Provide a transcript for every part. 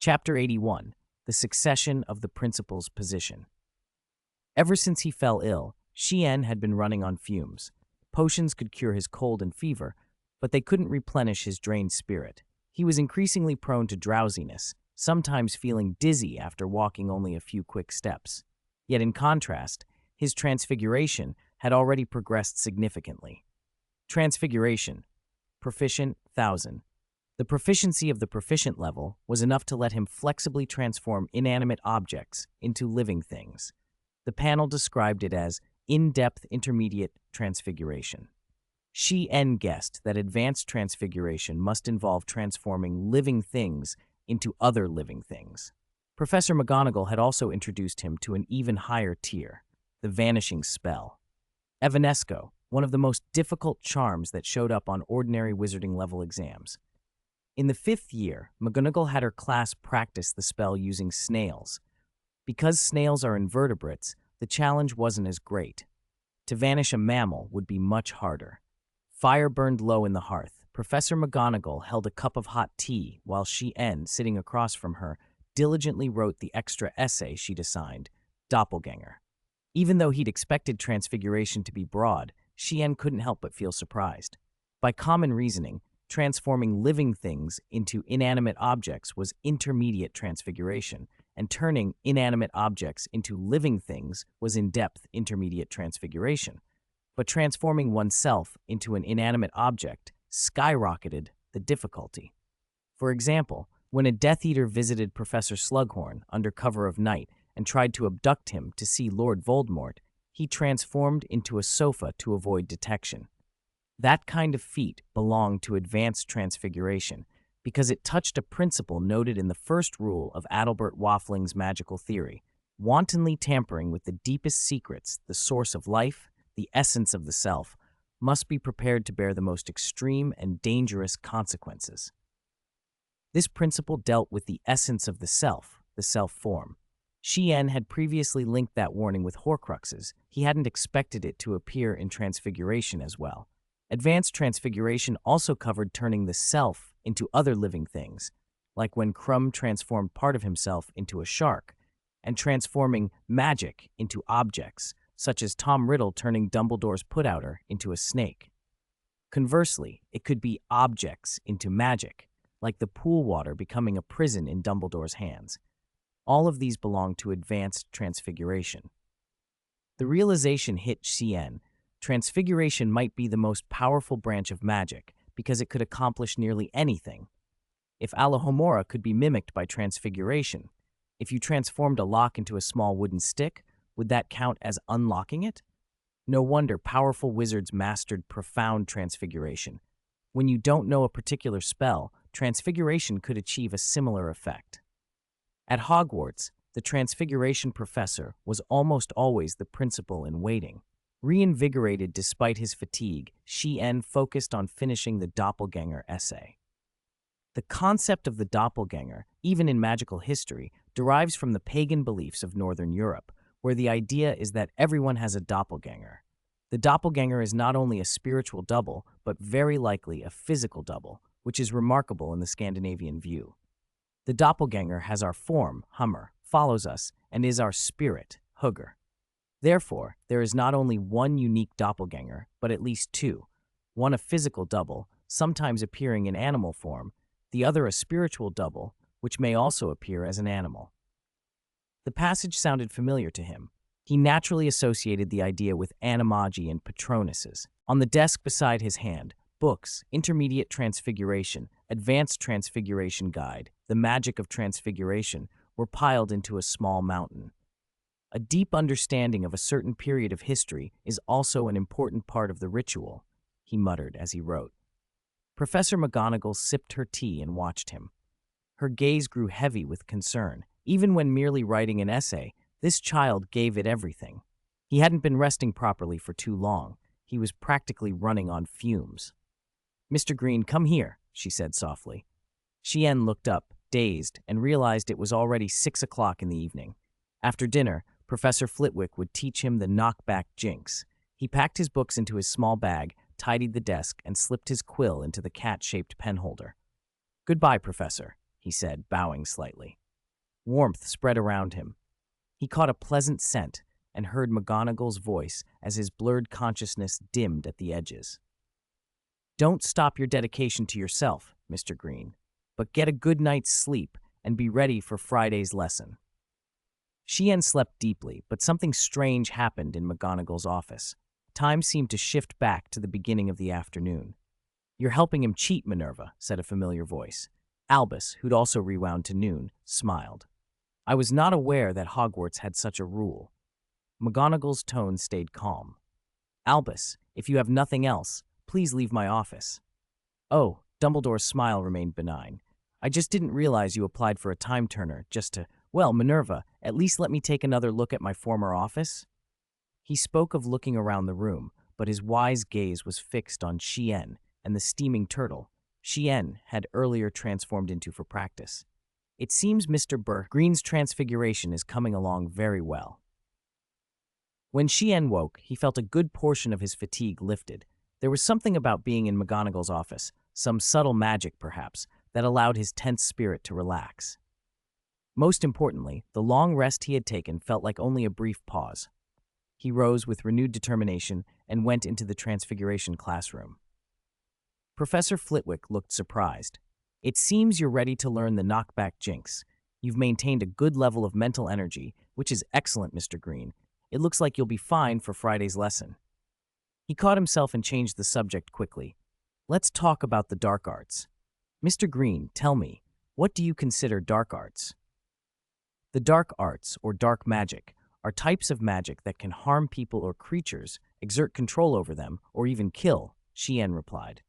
Chapter 81. The Succession of the Principal's Position. Ever since he fell ill, Xian had been running on fumes. Potions could cure his cold and fever, but they couldn't replenish his drained spirit. He was increasingly prone to drowsiness, sometimes feeling dizzy after walking only a few quick steps. Yet in contrast, his transfiguration had already progressed significantly. Transfiguration. Proficient 1000. The proficiency of the proficient level was enough to let him flexibly transform inanimate objects into living things. The panel described it as in-depth intermediate transfiguration. Xian guessed that advanced transfiguration must involve transforming living things into other living things. Professor McGonagall had also introduced him to an even higher tier, the vanishing spell. Evanesco, one of the most difficult charms that showed up on ordinary wizarding level exams. In the 5th year, McGonagall had her class practice the spell using snails. Because snails are invertebrates, the challenge wasn't as great. To vanish a mammal would be much harder. Fire burned low in the hearth. Professor McGonagall held a cup of hot tea while Xian, sitting across from her, diligently wrote the extra essay she'd assigned, Doppelganger. Even though he'd expected transfiguration to be broad, Xian couldn't help but feel surprised. By common reasoning, transforming living things into inanimate objects was intermediate transfiguration, and turning inanimate objects into living things was in-depth intermediate transfiguration. But transforming oneself into an inanimate object skyrocketed the difficulty. For example, when a Death Eater visited Professor Slughorn under cover of night and tried to abduct him to see Lord Voldemort, he transformed into a sofa to avoid detection. That kind of feat belonged to advanced transfiguration because it touched a principle noted in the first rule of Adalbert Waffling's magical theory, wantonly tampering with the deepest secrets, the source of life, the essence of the self, must be prepared to bear the most extreme and dangerous consequences. This principle dealt with the essence of the self form. Xian had previously linked that warning with Horcruxes. He hadn't expected it to appear in Transfiguration as well. Advanced Transfiguration also covered turning the self into other living things, like when Crumb transformed part of himself into a shark, and transforming magic into objects, such as Tom Riddle turning Dumbledore's put-outer into a snake. Conversely, it could be objects into magic, like the pool water becoming a prison in Dumbledore's hands. All of these belong to advanced transfiguration. The realization hit Xian. Transfiguration might be the most powerful branch of magic because it could accomplish nearly anything. If Alohomora could be mimicked by transfiguration, if you transformed a lock into a small wooden stick, would that count as unlocking it? No wonder powerful wizards mastered profound transfiguration. When you don't know a particular spell, transfiguration could achieve a similar effect. At Hogwarts, the transfiguration professor was almost always the principal in waiting. Reinvigorated despite his fatigue, Xian focused on finishing the doppelganger essay. The concept of the doppelganger, even in magical history, derives from the pagan beliefs of Northern Europe, where the idea is that everyone has a doppelganger. The doppelganger is not only a spiritual double, but very likely a physical double, which is remarkable in the Scandinavian view. The doppelganger has our form, Hummer, follows us, and is our spirit, Hugger. Therefore, there is not only one unique doppelganger, but at least two, one a physical double, sometimes appearing in animal form, the other a spiritual double, which may also appear as an animal. The passage sounded familiar to him. He naturally associated the idea with animagi and patronuses. On the desk beside his hand, books, Intermediate Transfiguration, Advanced Transfiguration Guide, The Magic of Transfiguration, were piled into a small mountain. A deep understanding of a certain period of history is also an important part of the ritual, he muttered as he wrote. Professor McGonagall sipped her tea and watched him. Her gaze grew heavy with concern. Even when merely writing an essay, this child gave it everything. He hadn't been resting properly for too long. He was practically running on fumes. "Mr. Green, come here," she said softly. Xian looked up, dazed, and realized it was already 6 o'clock in the evening. After dinner, Professor Flitwick would teach him the knockback jinx. He packed his books into his small bag, tidied the desk, and slipped his quill into the cat-shaped penholder. "Goodbye, Professor," he he said, bowing slightly. Warmth spread around him. He caught a pleasant scent and heard McGonagall's voice as his blurred consciousness dimmed at the edges. Don't stop your dedication to yourself, Mr. Green, but get a good night's sleep and be ready for Friday's lesson. Chien slept deeply, but something strange happened in McGonagall's office. Time seemed to shift back to the beginning of the afternoon. You're helping him cheat, Minerva, said a familiar voice. Albus, who'd also rewound to noon, smiled. I was not aware that Hogwarts had such a rule. McGonagall's tone stayed calm. Albus, if you have nothing else, please leave my office. Oh, Dumbledore's smile remained benign. I just didn't realize you applied for a time-turner just to, well, Minerva, at least let me take another look at my former office. He spoke of looking around the room, but his wise gaze was fixed on Chien and the steaming turtle Chien had earlier transformed into for practice. It seems Mr. Green's transfiguration is coming along very well. When Chien woke, he felt a good portion of his fatigue lifted. There was something about being in McGonagall's office, some subtle magic perhaps, that allowed his tense spirit to relax. Most importantly, the long rest he had taken felt like only a brief pause. He rose with renewed determination and went into the Transfiguration classroom. Professor Flitwick looked surprised. It seems you're ready to learn the knockback jinx. You've maintained a good level of mental energy, which is excellent, Mr. Green. It looks like you'll be fine for Friday's lesson. He caught himself and changed the subject quickly. Let's talk about the dark arts. Mr. Green, tell me, what do you consider dark arts? The dark arts, or dark magic, are types of magic that can harm people or creatures, exert control over them, or even kill, Chien replied.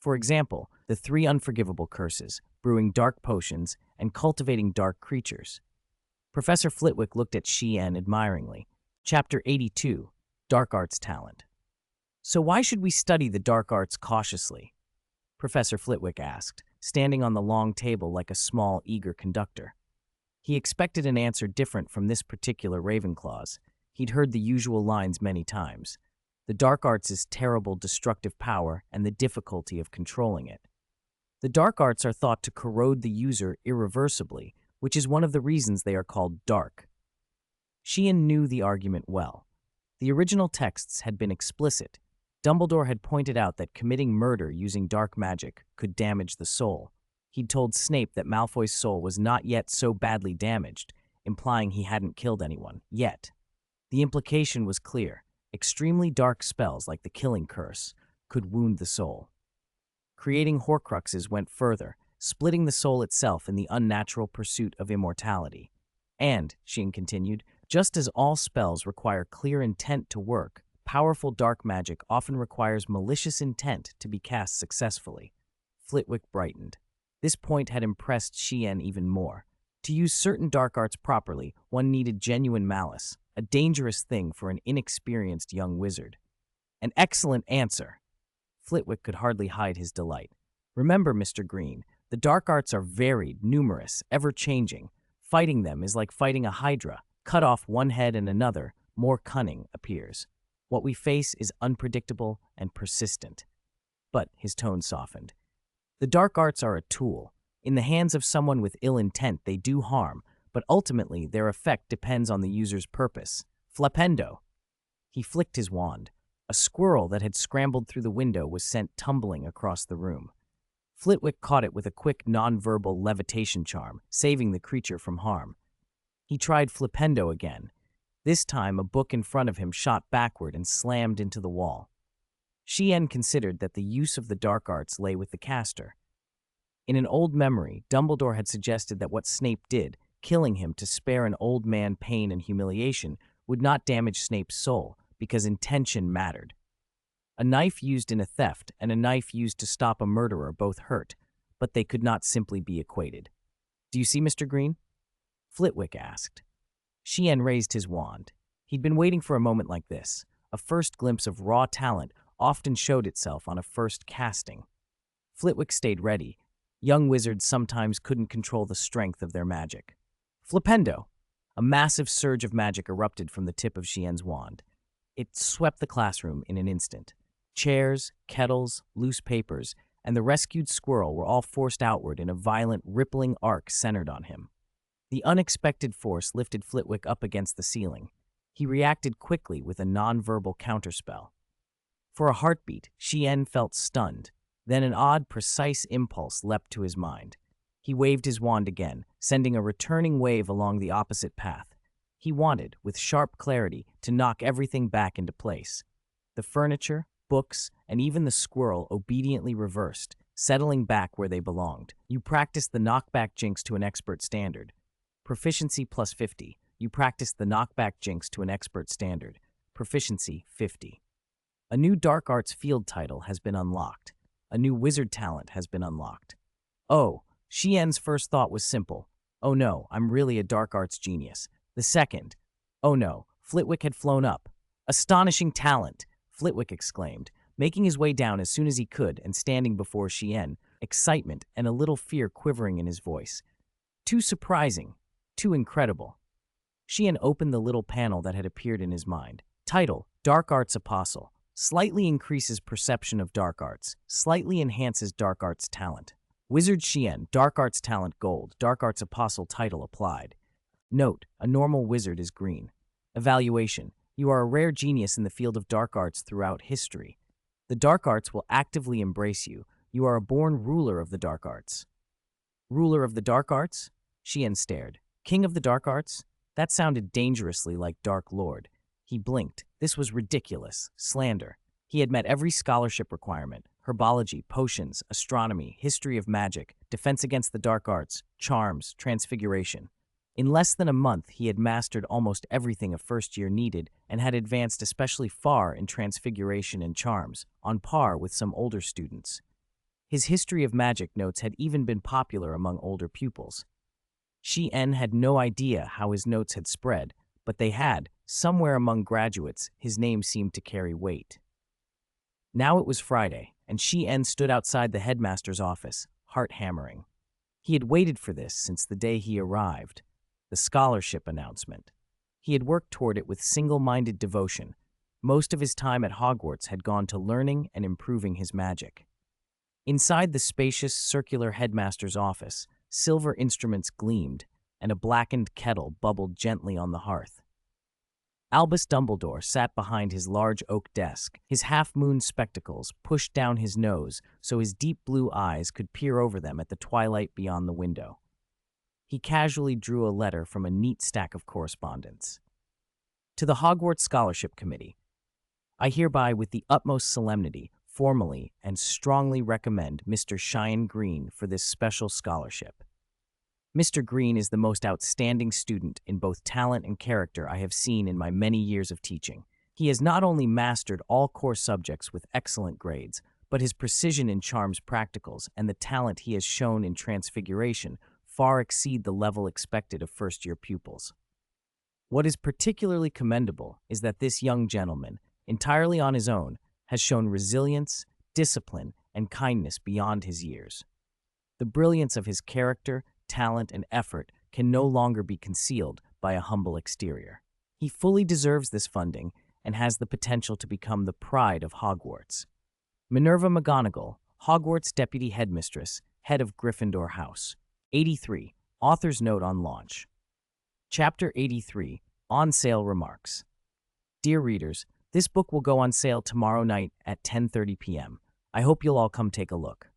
For example, the 3 unforgivable curses, brewing dark potions, and cultivating dark creatures. Professor Flitwick looked at Chien admiringly. Chapter 82, Dark Arts Talent. So why should we study the dark arts cautiously? Professor Flitwick asked, standing on the long table like a small, eager conductor. He expected an answer different from this particular Ravenclaw's. He'd heard the usual lines many times. The dark arts is terrible, destructive power and the difficulty of controlling it. The dark arts are thought to corrode the user irreversibly, which is one of the reasons they are called dark. Chien knew the argument well. The original texts had been explicit. Dumbledore had pointed out that committing murder using dark magic could damage the soul. He'd told Snape that Malfoy's soul was not yet so badly damaged, implying he hadn't killed anyone, yet. The implication was clear. Extremely dark spells like the Killing Curse could wound the soul. Creating Horcruxes went further, splitting the soul itself in the unnatural pursuit of immortality. And, Chien continued, just as all spells require clear intent to work, powerful dark magic often requires malicious intent to be cast successfully. Flitwick brightened. This point had impressed Chien even more. To use certain dark arts properly, one needed genuine malice, a dangerous thing for an inexperienced young wizard. An excellent answer. Flitwick could hardly hide his delight. Remember, Mr. Green, the dark arts are varied, numerous, ever-changing. Fighting them is like fighting a hydra. Cut off one head and another, more cunning appears. What we face is unpredictable and persistent. But his tone softened. The dark arts are a tool. In the hands of someone with ill intent, they do harm, but ultimately their effect depends on the user's purpose. Flapendo! He flicked his wand. A squirrel that had scrambled through the window was sent tumbling across the room. Flitwick caught it with a quick non-verbal levitation charm, saving the creature from harm. He tried Flipendo again. This time, a book in front of him shot backward and slammed into the wall. Chien considered that the use of the dark arts lay with the caster. In an old memory, Dumbledore had suggested that what Snape did, killing him to spare an old man pain and humiliation, would not damage Snape's soul, because intention mattered. A knife used in a theft and a knife used to stop a murderer both hurt, but they could not simply be equated. Do you see, Mr. Green? Flitwick asked. Chien raised his wand. He'd been waiting for a moment like this. A first glimpse of raw talent often showed itself on a first casting. Flitwick stayed ready. Young wizards sometimes couldn't control the strength of their magic. Flipendo! A massive surge of magic erupted from the tip of Chien's wand. It swept the classroom in an instant. Chairs, kettles, loose papers, and the rescued squirrel were all forced outward in a violent, rippling arc centered on him. The unexpected force lifted Flitwick up against the ceiling. He reacted quickly with a non-verbal counterspell. For a heartbeat, Shien felt stunned. Then an odd, precise impulse leapt to his mind. He waved his wand again, sending a returning wave along the opposite path. He wanted, with sharp clarity, to knock everything back into place. The furniture, books, and even the squirrel obediently reversed, settling back where they belonged. You practiced the knockback jinx to an expert standard. Proficiency plus 50. You practiced the knockback jinx to an expert standard. Proficiency 50. A new Dark Arts field title has been unlocked. A new wizard talent has been unlocked. Oh, Shien's first thought was simple. Oh no, I'm really a Dark Arts genius. The second. Oh no, Flitwick had flown up. Astonishing talent, Flitwick exclaimed, making his way down as soon as he could and standing before Shien, excitement and a little fear quivering in his voice. Too surprising, too incredible. Shien opened the little panel that had appeared in his mind. Title, Dark Arts Apostle. Slightly increases perception of dark arts. Slightly enhances dark arts talent. Wizard Shien, Dark Arts Talent Gold. Dark Arts Apostle title applied. Note, a normal wizard is green. Evaluation. You are a rare genius in the field of dark arts throughout history. The dark arts will actively embrace you. You are a born ruler of the dark arts. Ruler of the dark arts? Shien stared. King of the dark arts? That sounded dangerously like Dark Lord. He blinked. This was ridiculous. Slander. He had met every scholarship requirement. Herbology, potions, astronomy, history of magic, defense against the dark arts, charms, transfiguration. In less than a month, he had mastered almost everything a first year needed and had advanced especially far in transfiguration and charms, on par with some older students. His history of magic notes had even been popular among older pupils. Shien had no idea how his notes had spread, but they had. Somewhere among graduates, his name seemed to carry weight. Now it was Friday, and Shien stood outside the headmaster's office, heart hammering. He had waited for this since the day he arrived. The scholarship announcement. He had worked toward it with single-minded devotion. Most of his time at Hogwarts had gone to learning and improving his magic. Inside the spacious, circular headmaster's office, silver instruments gleamed, and a blackened kettle bubbled gently on the hearth. Albus Dumbledore sat behind his large oak desk, his half-moon spectacles pushed down his nose so his deep blue eyes could peer over them at the twilight beyond the window. He casually drew a letter from a neat stack of correspondence. To the Hogwarts Scholarship Committee, I hereby, with the utmost solemnity, formally and strongly recommend Mr. Shien Green for this special scholarship. Mr. Green is the most outstanding student in both talent and character I have seen in my many years of teaching. He has not only mastered all core subjects with excellent grades, but his precision in charms practicals and the talent he has shown in transfiguration far exceed the level expected of first-year pupils. What is particularly commendable is that this young gentleman, entirely on his own, has shown resilience, discipline, and kindness beyond his years. The brilliance of his character, talent, and effort can no longer be concealed by a humble exterior. He fully deserves this funding and has the potential to become the pride of Hogwarts. Minerva McGonagall, Hogwarts Deputy Headmistress, Head of Gryffindor House. 83. Author's Note on Launch. Chapter 83. On Sale Remarks. Dear readers, this book will go on sale tomorrow night at 10:30 p.m. I hope you'll all come take a look.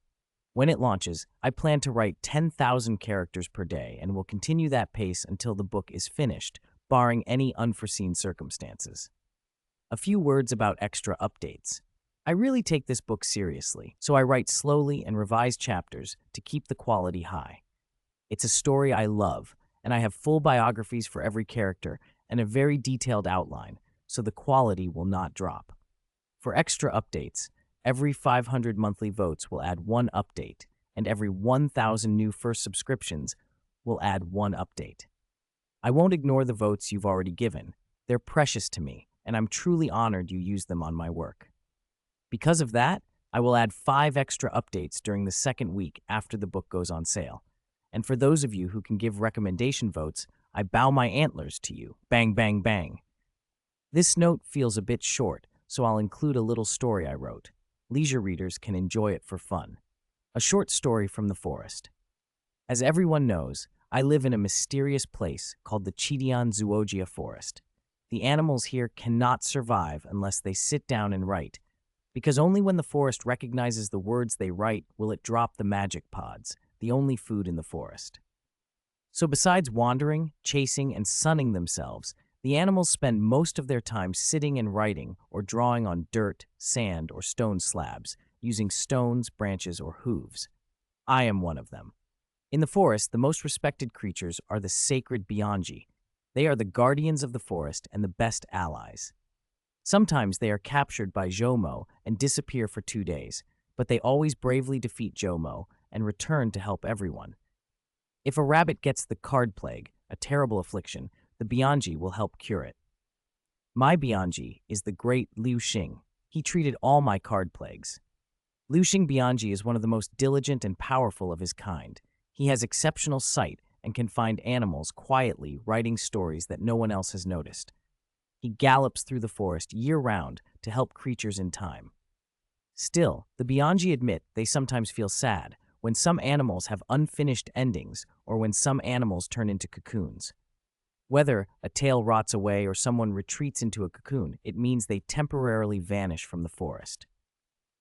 When it launches, I plan to write 10,000 characters per day and will continue that pace until the book is finished, barring any unforeseen circumstances. A few words about extra updates. I really take this book seriously, so I write slowly and revise chapters to keep the quality high. It's a story I love, and I have full biographies for every character and a very detailed outline, so the quality will not drop. For extra updates, every 500 monthly votes will add one update, and every 1,000 new first subscriptions will add one update. I won't ignore the votes you've already given. They're precious to me, and I'm truly honored you use them on my work. Because of that, I will add 5 extra updates during the second week after the book goes on sale. And for those of you who can give recommendation votes, I bow my antlers to you. Bang, bang, bang. This note feels a bit short, so I'll include a little story I wrote. Leisure readers can enjoy it for fun. A short story from the forest. As everyone knows, I live in a mysterious place called the Chidian Zoogia Forest. The animals here cannot survive unless they sit down and write, because only when the forest recognizes the words they write will it drop the magic pods, the only food in the forest. So besides wandering, chasing, and sunning themselves, the animals spend most of their time sitting and writing or drawing on dirt, sand, or stone slabs, using stones, branches, or hooves. I am one of them. In the forest, the most respected creatures are the sacred Bianji. They are the guardians of the forest and the best allies. Sometimes they are captured by Jomo and disappear for 2 days, but they always bravely defeat Jomo and return to help everyone. If a rabbit gets the card plague, a terrible affliction, the Bianji will help cure it. My Bianji is the great Liu Xing. He treated all my card plagues. Liu Xing Bianji is one of the most diligent and powerful of his kind. He has exceptional sight and can find animals quietly writing stories that no one else has noticed. He gallops through the forest year-round to help creatures in time. Still, the Bianji admit they sometimes feel sad when some animals have unfinished endings or when some animals turn into cocoons. Whether a tail rots away or someone retreats into a cocoon, it means they temporarily vanish from the forest.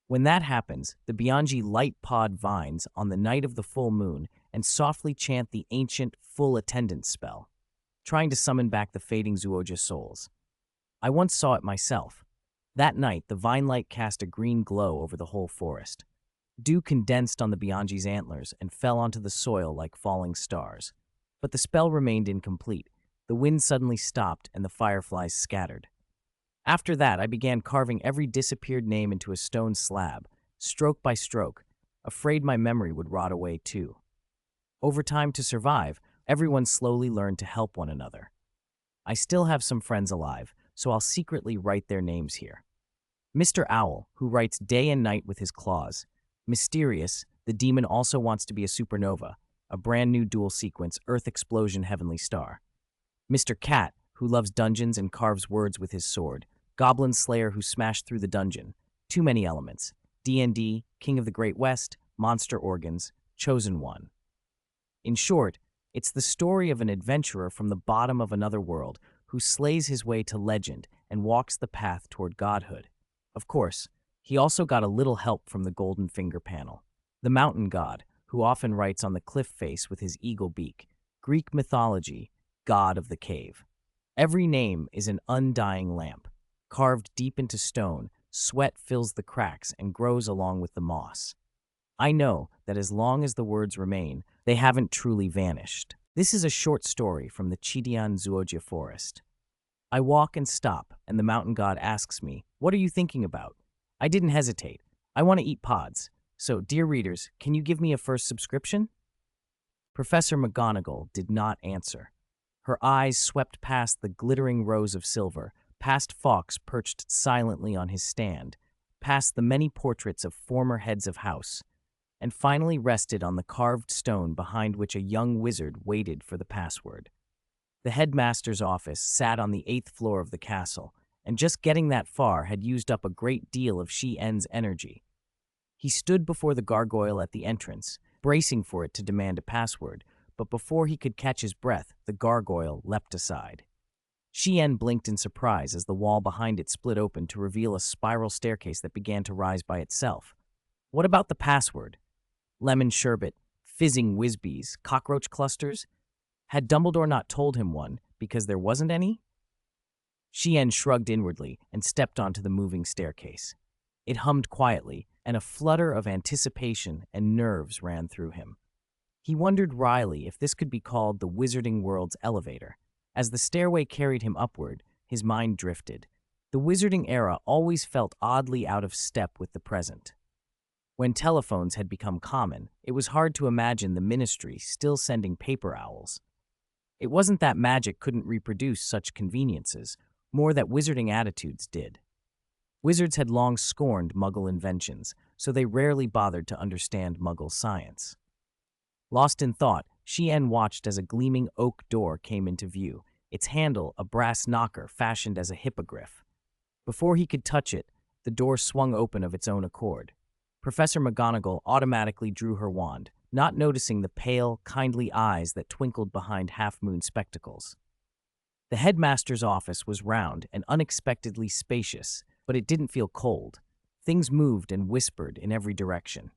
When that happens, the Bianji light pod vines on the night of the full moon and softly chant the ancient full attendance spell, trying to summon back the fading Zoogia souls. I once saw it myself. That night, the vine light cast a green glow over the whole forest. Dew condensed on the Bianji's antlers and fell onto the soil like falling stars. But the spell remained incomplete. The wind suddenly stopped and the fireflies scattered. After that, I began carving every disappeared name into a stone slab, stroke by stroke, afraid my memory would rot away too. Over time, to survive, everyone slowly learned to help one another. I still have some friends alive, so I'll secretly write their names here. Mr. Owl, who writes day and night with his claws. Mysterious, the demon also wants to be a supernova, a brand new dual sequence Earth explosion heavenly star. Mr. Cat, who loves dungeons and carves words with his sword. Goblin Slayer who smashed through the dungeon. Too many elements. D&D, King of the Great West, Monster Organs, Chosen One. In short, it's the story of an adventurer from the bottom of another world who slays his way to legend and walks the path toward godhood. Of course, he also got a little help from the Golden Finger panel. The mountain god, who often writes on the cliff face with his eagle beak. Greek mythology, god of the cave. Every name is an undying lamp. Carved deep into stone, sweat fills the cracks and grows along with the moss. I know that as long as the words remain, they haven't truly vanished. This is a short story from the Chidian Zoogia Forest. I walk and stop, and the mountain god asks me, "What are you thinking about?" I didn't hesitate. I want to eat pods. So, dear readers, can you give me a first subscription? Professor McGonagall did not answer. Her eyes swept past the glittering rows of silver, past Fawkes perched silently on his stand, past the many portraits of former heads of house, and finally rested on the carved stone behind which a young wizard waited for the password. The headmaster's office sat on the 8th floor of the castle, and just getting that far had used up a great deal of Shi-En's energy. He stood before the gargoyle at the entrance, bracing for it to demand a password, but before he could catch his breath, the gargoyle leapt aside. Shi-En blinked in surprise as the wall behind it split open to reveal a spiral staircase that began to rise by itself. What about the password? Lemon sherbet, fizzing whizbees, cockroach clusters? Had Dumbledore not told him one because there wasn't any? Shi-En shrugged inwardly and stepped onto the moving staircase. It hummed quietly, and a flutter of anticipation and nerves ran through him. He wondered wryly if this could be called the Wizarding World's elevator. As the stairway carried him upward, his mind drifted. The Wizarding era always felt oddly out of step with the present. When telephones had become common, it was hard to imagine the Ministry still sending paper owls. It wasn't that magic couldn't reproduce such conveniences, more that wizarding attitudes did. Wizards had long scorned Muggle inventions, so they rarely bothered to understand Muggle science. Lost in thought, Shi-En watched as a gleaming oak door came into view, its handle a brass knocker fashioned as a hippogriff. Before he could touch it, the door swung open of its own accord. Professor McGonagall automatically drew her wand, not noticing the pale, kindly eyes that twinkled behind half-moon spectacles. The headmaster's office was round and unexpectedly spacious, but it didn't feel cold. Things moved and whispered in every direction.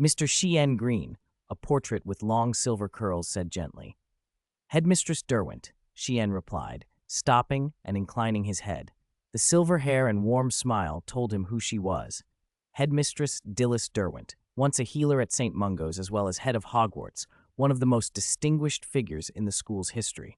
Mr. Chien Green, a portrait with long silver curls, said gently. Headmistress Derwent, Chien replied, stopping and inclining his head. The silver hair and warm smile told him who she was. Headmistress Dilys Derwent, once a healer at St. Mungo's as well as head of Hogwarts, one of the most distinguished figures in the school's history.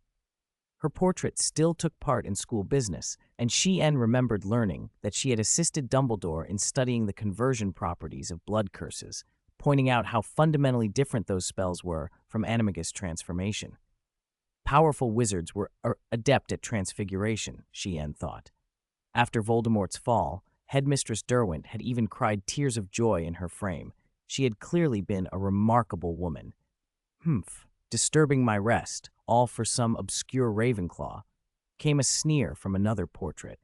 Her portrait still took part in school business, and Chien remembered learning that she had assisted Dumbledore in studying the conversion properties of blood curses, pointing out how fundamentally different those spells were from animagus transformation. Powerful wizards were adept at transfiguration, Chien thought. After Voldemort's fall, Headmistress Derwent had even cried tears of joy in her frame. She had clearly been a remarkable woman. Disturbing my rest, all for some obscure Ravenclaw, came a sneer from another portrait.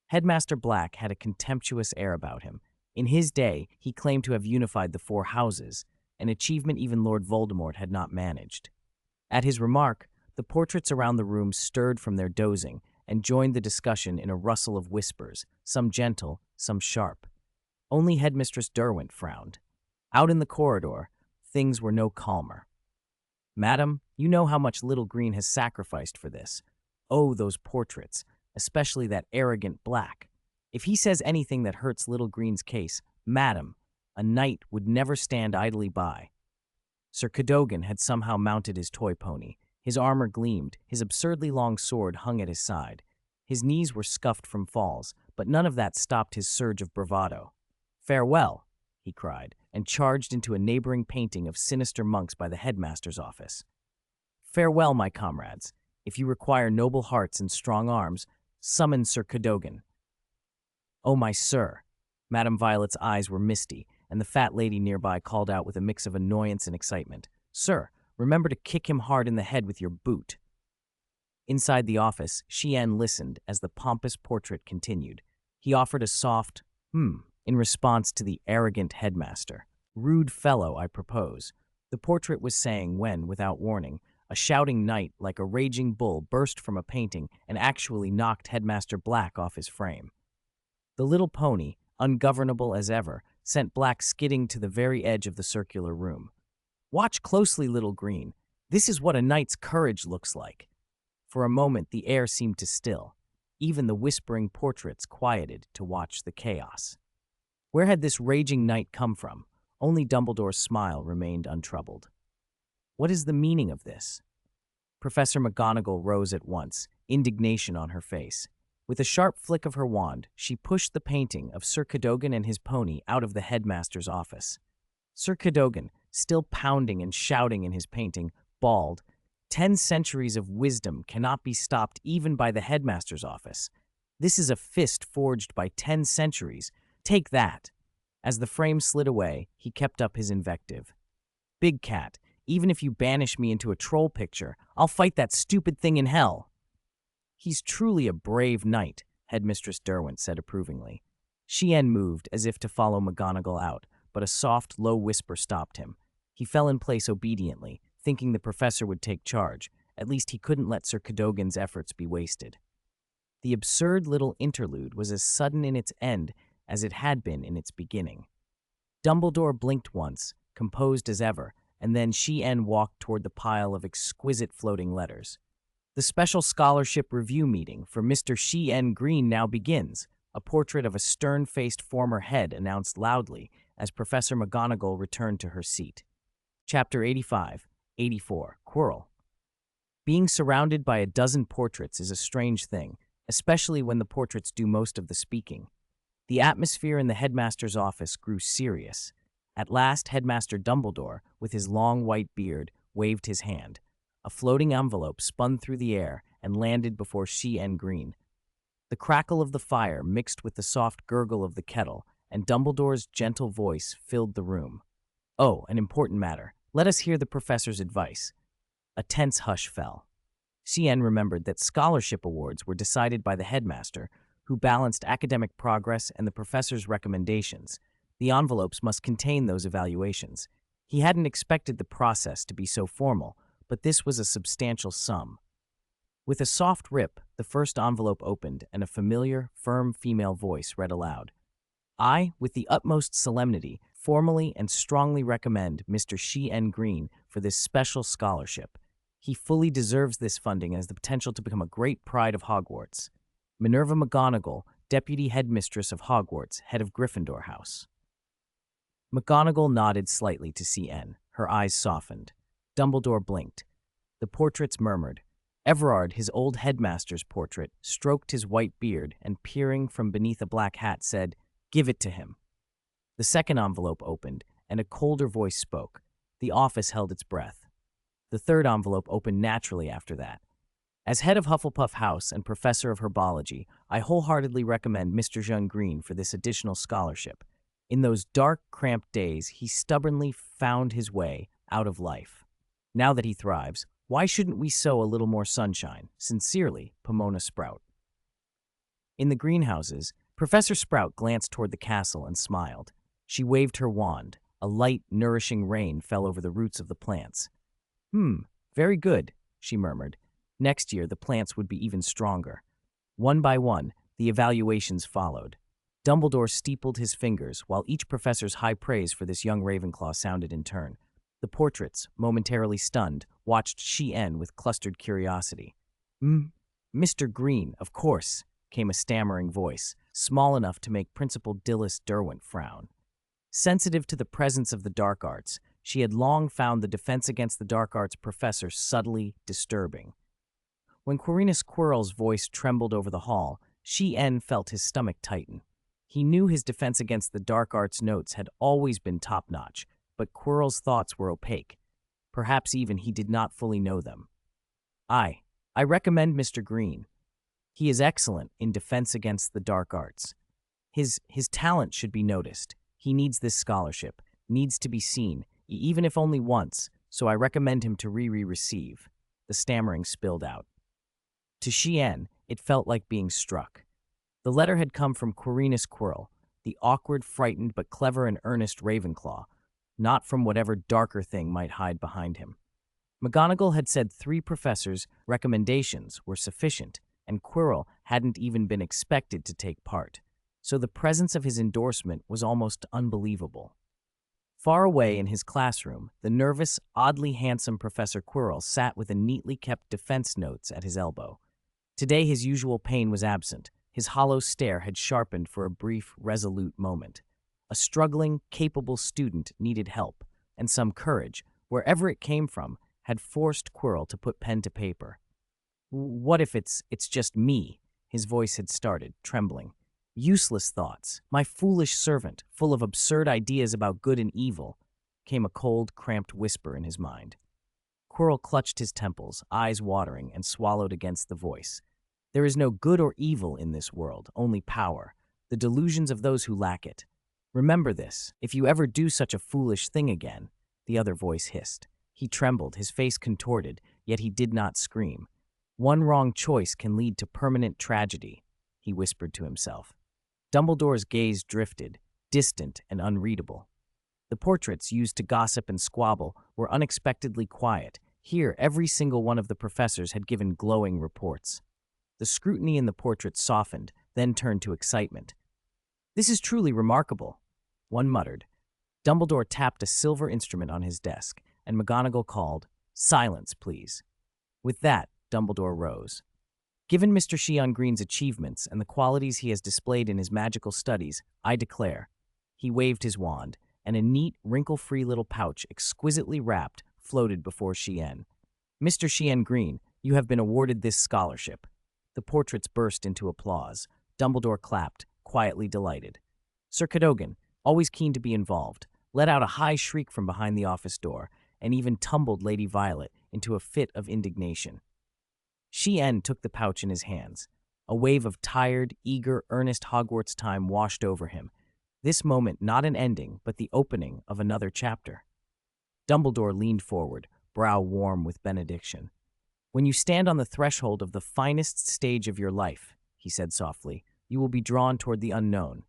Headmaster Black had a contemptuous air about him. In his day, he claimed to have unified the four houses, an achievement even Lord Voldemort had not managed. At his remark, the portraits around the room stirred from their dozing and joined the discussion in a rustle of whispers, some gentle, some sharp. Only Headmistress Derwent frowned. Out in the corridor, things were no calmer. Madam, you know how much Little Green has sacrificed for this. Oh, those portraits, especially that arrogant Black. If he says anything that hurts Little Green's case, madam, a knight would never stand idly by. Sir Cadogan had somehow mounted his toy pony. His armor gleamed, his absurdly long sword hung at his side. His knees were scuffed from falls, but none of that stopped his surge of bravado. Farewell, he cried, and charged into a neighboring painting of sinister monks by the headmaster's office. Farewell, my comrades. If you require noble hearts and strong arms, summon Sir Cadogan. Oh, my sir. Madame Violet's eyes were misty, and the fat lady nearby called out with a mix of annoyance and excitement. Sir, remember to kick him hard in the head with your boot. Inside the office, Chien listened as the pompous portrait continued. He offered a soft, in response to the arrogant headmaster. Rude fellow, I propose. The portrait was saying when, without warning, a shouting knight like a raging bull burst from a painting and actually knocked Headmaster Black off his frame. The little pony, ungovernable as ever, sent Black skidding to the very edge of the circular room. Watch closely, Little Green. This is what a knight's courage looks like. For a moment, the air seemed to still. Even the whispering portraits quieted to watch the chaos. Where had this raging knight come from? Only Dumbledore's smile remained untroubled. What is the meaning of this? Professor McGonagall rose at once, indignation on her face. With a sharp flick of her wand, she pushed the painting of Sir Cadogan and his pony out of the headmaster's office. Sir Cadogan, still pounding and shouting in his painting, bawled, 10 centuries of wisdom cannot be stopped even by the headmaster's office. This is a fist forged by 10 centuries. Take that. As the frame slid away, he kept up his invective. Big Cat, even if you banish me into a troll picture, I'll fight that stupid thing in hell. He's truly a brave knight, Headmistress Derwent said approvingly. Chien moved as if to follow McGonagall out, but a soft, low whisper stopped him. He fell in place obediently, thinking the professor would take charge. At least he couldn't let Sir Cadogan's efforts be wasted. The absurd little interlude was as sudden in its end as it had been in its beginning. Dumbledore blinked once, composed as ever, and then Chien walked toward the pile of exquisite floating letters. The special scholarship review meeting for Mr. Chien Green now begins, a portrait of a stern-faced former head announced loudly as Professor McGonagall returned to her seat. Chapter 84, Quirrell. Being surrounded by a dozen portraits is a strange thing, especially when the portraits do most of the speaking. The atmosphere in the headmaster's office grew serious. At last, Headmaster Dumbledore, with his long white beard, waved his hand. A floating envelope spun through the air and landed before Chien Green. The crackle of the fire mixed with the soft gurgle of the kettle, and Dumbledore's gentle voice filled the room. Oh, an important matter. Let us hear the professor's advice. A tense hush fell. Chien remembered that scholarship awards were decided by the headmaster, who balanced academic progress and the professor's recommendations. The envelopes must contain those evaluations. He hadn't expected the process to be so formal, but this was a substantial sum. With a soft rip, the first envelope opened and a familiar, firm female voice read aloud. I, with the utmost solemnity, formally and strongly recommend Mr. Shi-En Green for this special scholarship. He fully deserves this funding and has the potential to become a great pride of Hogwarts. Minerva McGonagall, Deputy Headmistress of Hogwarts, head of Gryffindor House. McGonagall nodded slightly to Ci-En. Her eyes softened. Dumbledore blinked. The portraits murmured. Everard, his old headmaster's portrait, stroked his white beard and, peering from beneath a black hat, said, "Give it to him." The second envelope opened, and a colder voice spoke. The office held its breath. The third envelope opened naturally after that. As head of Hufflepuff House and professor of herbology, I wholeheartedly recommend Mr. Jean Green for this additional scholarship. In those dark, cramped days, he stubbornly found his way out of life. Now that he thrives, why shouldn't we sow a little more sunshine? Sincerely, Pomona Sprout. In the greenhouses, Professor Sprout glanced toward the castle and smiled. She waved her wand. A light, nourishing rain fell over the roots of the plants. Very good," she murmured. Next year, the plants would be even stronger. One by one, the evaluations followed. Dumbledore steepled his fingers, while each professor's high praise for this young Ravenclaw sounded in turn. The portraits, momentarily stunned, watched Shi-En with clustered curiosity. Mr. Green, of course," came a stammering voice, small enough to make Principal Dilys Derwent frown. Sensitive to the presence of the dark arts, she had long found the Defense Against the Dark Arts professor subtly disturbing. When Quirinus Quirrell's voice trembled over the hall, Shi-En felt his stomach tighten. He knew his Defense Against the Dark Arts notes had always been top-notch, but Quirrell's thoughts were opaque. Perhaps even he did not fully know them. I recommend Mr. Green. He is excellent in Defense Against the Dark Arts. His talent should be noticed. He needs this scholarship, needs to be seen, even if only once, so I recommend him to receive. The stammering spilled out. To Shi-En, it felt like being struck. The letter had come from Quirinus Quirrell, the awkward, frightened, but clever and earnest Ravenclaw, not from whatever darker thing might hide behind him. McGonagall had said 3 professors' recommendations were sufficient, and Quirrell hadn't even been expected to take part, so the presence of his endorsement was almost unbelievable. Far away in his classroom, the nervous, oddly handsome Professor Quirrell sat with a neatly kept defense notes at his elbow. Today his usual pain was absent. His hollow stare had sharpened for a brief, resolute moment. A struggling, capable student needed help, and some courage, wherever it came from, had forced Quirrell to put pen to paper. "What if it's just me?" His voice had started, trembling. "Useless thoughts, my foolish servant, full of absurd ideas about good and evil," came a cold, cramped whisper in his mind. Quirrell clutched his temples, eyes watering, and swallowed against the voice. "There is no good or evil in this world, only power, the delusions of those who lack it. Remember this, if you ever do such a foolish thing again," the other voice hissed. He trembled, his face contorted, yet he did not scream. "One wrong choice can lead to permanent tragedy," he whispered to himself. Dumbledore's gaze drifted, distant and unreadable. The portraits used to gossip and squabble were unexpectedly quiet. Here, every single one of the professors had given glowing reports. The scrutiny in the portraits softened, then turned to excitement. "This is truly remarkable," one muttered. Dumbledore tapped a silver instrument on his desk, and McGonagall called, "Silence, please." With that, Dumbledore rose. "Given Mr. Shi-En Green's achievements and the qualities he has displayed in his magical studies, I declare." He waved his wand, and a neat, wrinkle-free little pouch, exquisitely wrapped, floated before Shi-En. "Mr. Shi-En Green, you have been awarded this scholarship." The portraits burst into applause. Dumbledore clapped, quietly delighted. Sir Cadogan, always keen to be involved, let out a high shriek from behind the office door, and even tumbled Lady Violet into a fit of indignation. Shi-En took the pouch in his hands. A wave of tired, eager, earnest Hogwarts time washed over him. This moment not an ending, but the opening of another chapter. Dumbledore leaned forward, brow warm with benediction. "When you stand on the threshold of the finest stage of your life," he said softly, "you will be drawn toward the unknown.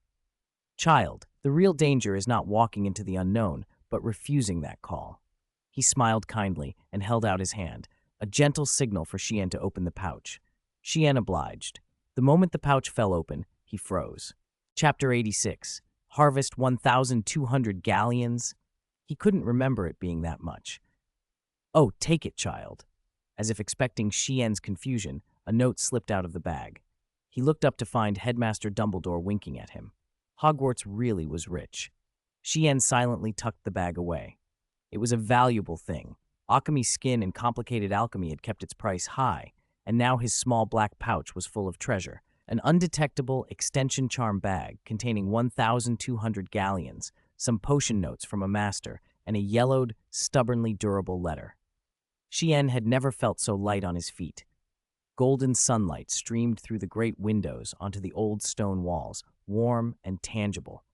Child, The real danger is not walking into the unknown, but refusing that call. He smiled kindly and held out his hand, a gentle signal for Xian to open the pouch. Xian obliged. The moment the pouch fell open, he froze. Chapter 86. Harvest 1,200 galleons. He couldn't remember it being that much. "Oh, take it, child." As if expecting Xian's confusion, a note slipped out of the bag. He looked up to find Headmaster Dumbledore winking at him. Hogwarts really was rich. Xian silently tucked the bag away. It was a valuable thing. Alchemy skin and complicated alchemy had kept its price high, and now his small black pouch was full of treasure. An undetectable extension charm bag containing 1,200 galleons, some potion notes from a master, and a yellowed, stubbornly durable letter. Xian had never felt so light on his feet. Golden sunlight streamed through the great windows onto the old stone walls, warm and tangible.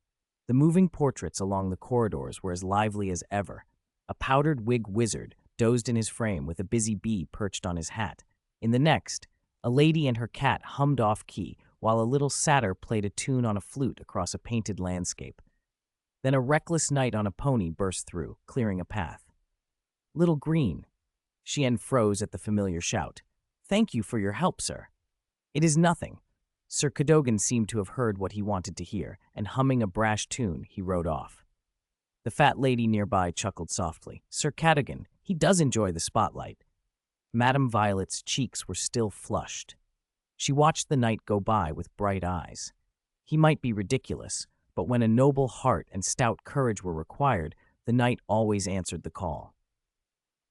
The moving portraits along the corridors were as lively as ever. A powdered wig wizard dozed in his frame with a busy bee perched on his hat. In the next, a lady and her cat hummed off-key, while a little satyr played a tune on a flute across a painted landscape. Then a reckless knight on a pony burst through, clearing a path. "Little Green." Xian froze at the familiar shout. "Thank you for your help, sir." "It is nothing." Sir Cadogan seemed to have heard what he wanted to hear, and humming a brash tune, he rode off. The fat lady nearby chuckled softly. "Sir Cadogan, he does enjoy the spotlight." Madame Violet's cheeks were still flushed. She watched the knight go by with bright eyes. He might be ridiculous, but when a noble heart and stout courage were required, the knight always answered the call.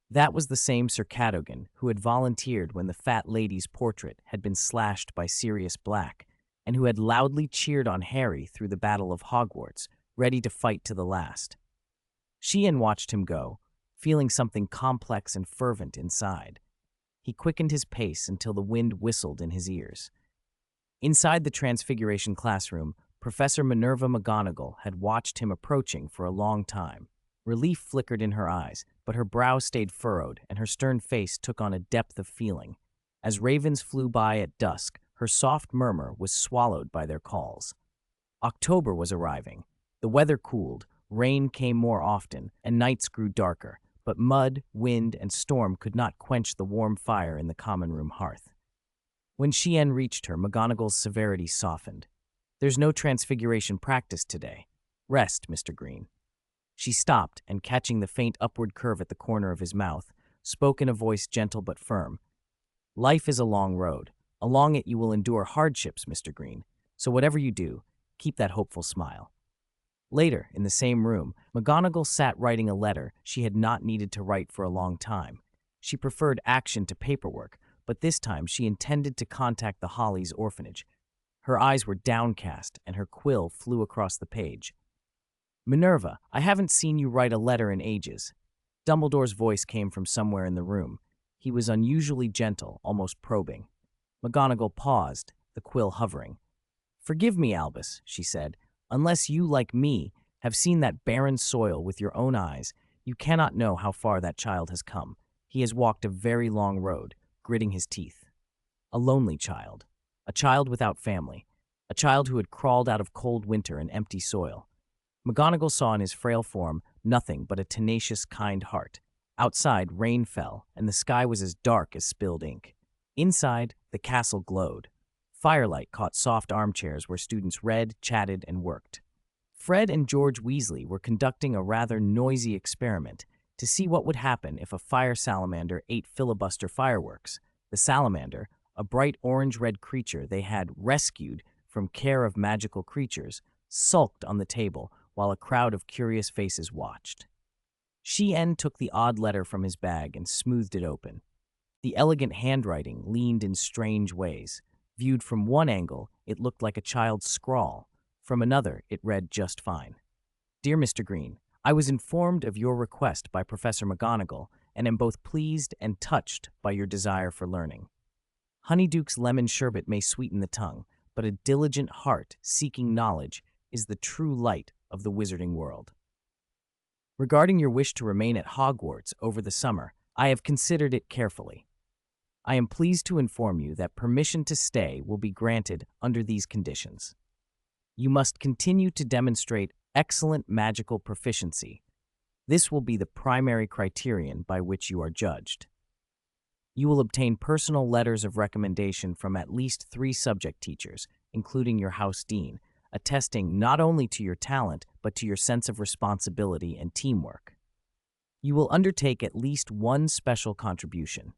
That was the same Sir Cadogan who had volunteered when the fat lady's portrait had been slashed by Sirius Black, and who had loudly cheered on Harry through the Battle of Hogwarts, ready to fight to the last. Xian watched him go, feeling something complex and fervent inside. He quickened his pace until the wind whistled in his ears. Inside the Transfiguration classroom, Professor Minerva McGonagall had watched him approaching for a long time. Relief flickered in her eyes, but her brow stayed furrowed and her stern face took on a depth of feeling. As ravens flew by at dusk, her soft murmur was swallowed by their calls. October was arriving. The weather cooled, rain came more often, and nights grew darker, but mud, wind, and storm could not quench the warm fire in the common room hearth. When Xian reached her, McGonagall's severity softened. "There's no Transfiguration practice today. Rest, Mr. Green." She stopped, and catching the faint upward curve at the corner of his mouth, spoke in a voice gentle but firm. "Life is a long road. Along it you will endure hardships, Mr. Green. So whatever you do, keep that hopeful smile." Later, in the same room, McGonagall sat writing a letter she had not needed to write for a long time. She preferred action to paperwork, but this time she intended to contact the Hollisey orphanage. Her eyes were downcast, and her quill flew across the page. "Minerva, I haven't seen you write a letter in ages." Dumbledore's voice came from somewhere in the room. He was unusually gentle, almost probing. McGonagall paused, the quill hovering. "Forgive me, Albus," she said. "Unless you, like me, have seen that barren soil with your own eyes, you cannot know how far that child has come. He has walked a very long road, gritting his teeth. A lonely child. A child without family. A child who had crawled out of cold winter and empty soil." McGonagall saw in his frail form nothing but a tenacious, kind heart. Outside, rain fell, and the sky was as dark as spilled ink. Inside, the castle glowed. Firelight caught soft armchairs where students read, chatted, and worked. Fred and George Weasley were conducting a rather noisy experiment to see what would happen if a fire salamander ate filibuster fireworks. The salamander, a bright orange-red creature they had rescued from care of magical creatures, sulked on the table while a crowd of curious faces watched. Xian took the odd letter from his bag and smoothed it open. The elegant handwriting leaned in strange ways. Viewed from one angle, it looked like a child's scrawl. From another, it read just fine. "Dear Mr. Green, I was informed of your request by Professor McGonagall and am both pleased and touched by your desire for learning. Honeyduke's lemon sherbet may sweeten the tongue, but a diligent heart seeking knowledge is the true light of the wizarding world. Regarding your wish to remain at Hogwarts over the summer, I have considered it carefully. I am pleased to inform you that permission to stay will be granted under these conditions. You must continue to demonstrate excellent magical proficiency. This will be the primary criterion by which you are judged. You will obtain personal letters of recommendation from at least 3 subject teachers, including your house dean, attesting not only to your talent but to your sense of responsibility and teamwork. You will undertake at least one special contribution.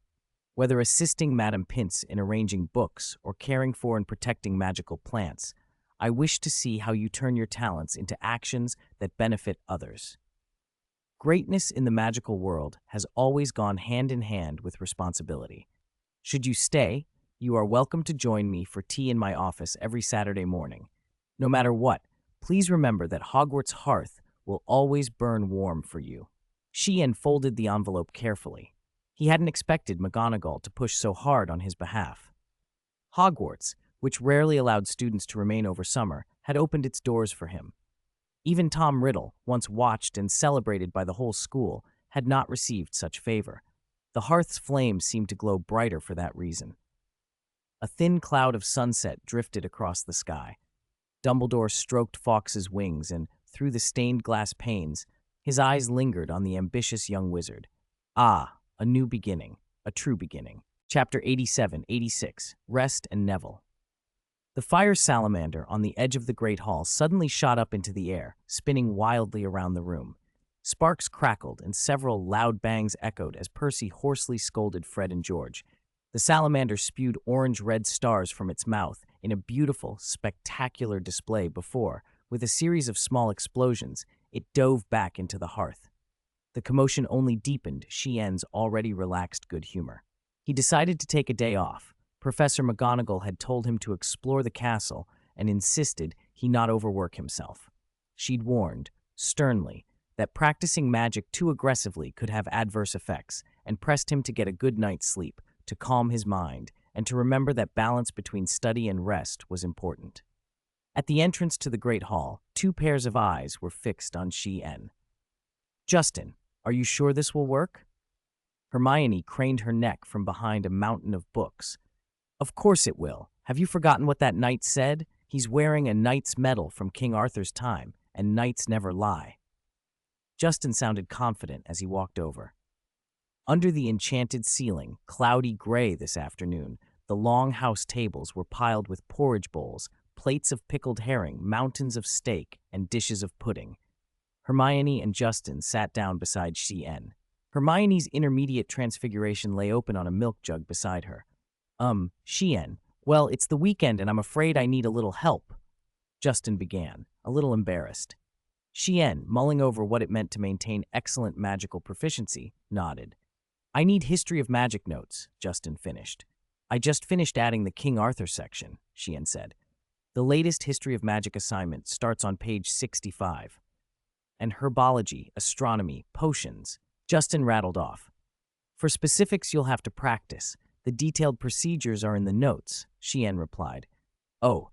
Whether assisting Madame Pince in arranging books or caring for and protecting magical plants, I wish to see how you turn your talents into actions that benefit others. Greatness in the magical world has always gone hand in hand with responsibility. Should you stay, you are welcome to join me for tea in my office every Saturday morning. No matter what, please remember that Hogwarts' hearth will always burn warm for you. Sheehan folded the envelope carefully. He hadn't expected McGonagall to push so hard on his behalf. Hogwarts, which rarely allowed students to remain over summer, had opened its doors for him. Even Tom Riddle, once watched and celebrated by the whole school, had not received such favor. The hearth's flames seemed to glow brighter for that reason. A thin cloud of sunset drifted across the sky. Dumbledore stroked Fawkes's wings, and through the stained glass panes, his eyes lingered on the ambitious young wizard. Ah, a new beginning, a true beginning. Chapter 87-86, Rest and Neville. The fire salamander on the edge of the Great Hall suddenly shot up into the air, spinning wildly around the room. Sparks crackled and several loud bangs echoed as Percy hoarsely scolded Fred and George. The salamander spewed orange-red stars from its mouth in a beautiful, spectacular display before, with a series of small explosions, it dove back into the hearth. The commotion only deepened Sheehan's already relaxed good humor. He decided to take a day off. Professor McGonagall had told him to explore the castle and insisted he not overwork himself. She'd warned, sternly, that practicing magic too aggressively could have adverse effects and pressed him to get a good night's sleep, to calm his mind, and to remember that balance between study and rest was important. At the entrance to the Great Hall, 2 pairs of eyes were fixed on Sheehan. "Justin, are you sure this will work?" Hermione craned her neck from behind a mountain of books. "Of course it will. Have you forgotten what that knight said? He's wearing a knight's medal from King Arthur's time, and knights never lie." Justin sounded confident as he walked over. Under the enchanted ceiling, cloudy gray this afternoon, the long house tables were piled with porridge bowls, plates of pickled herring, mountains of steak, and dishes of pudding. Hermione and Justin sat down beside Sheehan. Hermione's intermediate transfiguration lay open on a milk jug beside her. Sheehan, well, it's the weekend and I'm afraid I need a little help," Justin began, a little embarrassed. Sheehan, mulling over what it meant to maintain excellent magical proficiency, nodded. "I need history of magic notes," Justin finished. "I just finished adding the King Arthur section," Sheehan said. "The latest history of magic assignment starts on page 65. And herbology, astronomy, potions," Justin rattled off. "For specifics, you'll have to practice. The detailed procedures are in the notes," Sheehan replied. "Oh,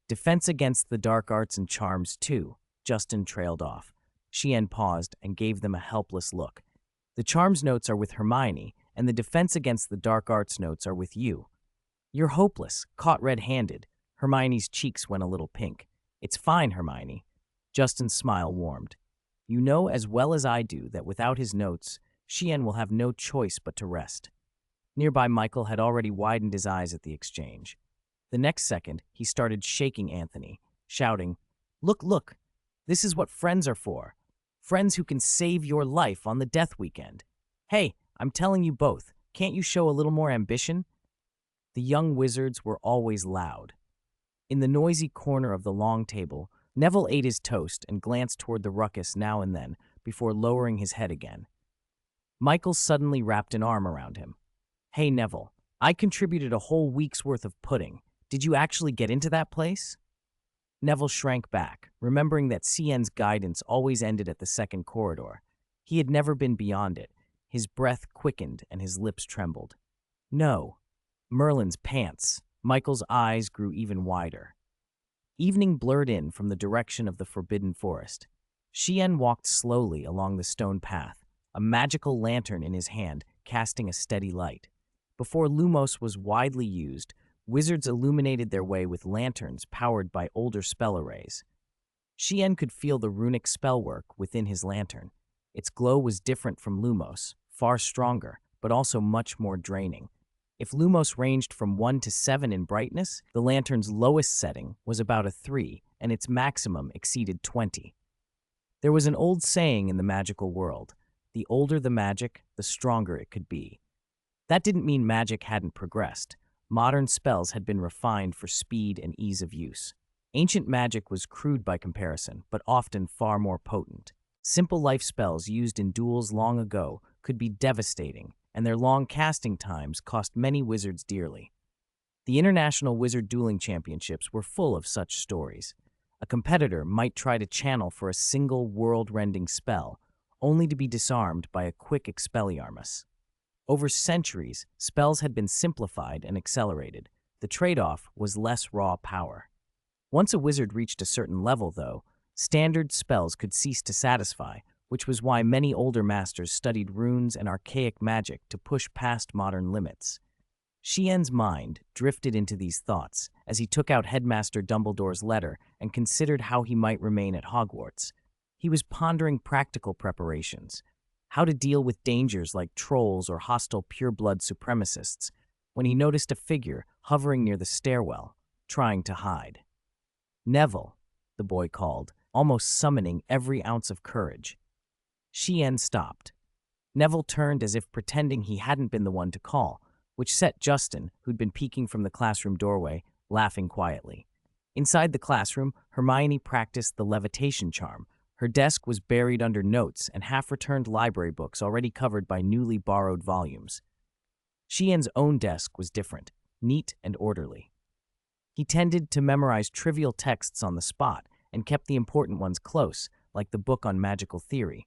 defense against the dark arts and charms, too," Justin trailed off. Sheehan paused and gave them a helpless look. "The charms notes are with Hermione, and the defense against the dark arts notes are with you. You're hopeless, caught red-handed." Hermione's cheeks went a little pink. "It's fine, Hermione." Justin's smile warmed. "You know as well as I do that without his notes, Sheehan will have no choice but to rest." Nearby, Michael had already widened his eyes at the exchange. The next second, he started shaking Anthony, shouting, "Look, look! This is what friends are for. Friends who can save your life on the death weekend. Hey, I'm telling you both, can't you show a little more ambition?" The young wizards were always loud. In the noisy corner of the long table, Neville ate his toast and glanced toward the ruckus now and then before lowering his head again. Michael suddenly wrapped an arm around him. "Hey, Neville, I contributed a whole week's worth of pudding. Did you actually get into that place?" Neville shrank back, remembering that Cien's guidance always ended at the second corridor. He had never been beyond it. His breath quickened and his lips trembled. "No." Merlin's pants. Michael's eyes grew even wider. Evening blurred in from the direction of the Forbidden Forest. Cien walked slowly along the stone path, a magical lantern in his hand casting a steady light. Before Lumos was widely used, wizards illuminated their way with lanterns powered by older spell arrays. Xian could feel the runic spellwork within his lantern. Its glow was different from Lumos, far stronger, but also much more draining. If Lumos ranged from 1 to 7 in brightness, the lantern's lowest setting was about a 3, and its maximum exceeded 20. There was an old saying in the magical world: the older the magic, the stronger it could be. That didn't mean magic hadn't progressed. Modern spells had been refined for speed and ease of use. Ancient magic was crude by comparison, but often far more potent. Simple life spells used in duels long ago could be devastating, and their long casting times cost many wizards dearly. The International Wizard Dueling Championships were full of such stories. A competitor might try to channel for a single world-rending spell, only to be disarmed by a quick Expelliarmus. Over centuries, spells had been simplified and accelerated. The trade-off was less raw power. Once a wizard reached a certain level, though, standard spells could cease to satisfy, which was why many older masters studied runes and archaic magic to push past modern limits. Xian's mind drifted into these thoughts as he took out Headmaster Dumbledore's letter and considered how he might remain at Hogwarts. He was pondering practical preparations, how to deal with dangers like trolls or hostile pureblood supremacists, when he noticed a figure hovering near the stairwell, trying to hide. "Neville," the boy called, almost summoning every ounce of courage. Xian stopped. Neville turned as if pretending he hadn't been the one to call, which set Justin, who'd been peeking from the classroom doorway, laughing quietly. Inside the classroom, Hermione practiced the levitation charm. Her desk was buried under notes and half-returned library books already covered by newly borrowed volumes. Xian's own desk was different, neat and orderly. He tended to memorize trivial texts on the spot and kept the important ones close, like the book on magical theory.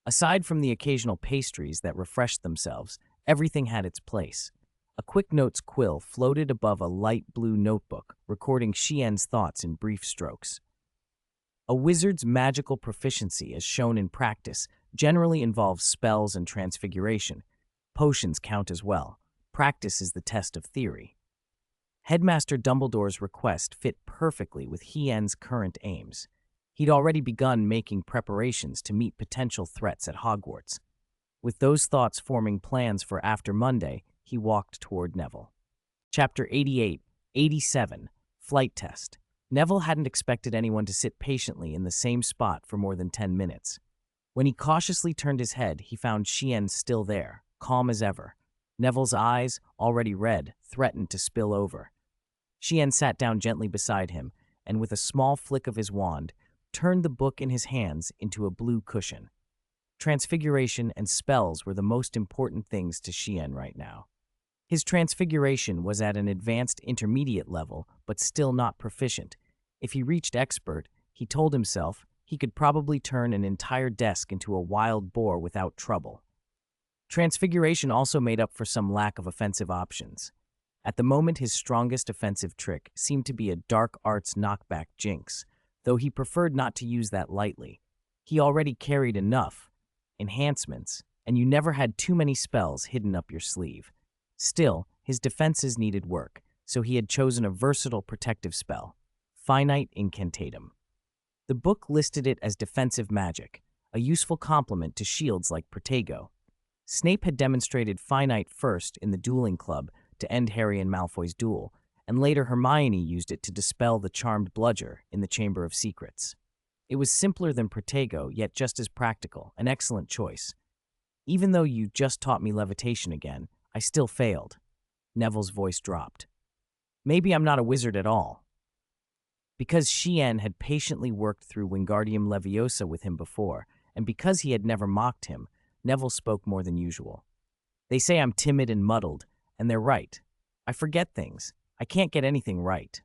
Aside from the occasional pastries that refreshed themselves, everything had its place. A quick notes quill floated above a light blue notebook, recording Xian's thoughts in brief strokes. A wizard's magical proficiency, as shown in practice, generally involves spells and transfiguration. Potions count as well. Practice is the test of theory. Headmaster Dumbledore's request fit perfectly with Xian's current aims. He'd already begun making preparations to meet potential threats at Hogwarts. With those thoughts forming plans for after Monday, he walked toward Neville. Chapter 88, 87, Flight Test. Neville hadn't expected anyone to sit patiently in the same spot for more than 10 minutes. When he cautiously turned his head, he found Xian still there, calm as ever. Neville's eyes, already red, threatened to spill over. Xian sat down gently beside him, and with a small flick of his wand, turned the book in his hands into a blue cushion. Transfiguration and spells were the most important things to Xian right now. His transfiguration was at an advanced intermediate level, but still not proficient. If he reached expert, he told himself he could probably turn an entire desk into a wild boar without trouble. Transfiguration also made up for some lack of offensive options. At the moment, his strongest offensive trick seemed to be a dark arts knockback jinx, though he preferred not to use that lightly. He already carried enough enhancements, and you never had too many spells hidden up your sleeve. Still, his defenses needed work, so he had chosen a versatile protective spell, Finite Incantatum. The book listed it as defensive magic, a useful complement to shields like Protego. Snape had demonstrated Finite first in the dueling club to end Harry and Malfoy's duel, and later Hermione used it to dispel the charmed bludger in the Chamber of Secrets. It was simpler than Protego, yet just as practical, an excellent choice. Even though you just taught me levitation again, I still failed. Neville's voice dropped. Maybe I'm not a wizard at all. Because Xian had patiently worked through Wingardium Leviosa with him before, and because he had never mocked him, Neville spoke more than usual. They say I'm timid and muddled, and they're right. I forget things. I can't get anything right.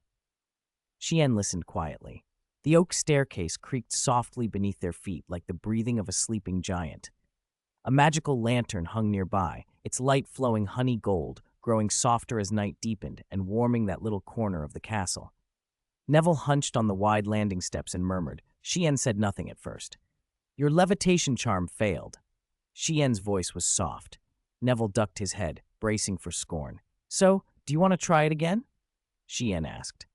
Xian listened quietly. The oak staircase creaked softly beneath their feet like the breathing of a sleeping giant. A magical lantern hung nearby, its light flowing honey gold, growing softer as night deepened and warming that little corner of the castle. Neville hunched on the wide landing steps and murmured. Xian said nothing at first. Your levitation charm failed. Xian's voice was soft. Neville ducked his head, bracing for scorn. So, do you want to try it again? Xian asked.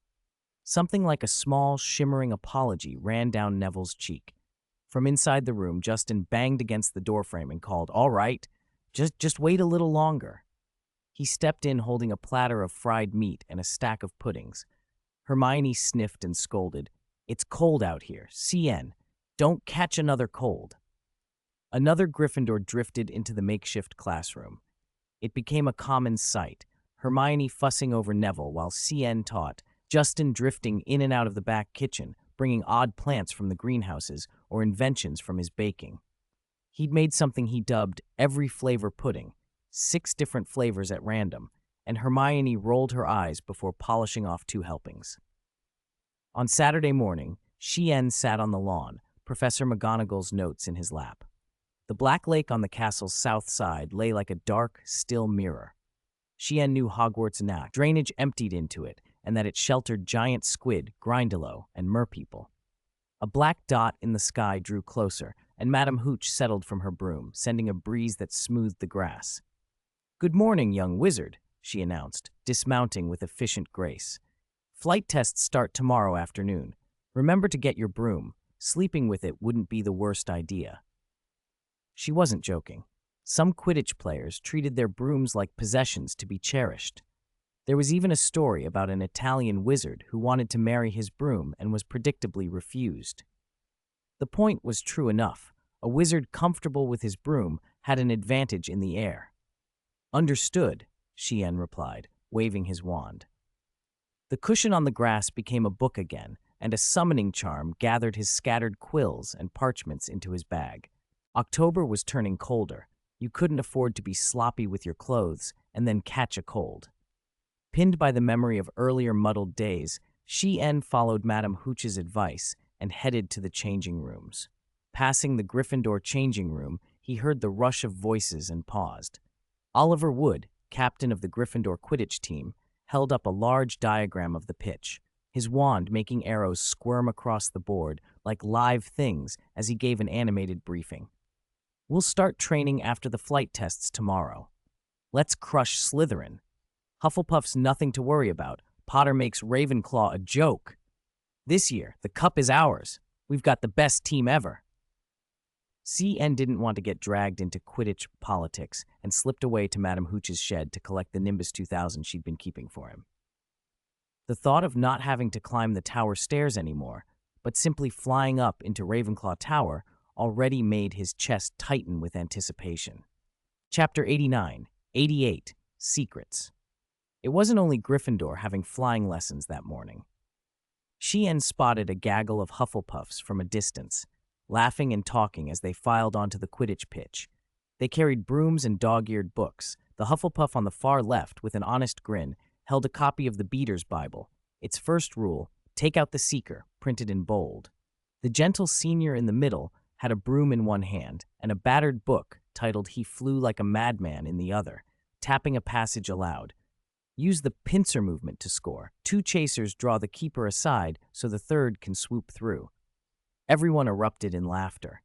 Something like a small, shimmering apology ran down Neville's cheek. From inside the room, Justin banged against the doorframe and called, "All right, just wait a little longer." He stepped in holding a platter of fried meat and a stack of puddings. Hermione sniffed and scolded, "It's cold out here. CN. Don't catch another cold." Another Gryffindor drifted into the makeshift classroom. It became a common sight, Hermione fussing over Neville while CN taught, Justin drifting in and out of the back kitchen, bringing odd plants from the greenhouses or inventions from his baking. He'd made something he dubbed every flavor pudding, 6 different flavors at random, and Hermione rolled her eyes before polishing off 2 helpings. On Saturday morning, Chien sat on the lawn, Professor McGonagall's notes in his lap. The black lake on the castle's south side lay like a dark, still mirror. Chien knew Hogwarts' knack. Drainage emptied into it, and that it sheltered giant squid, Grindelwald, and merpeople. A black dot in the sky drew closer, and Madame Hooch settled from her broom, sending a breeze that smoothed the grass. "Good morning, young wizard," she announced, dismounting with efficient grace. "Flight tests start tomorrow afternoon. Remember to get your broom. Sleeping with it wouldn't be the worst idea." She wasn't joking. Some Quidditch players treated their brooms like possessions to be cherished. There was even a story about an Italian wizard who wanted to marry his broom and was predictably refused. The point was true enough. A wizard comfortable with his broom had an advantage in the air. "Understood," Chien replied, waving his wand. The cushion on the grass became a book again, and a summoning charm gathered his scattered quills and parchments into his bag. October was turning colder. You couldn't afford to be sloppy with your clothes and then catch a cold. Pinned by the memory of earlier muddled days, Chien followed Madame Hooch's advice and headed to the changing rooms. Passing the Gryffindor changing room, he heard the rush of voices and paused. Oliver Wood, captain of the Gryffindor Quidditch team, held up a large diagram of the pitch, his wand making arrows squirm across the board like live things as he gave an animated briefing. "We'll start training after the flight tests tomorrow. Let's crush Slytherin. Hufflepuff's nothing to worry about. Potter makes Ravenclaw a joke. This year, the cup is ours. We've got the best team ever." CN didn't want to get dragged into Quidditch politics and slipped away to Madame Hooch's shed to collect the Nimbus 2000 she'd been keeping for him. The thought of not having to climb the tower stairs anymore, but simply flying up into Ravenclaw Tower, already made his chest tighten with anticipation. Chapter 89, 88, Secrets. It wasn't only Gryffindor having flying lessons that morning. Chien spotted a gaggle of Hufflepuffs from a distance, laughing and talking as they filed onto the Quidditch pitch. They carried brooms and dog-eared books. The Hufflepuff on the far left, with an honest grin, held a copy of the Beater's Bible. Its first rule, "Take out the seeker," printed in bold. The gentle senior in the middle had a broom in one hand and a battered book titled "He Flew Like a Madman" in the other, tapping a passage aloud. Use the pincer movement to score. 2 chasers draw the keeper aside so the third can swoop through. Everyone erupted in laughter.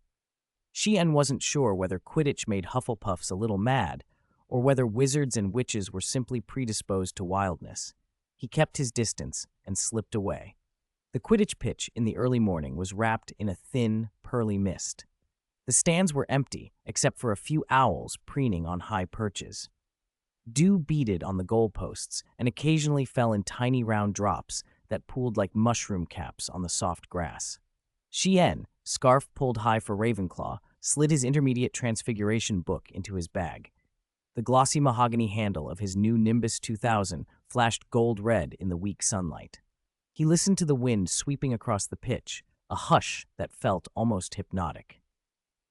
Chien wasn't sure whether Quidditch made Hufflepuffs a little mad or whether wizards and witches were simply predisposed to wildness. He kept his distance and slipped away. The Quidditch pitch in the early morning was wrapped in a thin, pearly mist. The stands were empty, except for a few owls preening on high perches. Dew beaded on the goalposts and occasionally fell in tiny round drops that pooled like mushroom caps on the soft grass. Chien, scarf pulled high for Ravenclaw, slid his intermediate Transfiguration book into his bag. The glossy mahogany handle of his new Nimbus 2000 flashed gold-red in the weak sunlight. He listened to the wind sweeping across the pitch, a hush that felt almost hypnotic.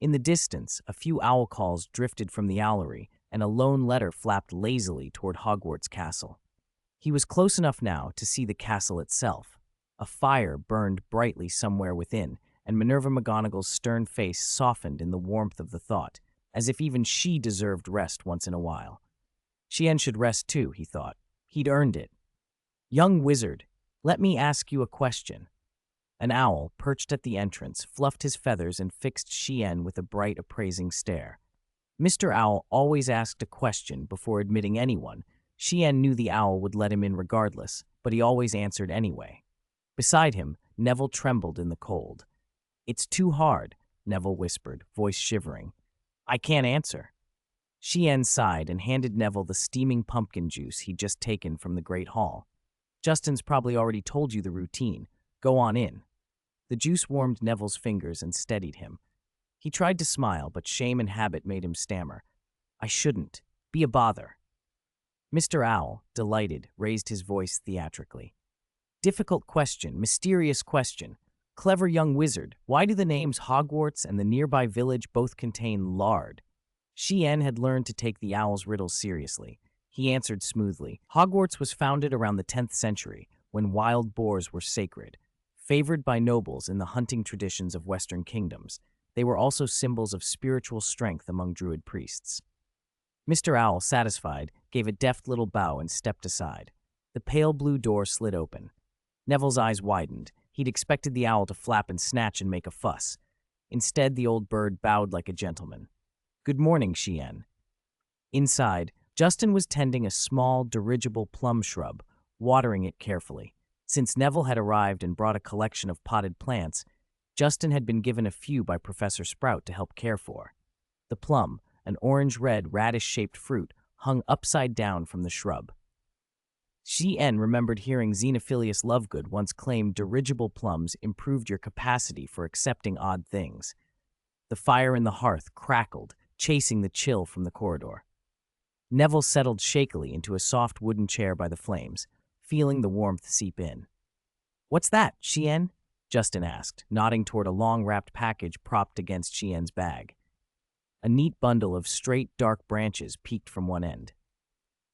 In the distance, a few owl calls drifted from the owlery, and a lone letter flapped lazily toward Hogwarts Castle. He was close enough now to see the castle itself. A fire burned brightly somewhere within, and Minerva McGonagall's stern face softened in the warmth of the thought, as if even she deserved rest once in a while. Chien should rest too, he thought. He'd earned it. "Young wizard, let me ask you a question." An owl, perched at the entrance, fluffed his feathers and fixed Chien with a bright, appraising stare. Mr. Owl always asked a question before admitting anyone. Chien knew the owl would let him in regardless, but he always answered anyway. Beside him, Neville trembled in the cold. "It's too hard," Neville whispered, voice shivering. "I can't answer." Chien sighed and handed Neville the steaming pumpkin juice he'd just taken from the Great Hall. "Justin's probably already told you the routine. Go on in." The juice warmed Neville's fingers and steadied him. He tried to smile, but shame and habit made him stammer. "I shouldn't. Be a bother." Mr. Owl, delighted, raised his voice theatrically. "Difficult question, mysterious question. Clever young wizard, why do the names Hogwarts and the nearby village both contain lard?" Chien had learned to take the owl's riddles seriously. He answered smoothly. "Hogwarts was founded around the 10th century, when wild boars were sacred. Favored by nobles in the hunting traditions of Western kingdoms, they were also symbols of spiritual strength among druid priests." Mr. Owl, satisfied, gave a deft little bow and stepped aside. The pale blue door slid open. Neville's eyes widened. He'd expected the owl to flap and snatch and make a fuss. Instead, the old bird bowed like a gentleman. "Good morning, Chien." Inside, Justin was tending a small, dirigible plum shrub, watering it carefully. Since Neville had arrived and brought a collection of potted plants, Justin had been given a few by Professor Sprout to help care for. The plum, an orange-red, radish-shaped fruit, hung upside down from the shrub. Chien remembered hearing Xenophilius Lovegood once claim dirigible plums improved your capacity for accepting odd things. The fire in the hearth crackled, chasing the chill from the corridor. Neville settled shakily into a soft wooden chair by the flames, feeling the warmth seep in. "What's that, Chien?" Justin asked, nodding toward a long-wrapped package propped against Chien's bag. A neat bundle of straight, dark branches peeked from one end.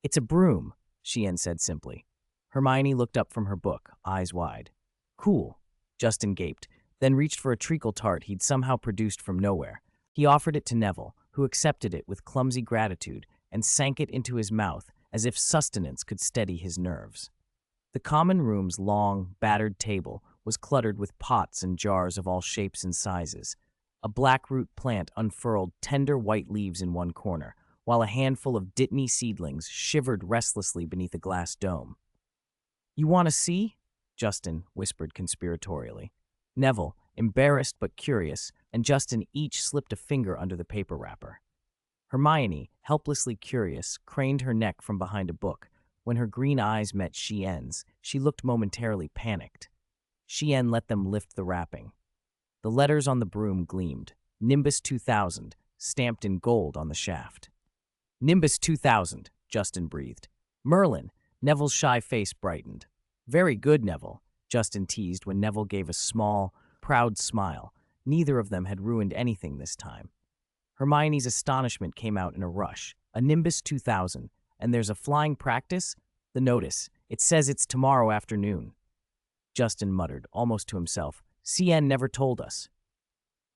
"It's a broom," Chien said simply. Hermione looked up from her book, eyes wide. "Cool," Justin gaped, then reached for a treacle tart he'd somehow produced from nowhere. He offered it to Neville, who accepted it with clumsy gratitude and sank it into his mouth as if sustenance could steady his nerves. The common room's long, battered table was cluttered with pots and jars of all shapes and sizes. A blackroot plant unfurled tender white leaves in one corner, while a handful of dittany seedlings shivered restlessly beneath a glass dome. "You want to see?" Justin whispered conspiratorially. Neville, embarrassed but curious, and Justin each slipped a finger under the paper wrapper. Hermione, helplessly curious, craned her neck from behind a book. When her green eyes met Chien's, she looked momentarily panicked. Chien let them lift the wrapping. The letters on the broom gleamed. Nimbus 2000, stamped in gold on the shaft. "Nimbus 2000, Justin breathed. "Merlin," Neville's shy face brightened. "Very good, Neville," Justin teased when Neville gave a small, proud smile. Neither of them had ruined anything this time. Hermione's astonishment came out in a rush. "A Nimbus 2000, and there's a flying practice? The notice. It says it's tomorrow afternoon." Justin muttered, almost to himself. "Chien never told us."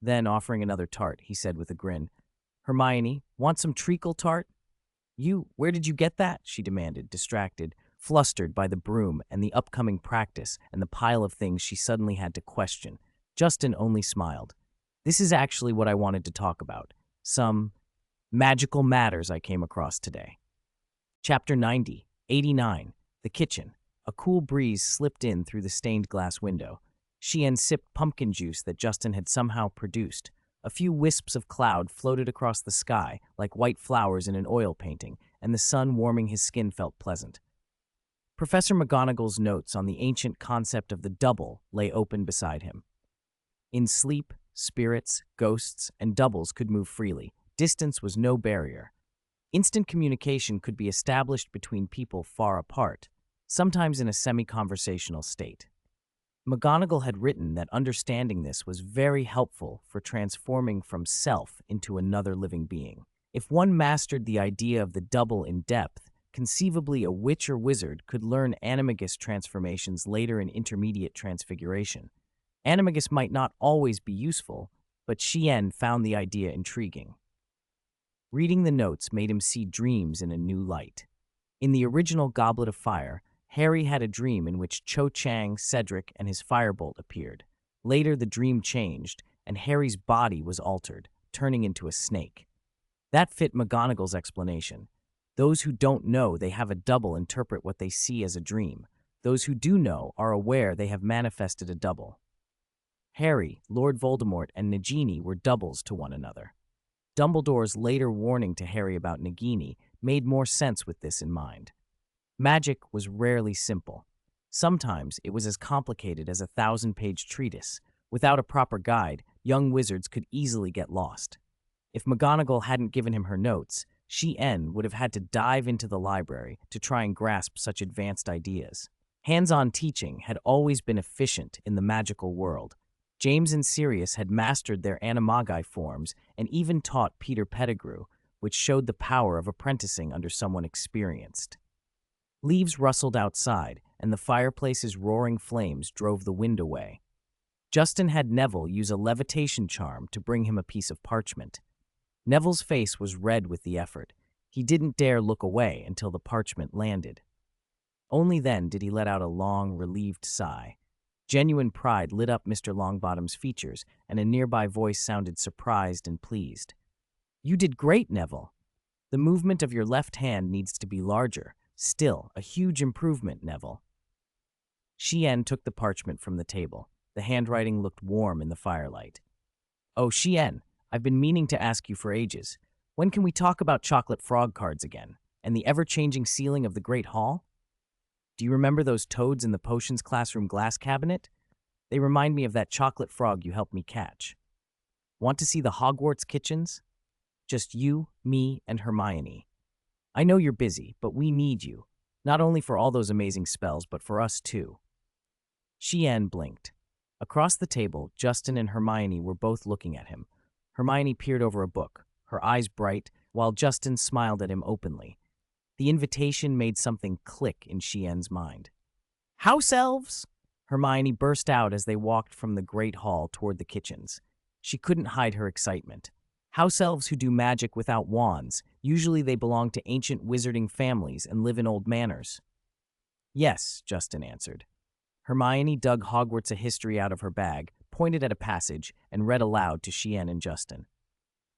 Then, offering another tart, he said with a grin, "Hermione, want some treacle tart?" Where did you get that?" she demanded, distracted, flustered by the broom and the upcoming practice and the pile of things she suddenly had to question. Justin only smiled. "This is actually what I wanted to talk about. Some magical matters I came across today." Chapter 90, 89, The Kitchen. A cool breeze slipped in through the stained glass window. Chien sipped pumpkin juice that Justin had somehow produced. A few wisps of cloud floated across the sky like white flowers in an oil painting, and the sun warming his skin felt pleasant. Professor McGonagall's notes on the ancient concept of the double lay open beside him. In sleep, spirits, ghosts, and doubles could move freely. Distance was no barrier. Instant communication could be established between people far apart, sometimes in a semi-conversational state. McGonagall had written that understanding this was very helpful for transforming from self into another living being. If one mastered the idea of the double in depth, conceivably a witch or wizard could learn animagus transformations later in intermediate transfiguration. Animagus might not always be useful, but Chien found the idea intriguing. Reading the notes made him see dreams in a new light. In the original Goblet of Fire, Harry had a dream in which Cho Chang, Cedric, and his firebolt appeared. Later, the dream changed, and Harry's body was altered, turning into a snake. That fit McGonagall's explanation. Those who don't know they have a double interpret what they see as a dream. Those who do know are aware they have manifested a double. Harry, Lord Voldemort, and Nagini were doubles to one another. Dumbledore's later warning to Harry about Nagini made more sense with this in mind. Magic was rarely simple. Sometimes it was as complicated as a 1,000-page treatise. Without a proper guide, young wizards could easily get lost. If McGonagall hadn't given him her notes, Shi-En would have had to dive into the library to try and grasp such advanced ideas. Hands-on teaching had always been efficient in the magical world. James and Sirius had mastered their animagi forms and even taught Peter Pettigrew, which showed the power of apprenticing under someone experienced. Leaves rustled outside, and the fireplace's roaring flames drove the wind away. Justin had Neville use a levitation charm to bring him a piece of parchment. Neville's face was red with the effort. He didn't dare look away until the parchment landed. Only then did he let out a long, relieved sigh. Genuine pride lit up Mr. Longbottom's features, and a nearby voice sounded surprised and pleased. "You did great, Neville. The movement of your left hand needs to be larger. Still, a huge improvement, Neville." Shi-En took the parchment from the table. The handwriting looked warm in the firelight. "Oh, Shi-En, I've been meaning to ask you for ages. When can we talk about chocolate frog cards again, and the ever-changing ceiling of the Great Hall? Do you remember those toads in the potions classroom glass cabinet? They remind me of that chocolate frog you helped me catch. Want to see the Hogwarts kitchens? Just you, me, and Hermione. I know you're busy, but we need you, not only for all those amazing spells, but for us too." Shi-En blinked. Across the table, Justin and Hermione were both looking at him. Hermione peered over a book, her eyes bright, while Justin smiled at him openly. The invitation made something click in Shi-En's mind. "House elves!" Hermione burst out as they walked from the great hall toward the kitchens. She couldn't hide her excitement. House elves who do magic without wands. Usually they belong to ancient wizarding families and live in old manors. "Yes," Justin answered. Hermione dug Hogwarts a history out of her bag, pointed at a passage, and read aloud to Shi-En and Justin.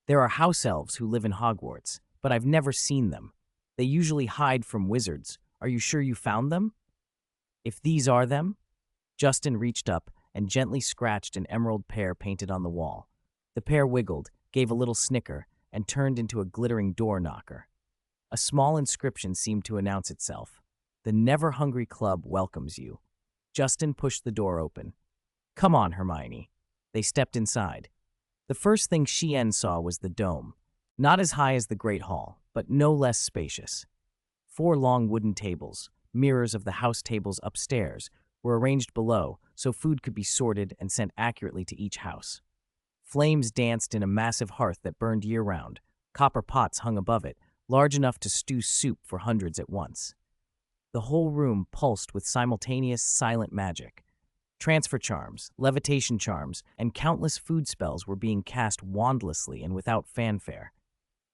"There are house elves who live in Hogwarts, but I've never seen them. They usually hide from wizards. Are you sure you found them? If these are them?" Justin reached up and gently scratched an emerald pear painted on the wall. The pear wiggled, gave a little snicker, and turned into a glittering door knocker. A small inscription seemed to announce itself. "The Never Hungry Club welcomes you." Justin pushed the door open. "Come on, Hermione." They stepped inside. The first thing Shi-En saw was the dome. Not as high as the Great Hall, but no less spacious. 4 long wooden tables, mirrors of the house tables upstairs, were arranged below so food could be sorted and sent accurately to each house. Flames danced in a massive hearth that burned year-round. Copper pots hung above it, large enough to stew soup for hundreds at once. The whole room pulsed with simultaneous silent magic. Transfer charms, levitation charms, and countless food spells were being cast wandlessly and without fanfare.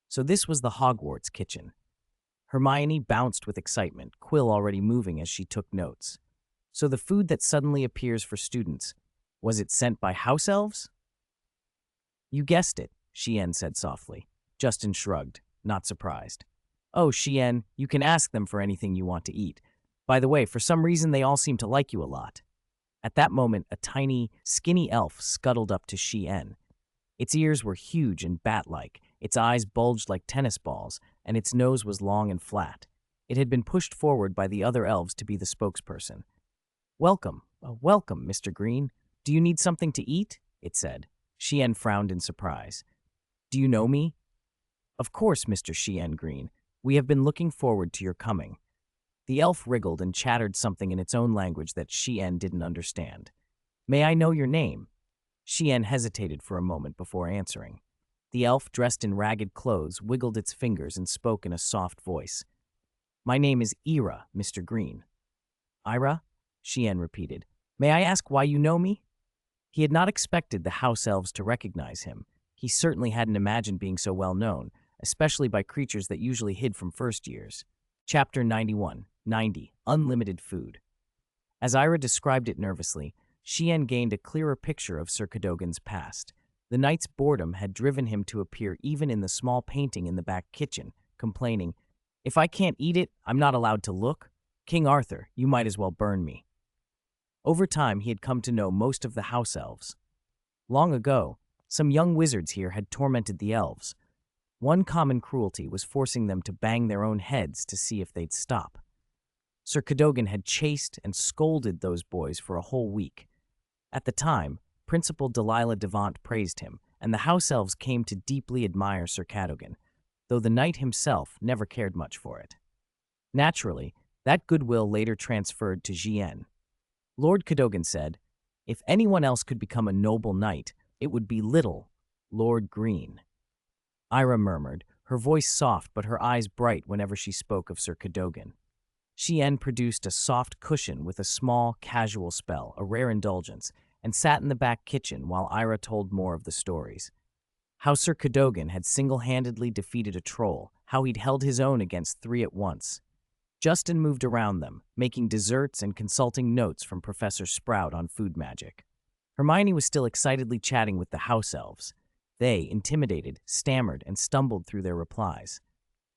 So this was the Hogwarts kitchen. Hermione bounced with excitement, Quill already moving as she took notes. So the food that suddenly appears for students, was it sent by house elves? "You guessed it," Shi-En said softly. Justin shrugged, not surprised. "Oh, Shi-En, you can ask them for anything you want to eat. By the way, for some reason they all seem to like you a lot." At that moment, a tiny, skinny elf scuttled up to Shi-En. Its ears were huge and bat-like, its eyes bulged like tennis balls, and its nose was long and flat. It had been pushed forward by the other elves to be the spokesperson. Welcome, Mr. Green. Do you need something to eat?" it said. Shi-En frowned in surprise. "Do you know me?" "Of course, Mr. Shi-En Green. We have been looking forward to your coming." The elf wriggled and chattered something in its own language that Shi-En didn't understand. "May I know your name?" Shi-En hesitated for a moment before answering. The elf, dressed in ragged clothes, wiggled its fingers and spoke in a soft voice. "My name is Ira, Mr. Green." "Ira?" Shi-En repeated. "May I ask why you know me?" He had not expected the house elves to recognize him. He certainly hadn't imagined being so well known, especially by creatures that usually hid from first years. Chapter 91, 90, Unlimited Food. As Ira described it nervously, Shi-En gained a clearer picture of Sir Cadogan's past. The night's boredom had driven him to appear even in the small painting in the back kitchen, complaining, "If I can't eat it, I'm not allowed to look." King Arthur, you might as well burn me. Over time, he had come to know most of the house elves. Long ago, some young wizards here had tormented the elves. One common cruelty was forcing them to bang their own heads to see if they'd stop. Sir Cadogan had chased and scolded those boys for a whole week. At the time, Principal Delilah Devant praised him, and the house elves came to deeply admire Sir Cadogan, though the knight himself never cared much for it. Naturally, that goodwill later transferred to Gien. Lord Cadogan said, "If anyone else could become a noble knight, it would be little Lord Green." Ira murmured, her voice soft but her eyes bright whenever she spoke of Sir Cadogan. Gien produced a soft cushion with a small, casual spell, a rare indulgence, and sat in the back kitchen while Ira told more of the stories. How Sir Cadogan had single-handedly defeated a troll, how he'd held his own against 3 at once. Justin moved around them, making desserts and consulting notes from Professor Sprout on food magic. Hermione was still excitedly chatting with the house elves. They, intimidated, stammered, and stumbled through their replies.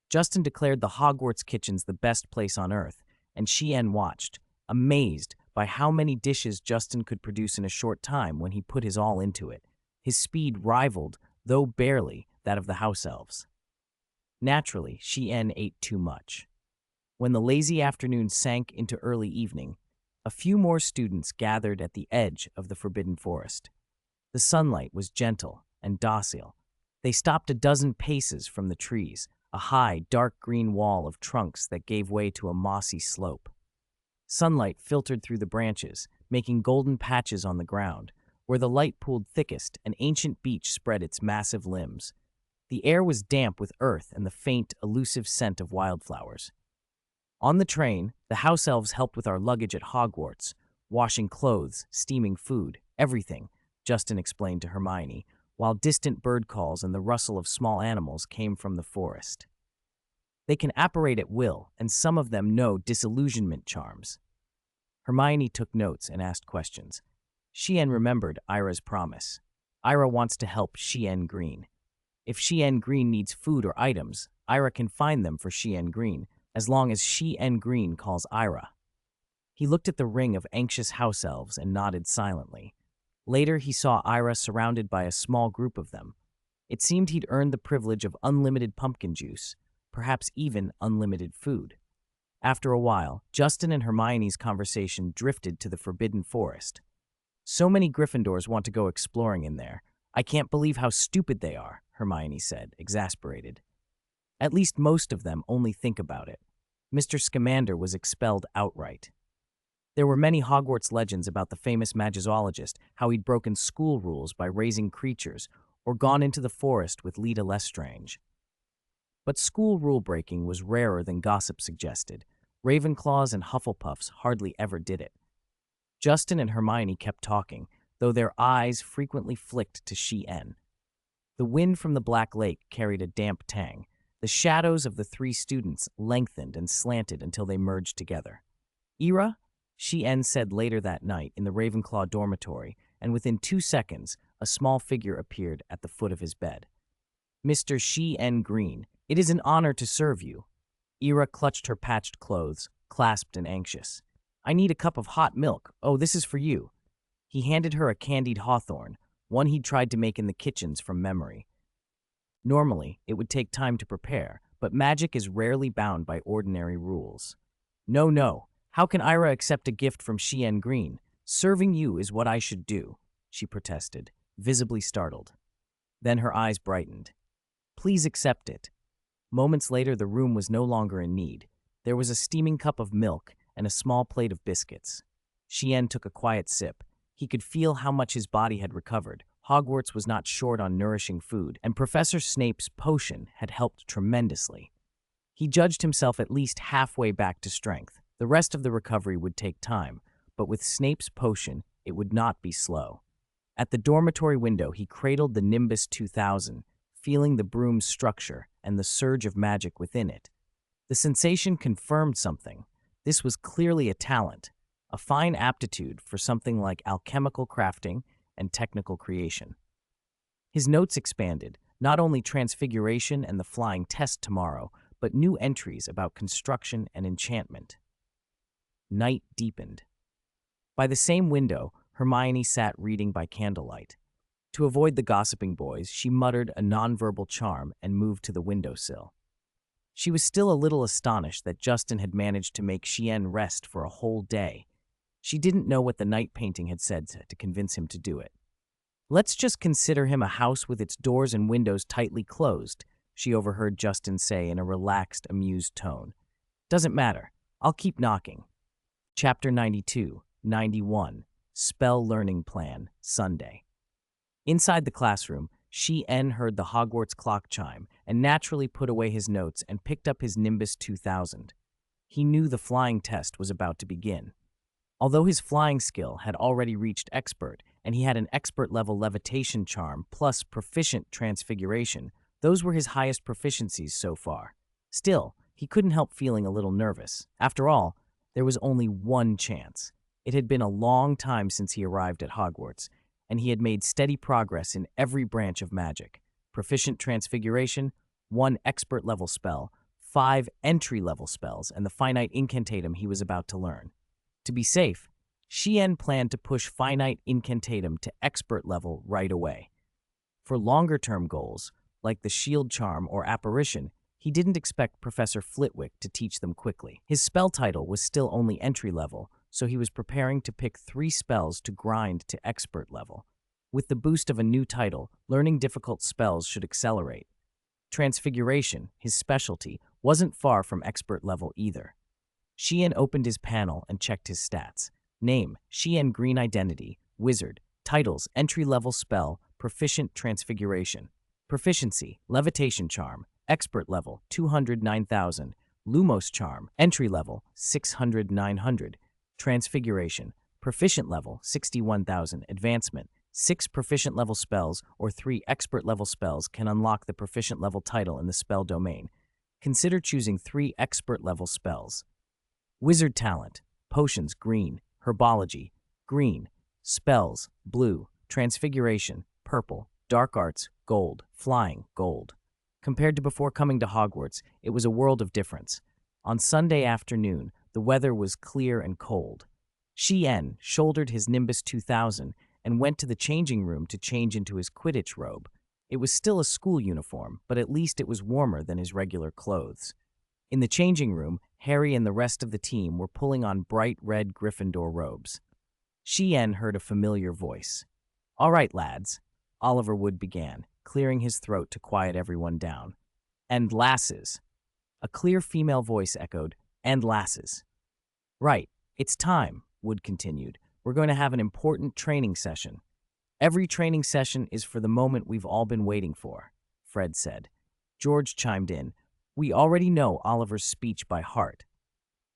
Justin declared the Hogwarts kitchen's the best place on Earth, and Chien watched, amazed by how many dishes Justin could produce in a short time when he put his all into it. His speed rivaled, though barely, that of the house elves. Naturally, Chien ate too much. When the lazy afternoon sank into early evening, a few more students gathered at the edge of the Forbidden Forest. The sunlight was gentle and docile. They stopped a dozen paces from the trees, a high, dark green wall of trunks that gave way to a mossy slope. Sunlight filtered through the branches, making golden patches on the ground. Where the light pooled thickest, an ancient beech spread its massive limbs. The air was damp with earth and the faint, elusive scent of wildflowers. On the train, the house elves helped with our luggage at Hogwarts, washing clothes, steaming food, everything, Justin explained to Hermione, while distant bird calls and the rustle of small animals came from the forest. They can apparate at will, and some of them know disillusionment charms. Hermione took notes and asked questions. Chien remembered Ira's promise. Ira wants to help Chien Green. If Chien Green needs food or items, Ira can find them for Chien Green, as long as Chien Green calls Ira. He looked at the ring of anxious house elves and nodded silently. Later, he saw Ira surrounded by a small group of them. It seemed he'd earned the privilege of unlimited pumpkin juice, perhaps even unlimited food. After a while, Justin and Hermione's conversation drifted to the Forbidden Forest. "So many Gryffindors want to go exploring in there. I can't believe how stupid they are," Hermione said, exasperated. "At least most of them only think about it. Mr. Scamander was expelled outright. There were many Hogwarts legends about the famous magizologist, how he'd broken school rules by raising creatures, or gone into the forest with Leta Lestrange. But school rule-breaking was rarer than gossip suggested. Ravenclaws and Hufflepuffs hardly ever did it." Justin and Hermione kept talking, though their eyes frequently flicked to Chien. The wind from the Black Lake carried a damp tang. The shadows of the 3 students lengthened and slanted until they merged together. "Ira?" Chien said later that night in the Ravenclaw dormitory, and within 2 seconds, a small figure appeared at the foot of his bed. "Mr. Chien Green, it is an honor to serve you." Ira clutched her patched clothes, clasped and anxious. "I need a cup of hot milk. Oh, this is for you." He handed her a candied hawthorn, one he'd tried to make in the kitchens from memory. Normally, it would take time to prepare, but magic is rarely bound by ordinary rules. "No, no. How can Ira accept a gift from Chien Green? Serving you is what I should do," she protested, visibly startled. Then her eyes brightened. "Please accept it." Moments later, the room was no longer in need. There was a steaming cup of milk and a small plate of biscuits. Chien took a quiet sip. He could feel how much his body had recovered. Hogwarts was not short on nourishing food, and Professor Snape's potion had helped tremendously. He judged himself at least halfway back to strength. The rest of the recovery would take time, but with Snape's potion, it would not be slow. At the dormitory window, he cradled the Nimbus 2000, feeling the broom's structure and the surge of magic within it. The sensation confirmed something. This was clearly a talent, a fine aptitude for something like alchemical crafting and technical creation. His notes expanded, not only Transfiguration and the flying test tomorrow, but new entries about construction and enchantment. Night deepened. By the same window, Hermione sat reading by candlelight. To avoid the gossiping boys, she muttered a nonverbal charm and moved to the windowsill. She was still a little astonished that Justin had managed to make Chien rest for a whole day. She didn't know what the night painting had said to convince him to do it. "Let's just consider him a house with its doors and windows tightly closed," she overheard Justin say in a relaxed, amused tone. "Doesn't matter. I'll keep knocking." Chapter 92, 91, Spell Learning Plan, Sunday. Inside the classroom, Chien heard the Hogwarts clock chime and naturally put away his notes and picked up his Nimbus 2000. He knew the flying test was about to begin. Although his flying skill had already reached expert and he had an expert-level levitation charm plus proficient transfiguration, those were his highest proficiencies so far. Still, he couldn't help feeling a little nervous. After all, there was only one chance. It had been a long time since he arrived at Hogwarts, and he had made steady progress in every branch of magic. Proficient transfiguration, 1 expert-level spell, 5 entry-level spells, and the finite incantatum he was about to learn. To be safe, Chien planned to push finite incantatum to expert level right away. For longer-term goals, like the shield charm or apparition, he didn't expect Professor Flitwick to teach them quickly. His spell title was still only entry-level, so he was preparing to pick 3 spells to grind to expert level. With the boost of a new title, learning difficult spells should accelerate. Transfiguration, his specialty, wasn't far from expert level either. Chien opened his panel and checked his stats. Name, Chien Green Identity, Wizard. Titles, entry-level spell, Proficient Transfiguration. Proficiency, Levitation Charm, expert level, 209,000. Lumos Charm, entry level, 600-900. Transfiguration, proficient level, 61,000. Advancement, 6 proficient level spells or 3 expert level spells can unlock the proficient level title in the spell domain. Consider choosing 3 expert level spells. Wizard talent, potions, green. Herbology, green. Spells, blue. Transfiguration, purple. Dark arts, gold. Flying, gold. Compared to before coming to Hogwarts, it was a world of difference. On Sunday afternoon, the weather was clear and cold. Chien shouldered his Nimbus 2000 and went to the changing room to change into his Quidditch robe. It was still a school uniform, but at least it was warmer than his regular clothes. In the changing room, Harry and the rest of the team were pulling on bright red Gryffindor robes. Chien heard a familiar voice. "All right, lads," Oliver Wood began, clearing his throat to quiet everyone down. "And lasses." A clear female voice echoed, "And lasses." "Right, it's time," Wood continued. "We're going to have an important training session." "Every training session is for the moment we've all been waiting for," Fred said. George chimed in, "We already know Oliver's speech by heart."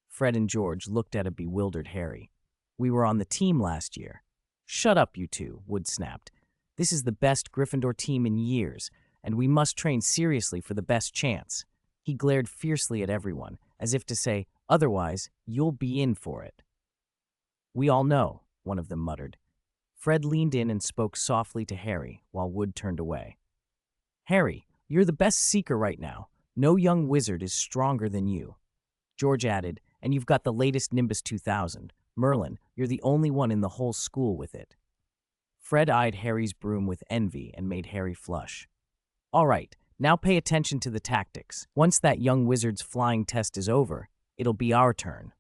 Fred and George looked at a bewildered Harry. "We were on the team last year." "Shut up, you two," Wood snapped. "This is the best Gryffindor team in years, and we must train seriously for the best chance." He glared fiercely at everyone, as if to say, "Otherwise, you'll be in for it." "We all know," one of them muttered. Fred leaned in and spoke softly to Harry, while Wood turned away. "Harry, you're the best seeker right now. No young wizard is stronger than you." George added, "And you've got the latest Nimbus 2000. Merlin, you're the only one in the whole school with it." Fred eyed Harry's broom with envy and made Harry flush. "All right, now pay attention to the tactics. Once that young wizard's flying test is over, it'll be our turn."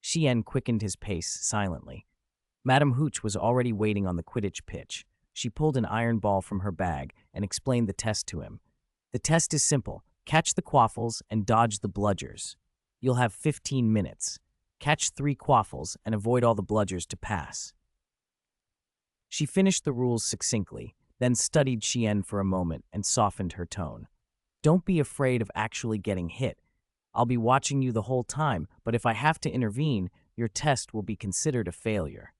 Chien quickened his pace silently. Madame Hooch was already waiting on the Quidditch pitch. She pulled an iron ball from her bag and explained the test to him. "The test is simple. Catch the quaffles and dodge the bludgers. You'll have 15 minutes. Catch 3 quaffles and avoid all the bludgers to pass." She finished the rules succinctly, then studied Chien for a moment and softened her tone. "Don't be afraid of actually getting hit. I'll be watching you the whole time, but if I have to intervene, your test will be considered a failure.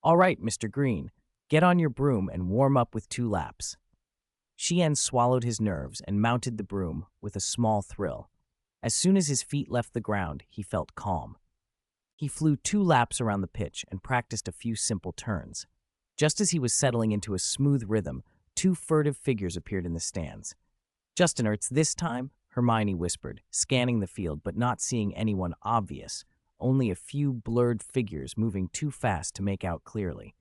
All right, Mr. Green, get on your broom and warm up with 2 laps." Chien swallowed his nerves and mounted the broom with a small thrill. As soon as his feet left the ground, he felt calm. He flew 2 laps around the pitch and practiced a few simple turns. Just as he was settling into a smooth rhythm, 2 furtive figures appeared in the stands. "Justin Ertz this time?" Hermione whispered, scanning the field but not seeing anyone obvious, only a few blurred figures moving too fast to make out clearly.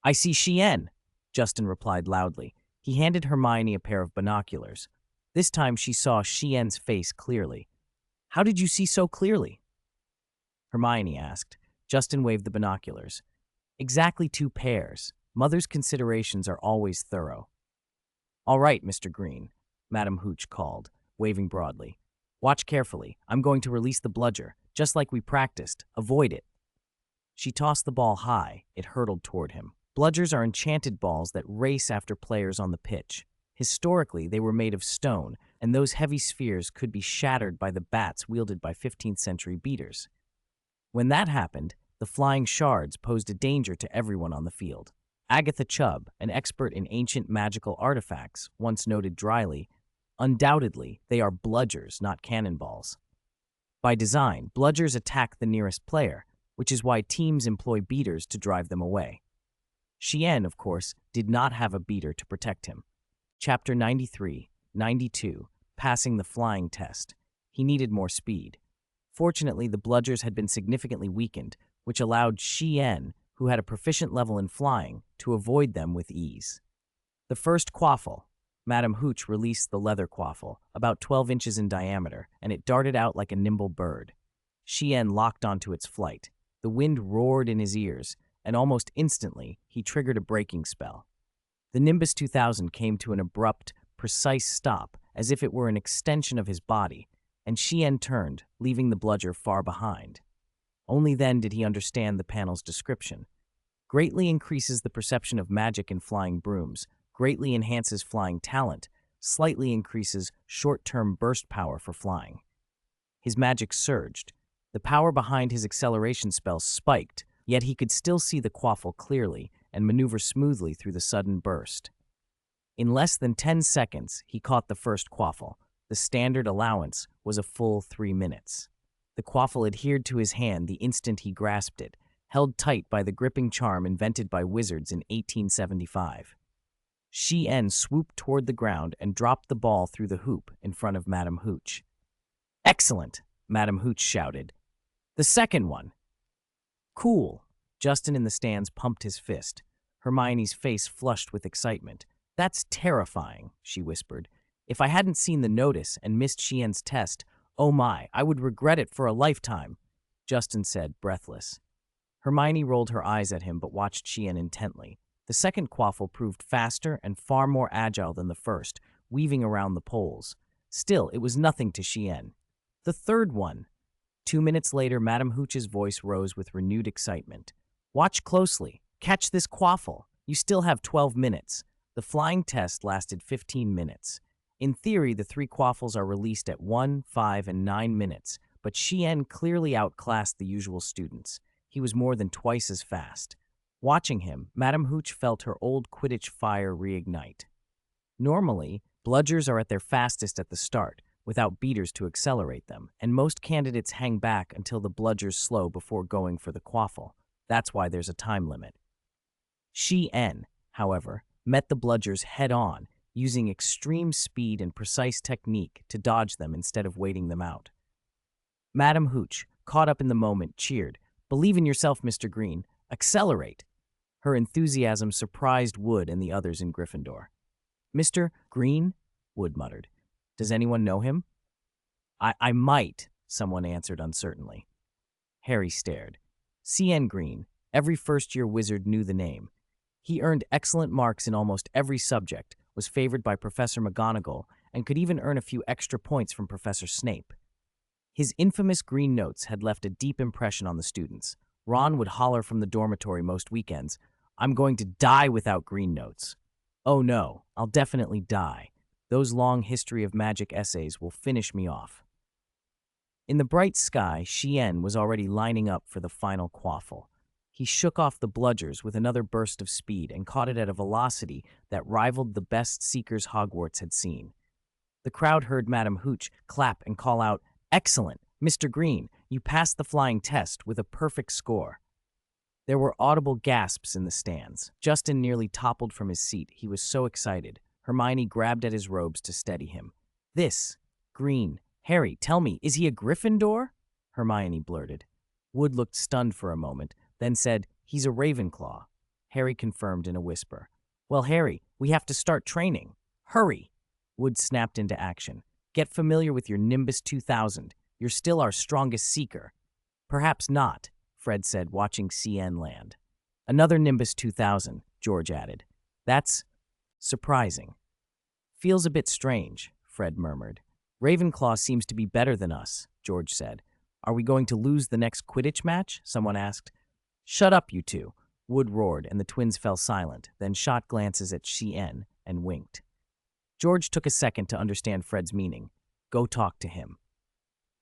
"I see Chien," Justin replied loudly. He handed Hermione a pair of binoculars. This time she saw Chien's face clearly. "How did you see so clearly?" Hermione asked. Justin waved the binoculars. "Exactly 2 pairs. Mother's considerations are always thorough." "All right, Mr. Green," Madam Hooch called, waving broadly. "Watch carefully. I'm going to release the bludger, just like we practiced. Avoid it." She tossed the ball high. It hurtled toward him. Bludgers are enchanted balls that race after players on the pitch. Historically, they were made of stone, and those heavy spheres could be shattered by the bats wielded by 15th century beaters. When that happened, the flying shards posed a danger to everyone on the field. Agatha Chubb, an expert in ancient magical artifacts, once noted dryly, "Undoubtedly, they are bludgers, not cannonballs." By design, bludgers attack the nearest player, which is why teams employ beaters to drive them away. Chien, of course, did not have a beater to protect him. Chapter 93, 92, Passing the Flying Test. He needed more speed. Fortunately, the bludgers had been significantly weakened, which allowed Chien, who had a proficient level in flying, to avoid them with ease. The first quaffle. Madam Hooch released the leather quaffle, about 12 inches in diameter, and it darted out like a nimble bird. Chien locked onto its flight. The wind roared in his ears, and almost instantly, he triggered a braking spell. The Nimbus 2000 came to an abrupt, precise stop, as if it were an extension of his body, and Chien turned, leaving the bludger far behind. Only then did he understand the panel's description. Greatly increases the perception of magic in flying brooms, greatly enhances flying talent, slightly increases short-term burst power for flying. His magic surged. The power behind his acceleration spell spiked, yet he could still see the quaffle clearly and maneuver smoothly through the sudden burst. In less than 10 seconds, he caught the first quaffle. The standard allowance was a full 3 minutes. The quaffle adhered to his hand the instant he grasped it, held tight by the gripping charm invented by wizards in 1875. Chien swooped toward the ground and dropped the ball through the hoop in front of Madam Hooch. "Excellent!" Madam Hooch shouted. "The second one!" "Cool!" Justin in the stands pumped his fist. Hermione's face flushed with excitement. "That's terrifying," she whispered. "If I hadn't seen the notice and missed Chien's test, oh my, I would regret it for a lifetime," Justin said, breathless. Hermione rolled her eyes at him but watched Chien intently. The second quaffle proved faster and far more agile than the first, weaving around the poles. Still, it was nothing to Chien. "The third one." 2 minutes later, Madam Hooch's voice rose with renewed excitement. "Watch closely. Catch this quaffle. You still have 12 minutes. The flying test lasted 15 minutes. In theory, the 3 quaffles are released at 1, 5, and 9 minutes, but Chien clearly outclassed the usual students. He was more than twice as fast. Watching him, Madam Hooch felt her old Quidditch fire reignite. Normally, bludgers are at their fastest at the start, without beaters to accelerate them, and most candidates hang back until the bludgers slow before going for the quaffle. That's why there's a time limit. Chien, however, met the bludgers head-on, using extreme speed and precise technique to dodge them instead of waiting them out. Madam Hooch, caught up in the moment, cheered, "Believe in yourself, Mr. Green. Accelerate." Her enthusiasm surprised Wood and the others in Gryffindor. "Mr. Green?" Wood muttered. "Does anyone know him?" I might," someone answered uncertainly. Harry stared. C.N. Green, every first-year wizard knew the name. He earned excellent marks in almost every subject, was favored by Professor McGonagall, and could even earn a few extra points from Professor Snape. His infamous green notes had left a deep impression on the students. Ron would holler from the dormitory most weekends, "I'm going to die without green notes." "Oh no, I'll definitely die. Those long history of magic essays will finish me off." In the bright sky, Chien was already lining up for the final quaffle. He shook off the bludgers with another burst of speed and caught it at a velocity that rivaled the best seekers Hogwarts had seen. The crowd heard Madam Hooch clap and call out, "Excellent! Mr. Green, you passed the flying test with a perfect score." There were audible gasps in the stands. Justin nearly toppled from his seat. He was so excited. Hermione grabbed at his robes to steady him. "This, Green, Harry, tell me, is he a Gryffindor?" Hermione blurted. Wood looked stunned for a moment, then said, "He's a Ravenclaw." Harry confirmed in a whisper. "Well, Harry, we have to start training. Hurry!" Wood snapped into action. "Get familiar with your Nimbus 2000. You're still our strongest seeker." "Perhaps not," Fred said, watching CN land. "Another Nimbus 2000, George added. "That's surprising." "Feels a bit strange," Fred murmured. "Ravenclaw seems to be better than us," George said. "Are we going to lose the next Quidditch match?" someone asked. "Shut up, you two," Wood roared, and the twins fell silent, then shot glances at CN and winked. George took a second to understand Fred's meaning. "Go talk to him."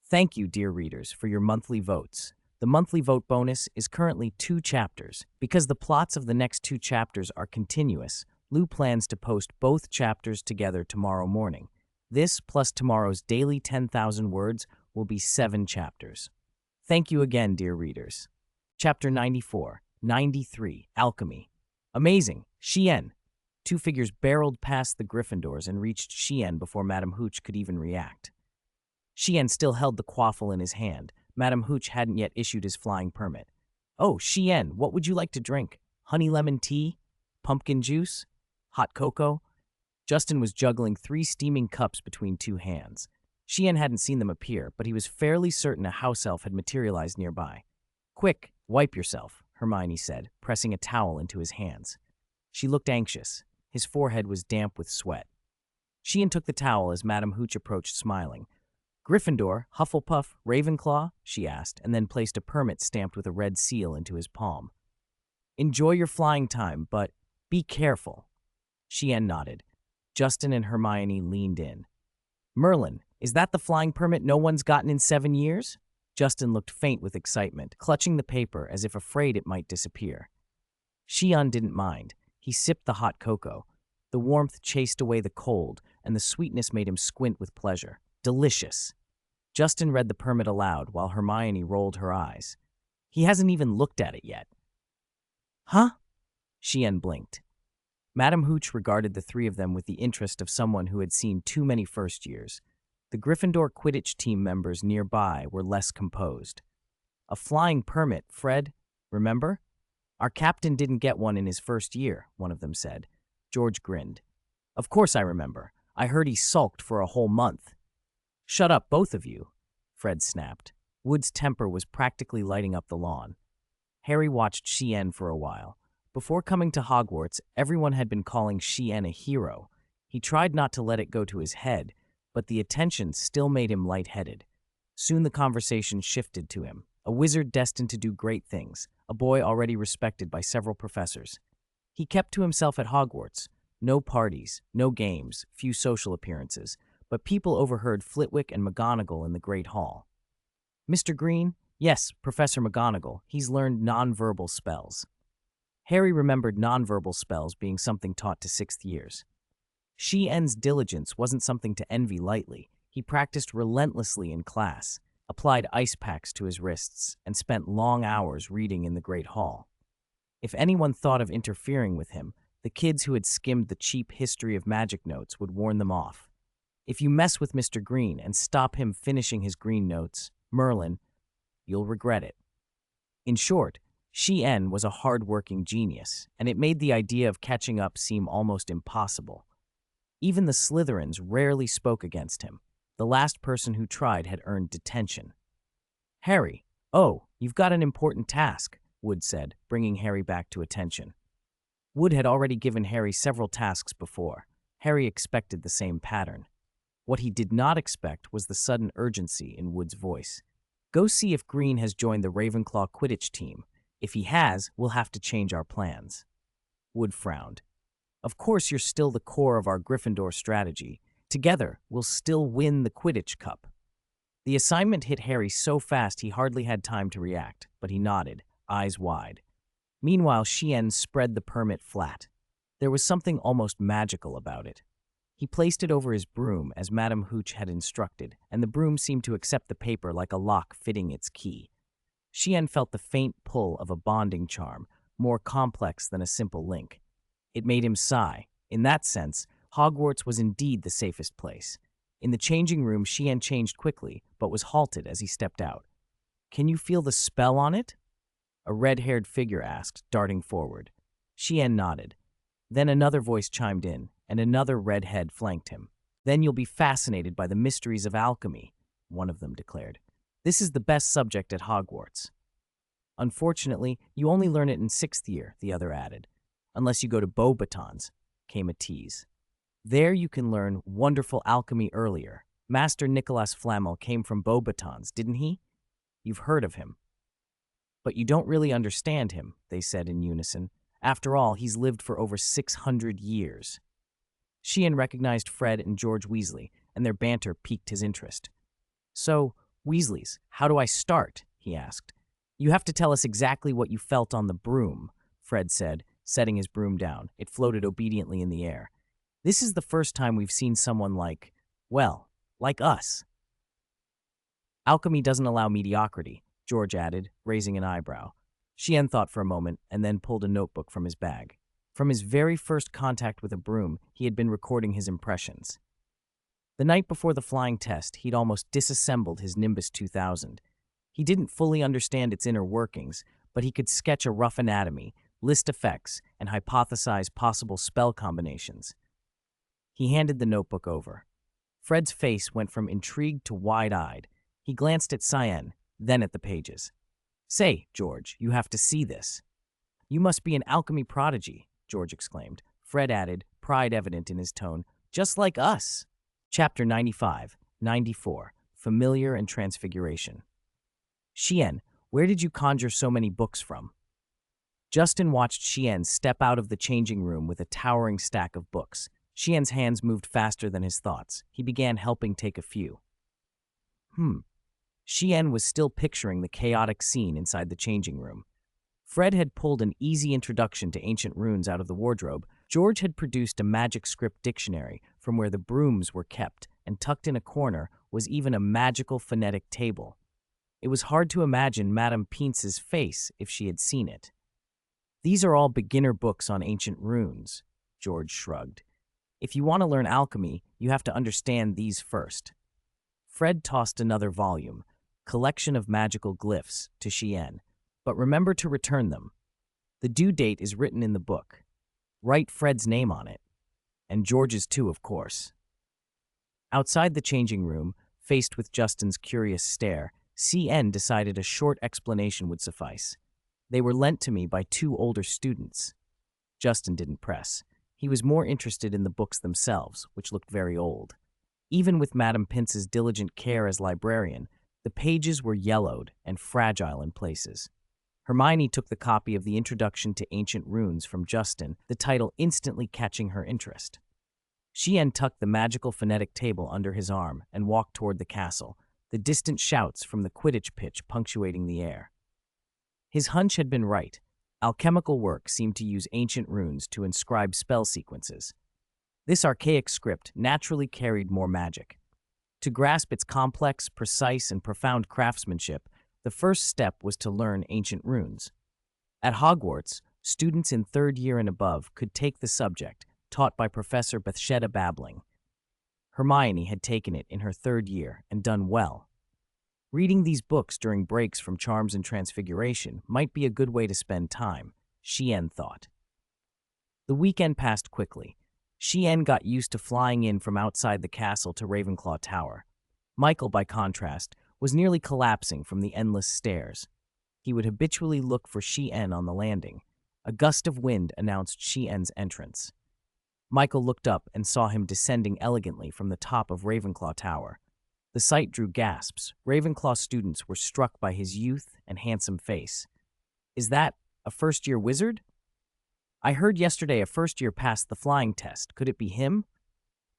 Thank you, dear readers, for your monthly votes. The monthly vote bonus is currently 2 chapters. Because the plots of the next 2 chapters are continuous, Lou plans to post both chapters together tomorrow morning. This, plus tomorrow's daily 10,000 words, will be 7 chapters. Thank you again, dear readers. Chapter 94, 93, Alchemy. Amazing! Chien! 2 figures barreled past the Gryffindors and reached Chien before Madame Hooch could even react. Chien still held the quaffle in his hand. Madame Hooch hadn't yet issued his flying permit. "Oh, Chien, what would you like to drink? Honey lemon tea? Pumpkin juice? Hot cocoa?" Justin was juggling 3 steaming cups between 2 hands. Chien hadn't seen them appear, but he was fairly certain a house elf had materialized nearby. "Quick, wipe yourself," Hermione said, pressing a towel into his hands. She looked anxious. His forehead was damp with sweat. Chien took the towel as Madame Hooch approached, smiling. "Gryffindor, Hufflepuff, Ravenclaw?" she asked, and then placed a permit stamped with a red seal into his palm. "Enjoy your flying time, but be careful." Chien nodded. Justin and Hermione leaned in. "Merlin, is that the flying permit no one's gotten in 7 years?" Justin looked faint with excitement, clutching the paper as if afraid it might disappear. Chien didn't mind. He sipped the hot cocoa. The warmth chased away the cold, and the sweetness made him squint with pleasure. Delicious. Justin read the permit aloud while Hermione rolled her eyes. "He hasn't even looked at it yet." "Huh?" Chien blinked. Madame Hooch regarded the 3 of them with the interest of someone who had seen too many first years. The Gryffindor Quidditch team members nearby were less composed. "A flying permit, Fred. Remember? Our captain didn't get one in his first year," one of them said. George grinned. "Of course I remember. I heard he sulked for a whole month." "Shut up, both of you," Fred snapped. Wood's temper was practically lighting up the lawn. Harry watched Chien for a while. Before coming to Hogwarts, everyone had been calling Chien a hero. He tried not to let it go to his head, but the attention still made him lightheaded. Soon the conversation shifted to him, a wizard destined to do great things, a boy already respected by several professors. He kept to himself at Hogwarts. No parties, no games, few social appearances, but people overheard Flitwick and McGonagall in the Great Hall. "Mr. Green?" "Yes, Professor McGonagall. He's learned nonverbal spells." Harry remembered nonverbal spells being something taught to 6th years. Chien's diligence wasn't something to envy lightly. He practiced relentlessly in class, applied ice packs to his wrists, and spent long hours reading in the Great Hall. If anyone thought of interfering with him, the kids who had skimmed the cheap history of magic notes would warn them off. If you mess with Mr. Green and stop him finishing his green notes, Merlin, you'll regret it. In short, Chien was a hard-working genius, and it made the idea of catching up seem almost impossible. Even the Slytherins rarely spoke against him. The last person who tried had earned detention. "Harry, oh, you've got an important task," Wood said, bringing Harry back to attention. Wood had already given Harry several tasks before. Harry expected the same pattern. What he did not expect was the sudden urgency in Wood's voice. "Go see if Green has joined the Ravenclaw Quidditch team. If he has, we'll have to change our plans." Wood frowned. "Of course you're still the core of our Gryffindor strategy. Together, we'll still win the Quidditch Cup." The assignment hit Harry so fast he hardly had time to react, but he nodded, eyes wide. Meanwhile, Chien spread the permit flat. There was something almost magical about it. He placed it over his broom as Madame Hooch had instructed, and the broom seemed to accept the paper like a lock fitting its key. Chien felt the faint pull of a bonding charm, more complex than a simple link. It made him sigh. In that sense, Hogwarts was indeed the safest place. In the changing room, Chien changed quickly, but was halted as he stepped out. Can you feel the spell on it? A red-haired figure asked, darting forward. Xian nodded. Then another voice chimed in, and another red head flanked him. Then you'll be fascinated by the mysteries of alchemy, one of them declared. This is the best subject at Hogwarts. Unfortunately, you only learn it in 6th year, the other added. Unless you go to Beauxbatons, came a tease. There you can learn wonderful alchemy earlier. Master Nicolas Flamel came from Beauxbatons, didn't he? You've heard of him. But you don't really understand him, they said in unison. After all, he's lived for over 600 years. Xian recognized Fred and George Weasley, and their banter piqued his interest. So, Weasleys, how do I start? He asked. You have to tell us exactly what you felt on the broom, Fred said, setting his broom down. It floated obediently in the air. This is the first time we've seen someone like us. Alchemy doesn't allow mediocrity, George added, raising an eyebrow. Xian thought for a moment and then pulled a notebook from his bag. From his very first contact with a broom, he had been recording his impressions. The night before the flying test, he'd almost disassembled his Nimbus 2000. He didn't fully understand its inner workings, but he could sketch a rough anatomy, list effects, and hypothesize possible spell combinations. He handed the notebook over. Fred's face went from intrigued to wide-eyed. He glanced at Cyan, then at the pages. Say, George, you have to see this. You must be an alchemy prodigy, George exclaimed. Fred added, pride evident in his tone, just like us. Chapter 95, 94, Familiar and Transfiguration. Xian, where did you conjure so many books from? Justin watched Xian step out of the changing room with a towering stack of books. Xian's hands moved faster than his thoughts. He began helping take a few. Xian was still picturing the chaotic scene inside the changing room. Fred had pulled an easy introduction to ancient runes out of the wardrobe. George had produced a magic script dictionary from where the brooms were kept, and tucked in a corner was even a magical phonetic table. It was hard to imagine Madame Pince's face if she had seen it. These are all beginner books on ancient runes, George shrugged. If you want to learn alchemy, you have to understand these first. Fred tossed another volume, Collection of Magical Glyphs, to Xian. But remember to return them. The due date is written in the book. Write Fred's name on it. And George's too, of course. Outside the changing room, faced with Justin's curious stare, CN decided a short explanation would suffice. They were lent to me by 2 older students. Justin didn't press. He was more interested in the books themselves, which looked very old. Even with Madame Pince's diligent care as librarian, the pages were yellowed and fragile in places. Hermione took the copy of the Introduction to Ancient Runes from Justin, the title instantly catching her interest. Xian tucked the magical phonetic table under his arm and walked toward the castle, the distant shouts from the Quidditch pitch punctuating the air. His hunch had been right. Alchemical work seemed to use ancient runes to inscribe spell sequences. This archaic script naturally carried more magic. To grasp its complex, precise, and profound craftsmanship, the first step was to learn ancient runes. At Hogwarts, students in 3rd year and above could take the subject, taught by Professor Bathsheba Babbling. Hermione had taken it in her 3rd year and done well. Reading these books during breaks from Charms and Transfiguration might be a good way to spend time, Xian thought. The weekend passed quickly. Xian got used to flying in from outside the castle to Ravenclaw Tower. Michael, by contrast, was nearly collapsing from the endless stairs. He would habitually look for Xian on the landing. A gust of wind announced Xian's entrance. Michael looked up and saw him descending elegantly from the top of Ravenclaw Tower. The sight drew gasps. Ravenclaw students were struck by his youth and handsome face. Is that a first-year wizard? I heard yesterday a first-year passed the flying test. Could it be him?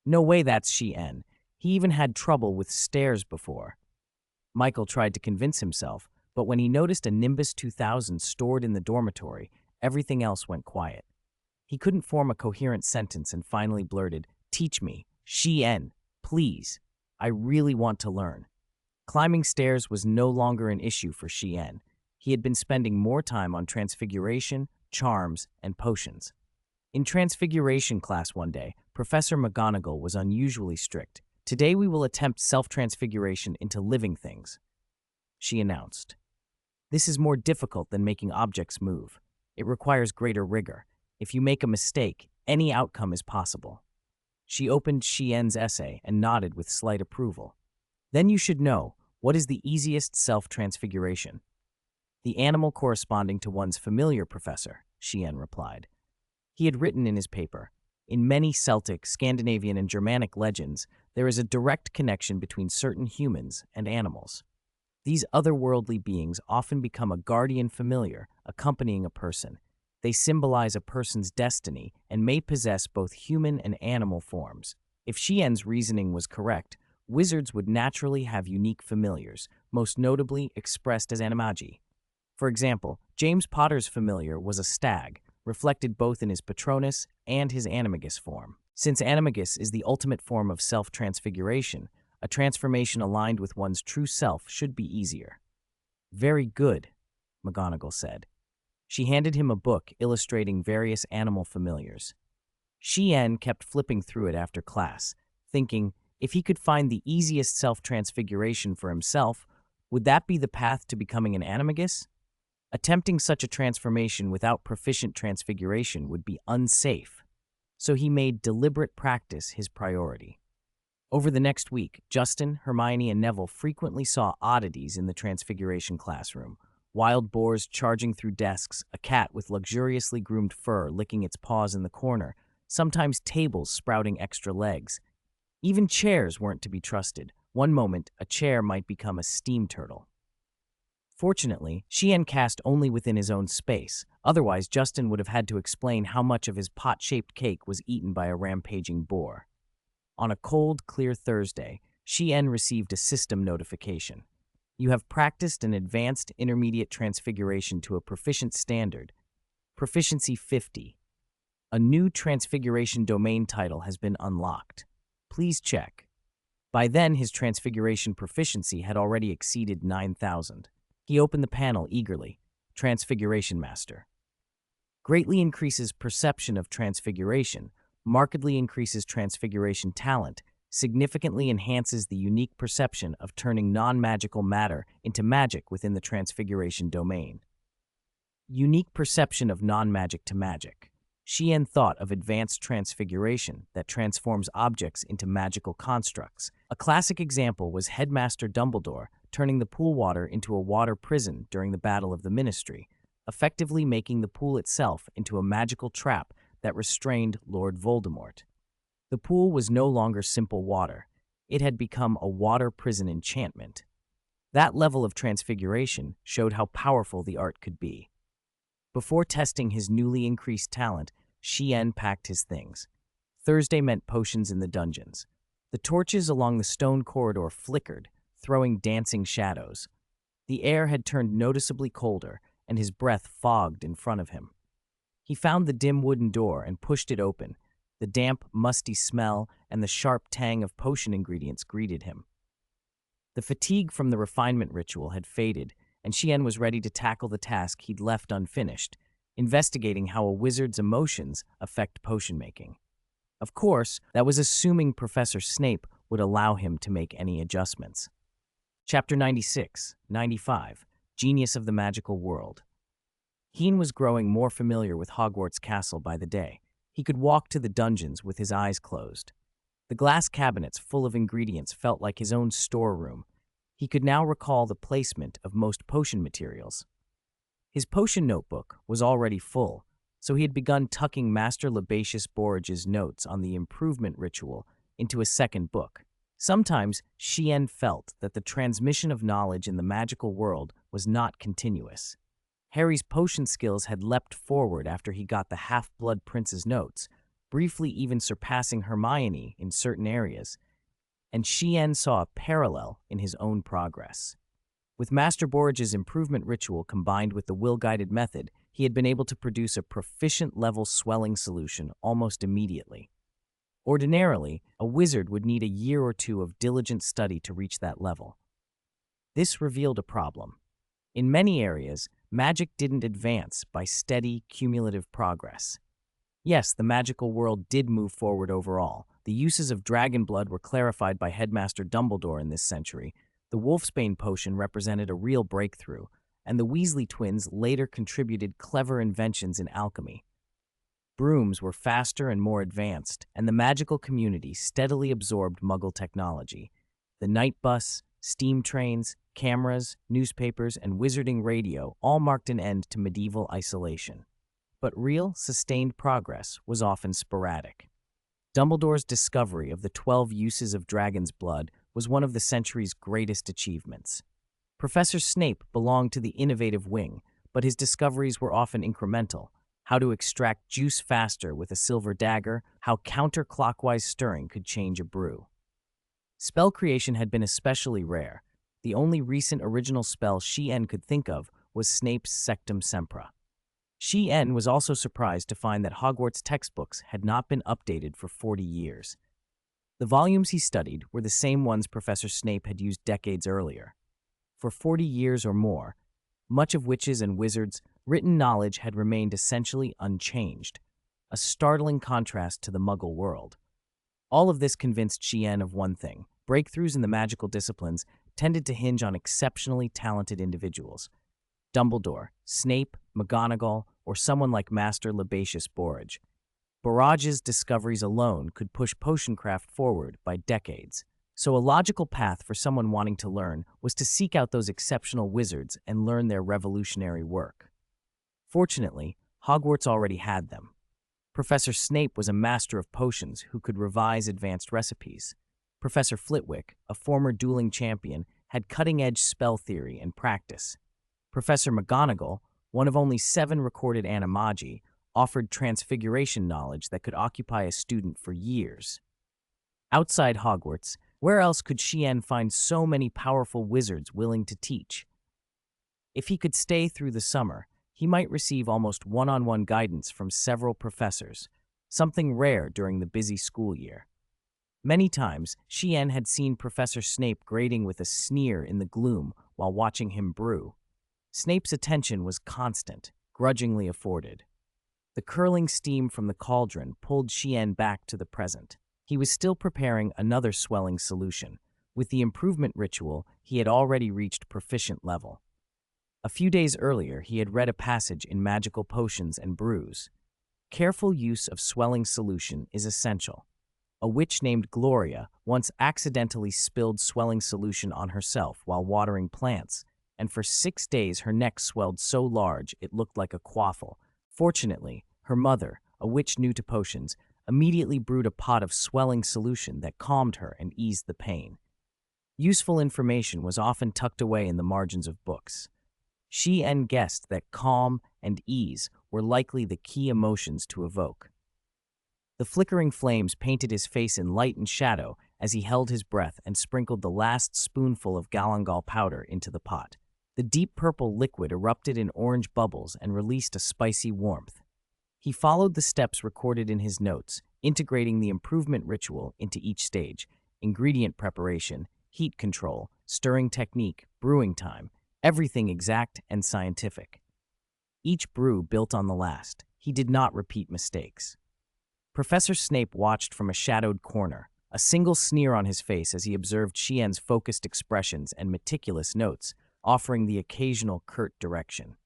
No way that's Xian. He even had trouble with stairs before. Michael tried to convince himself, but when he noticed a Nimbus 2000 stored in the dormitory, everything else went quiet. He couldn't form a coherent sentence and finally blurted, "Teach me, Xian, please. I really want to learn." Climbing stairs was no longer an issue for Xian. He had been spending more time on Transfiguration, Charms, and Potions. In Transfiguration class one day, Professor McGonagall was unusually strict. "Today we will attempt self-transfiguration into living things," she announced. This is more difficult than making objects move. It requires greater rigor. If you make a mistake, any outcome is possible. She opened Xian's essay and nodded with slight approval. Then you should know, what is the easiest self-transfiguration? The animal corresponding to one's familiar, Professor, Xian replied. He had written in his paper, in many Celtic, Scandinavian, and Germanic legends, there is a direct connection between certain humans and animals. These otherworldly beings often become a guardian familiar accompanying a person. They symbolize a person's destiny and may possess both human and animal forms. If Xian's reasoning was correct, wizards would naturally have unique familiars, most notably expressed as animagi. For example, James Potter's familiar was a stag, reflected both in his Patronus and his animagus form. Since animagus is the ultimate form of self-transfiguration, a transformation aligned with one's true self should be easier. Very good, McGonagall said. She handed him a book illustrating various animal familiars. Xian kept flipping through it after class, thinking, if he could find the easiest self-transfiguration for himself, would that be the path to becoming an animagus? Attempting such a transformation without proficient transfiguration would be unsafe, so he made deliberate practice his priority. Over the next week, Justin, Hermione, and Neville frequently saw oddities in the Transfiguration classroom. Wild boars charging through desks, a cat with luxuriously groomed fur licking its paws in the corner, sometimes tables sprouting extra legs. Even chairs weren't to be trusted. One moment, a chair might become a steam turtle. Fortunately, Xian cast only within his own space. Otherwise, Justin would have had to explain how much of his pot-shaped cake was eaten by a rampaging boar. On a cold, clear Thursday, Xian received a system notification. You have practiced an advanced intermediate transfiguration to a proficient standard. Proficiency 50. A new transfiguration domain title has been unlocked. Please check. By then, his transfiguration proficiency had already exceeded 9,000. He opened the panel eagerly. Transfiguration Master. Greatly increases perception of transfiguration, markedly increases transfiguration talent, significantly enhances the unique perception of turning non-magical matter into magic within the transfiguration domain. Unique perception of non-magic to magic. Xian thought of advanced transfiguration that transforms objects into magical constructs. A classic example was Headmaster Dumbledore turning the pool water into a water prison during the Battle of the Ministry, effectively making the pool itself into a magical trap that restrained Lord Voldemort. The pool was no longer simple water. It had become a water prison enchantment. That level of transfiguration showed how powerful the art could be. Before testing his newly increased talent, Xian packed his things. Thursday meant potions in the dungeons. The torches along the stone corridor flickered, throwing dancing shadows. The air had turned noticeably colder, and his breath fogged in front of him. He found the dim wooden door and pushed it open. The damp, musty smell and the sharp tang of potion ingredients greeted him. The fatigue from the refinement ritual had faded, and Xian was ready to tackle the task he'd left unfinished, investigating how a wizard's emotions affect potion making. Of course, that was assuming Professor Snape would allow him to make any adjustments. Chapter 96, 95, Genius of the Magical World. Heen was growing more familiar with Hogwarts Castle by the day. He could walk to the dungeons with his eyes closed. The glass cabinets full of ingredients felt like his own storeroom. He could now recall the placement of most potion materials. His potion notebook was already full, so he had begun tucking Master Libatius Borrage's notes on the improvement ritual into a second book. Sometimes Xian felt that the transmission of knowledge in the magical world was not continuous. Harry's potion skills had leapt forward after he got the Half-Blood Prince's notes, briefly even surpassing Hermione in certain areas, and Xian saw a parallel in his own progress. With Master Borrage's improvement ritual combined with the will-guided method, he had been able to produce a proficient-level swelling solution almost immediately. Ordinarily, a wizard would need a year or two of diligent study to reach that level. This revealed a problem. In many areas, magic didn't advance by steady, cumulative progress. Yes, the magical world did move forward overall. The uses of dragon blood were clarified by Headmaster Dumbledore in this century. The Wolfsbane potion represented a real breakthrough, and the Weasley twins later contributed clever inventions in alchemy. Brooms were faster and more advanced, and the magical community steadily absorbed Muggle technology. The night bus, steam trains, cameras, newspapers, and wizarding radio all marked an end to medieval isolation. But real, sustained progress was often sporadic. Dumbledore's discovery of the 12 uses of dragon's blood was one of the century's greatest achievements. Professor Snape belonged to the innovative wing, but his discoveries were often incremental. How to extract juice faster with a silver dagger, how counterclockwise stirring could change a brew. Spell creation had been especially rare. The only recent original spell She-En could think of was Snape's Sectum Sempra. She-En was also surprised to find that Hogwarts textbooks had not been updated for 40 years. The volumes he studied were the same ones Professor Snape had used decades earlier. For 40 years or more, much of witches and wizards' written knowledge had remained essentially unchanged, a startling contrast to the Muggle world. All of this convinced She-En of one thing: breakthroughs in the magical disciplines tended to hinge on exceptionally talented individuals. Dumbledore, Snape, McGonagall, or someone like Master Lebatius Borage. Borage's discoveries alone could push potioncraft forward by decades. So a logical path for someone wanting to learn was to seek out those exceptional wizards and learn their revolutionary work. Fortunately, Hogwarts already had them. Professor Snape was a master of potions who could revise advanced recipes. Professor Flitwick, a former dueling champion, had cutting-edge spell theory and practice. Professor McGonagall, one of only 7 recorded animagi, offered transfiguration knowledge that could occupy a student for years. Outside Hogwarts, where else could She-En find so many powerful wizards willing to teach? If he could stay through the summer, he might receive almost one-on-one guidance from several professors, something rare during the busy school year. Many times, She-En had seen Professor Snape grating with a sneer in the gloom while watching him brew. Snape's attention was constant, grudgingly afforded. The curling steam from the cauldron pulled She-En back to the present. He was still preparing another swelling solution. With the improvement ritual, he had already reached proficient level. A few days earlier, he had read a passage in Magical Potions and Brews. Careful use of swelling solution is essential. A witch named Gloria once accidentally spilled swelling solution on herself while watering plants, and for 6 days her neck swelled so large it looked like a quaffle. Fortunately, her mother, a witch new to potions, immediately brewed a pot of swelling solution that calmed her and eased the pain. Useful information was often tucked away in the margins of books. She-En guessed that calm and ease were likely the key emotions to evoke. The flickering flames painted his face in light and shadow as he held his breath and sprinkled the last spoonful of galangal powder into the pot. The deep purple liquid erupted in orange bubbles and released a spicy warmth. He followed the steps recorded in his notes, integrating the improvement ritual into each stage: ingredient preparation, heat control, stirring technique, brewing time, everything exact and scientific. Each brew built on the last. He did not repeat mistakes. Professor Snape watched from a shadowed corner, a single sneer on his face as he observed She-En's focused expressions and meticulous notes, offering the occasional curt direction.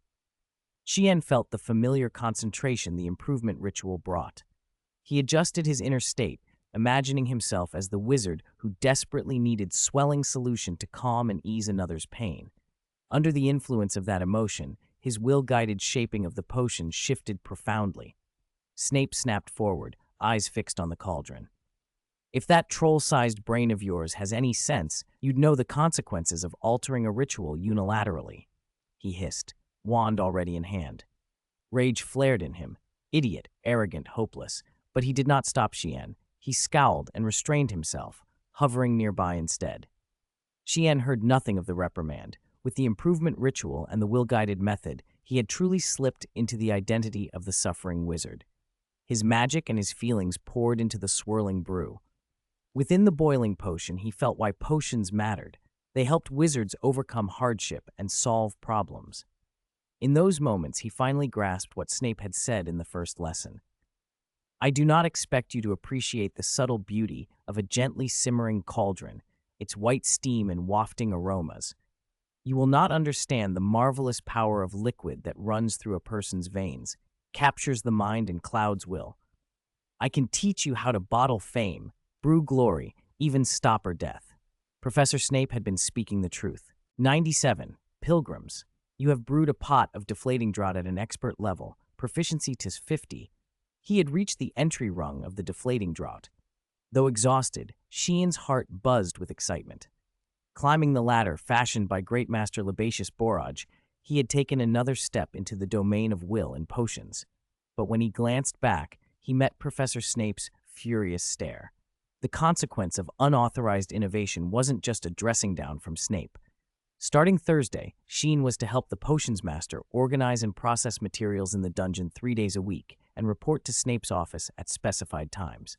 She-En felt the familiar concentration the improvement ritual brought. He adjusted his inner state, imagining himself as the wizard who desperately needed swelling solution to calm and ease another's pain. Under the influence of that emotion, his will-guided shaping of the potion shifted profoundly. Snape snapped forward, eyes fixed on the cauldron. "If that troll-sized brain of yours has any sense, you'd know the consequences of altering a ritual unilaterally," he hissed, wand already in hand. Rage flared in him, idiot, arrogant, hopeless, but he did not stop She-En. He scowled and restrained himself, hovering nearby instead. She-En heard nothing of the reprimand. With the improvement ritual and the will-guided method, he had truly slipped into the identity of the suffering wizard. His magic and his feelings poured into the swirling brew. Within the boiling potion, he felt why potions mattered. They helped wizards overcome hardship and solve problems. In those moments, he finally grasped what Snape had said in the first lesson. "I do not expect you to appreciate the subtle beauty of a gently simmering cauldron, its white steam and wafting aromas. You will not understand the marvelous power of liquid that runs through a person's veins, captures the mind and clouds will. I can teach you how to bottle fame, brew glory, even stop or death. Professor Snape had been speaking the truth. 97. Pilgrims. You have brewed a pot of deflating draught at an expert level, proficiency tis 50. He had reached the entry rung of the deflating draught. Though exhausted, Sheehan's heart buzzed with excitement. Climbing the ladder fashioned by great master Luminescence, he had taken another step into the domain of will and potions. But when he glanced back, he met Professor Snape's furious stare. The consequence of unauthorized innovation wasn't just a dressing down from Snape. Starting Thursday, Sheen was to help the potions master organize and process materials in the dungeon 3 days a week and report to Snape's office at specified times.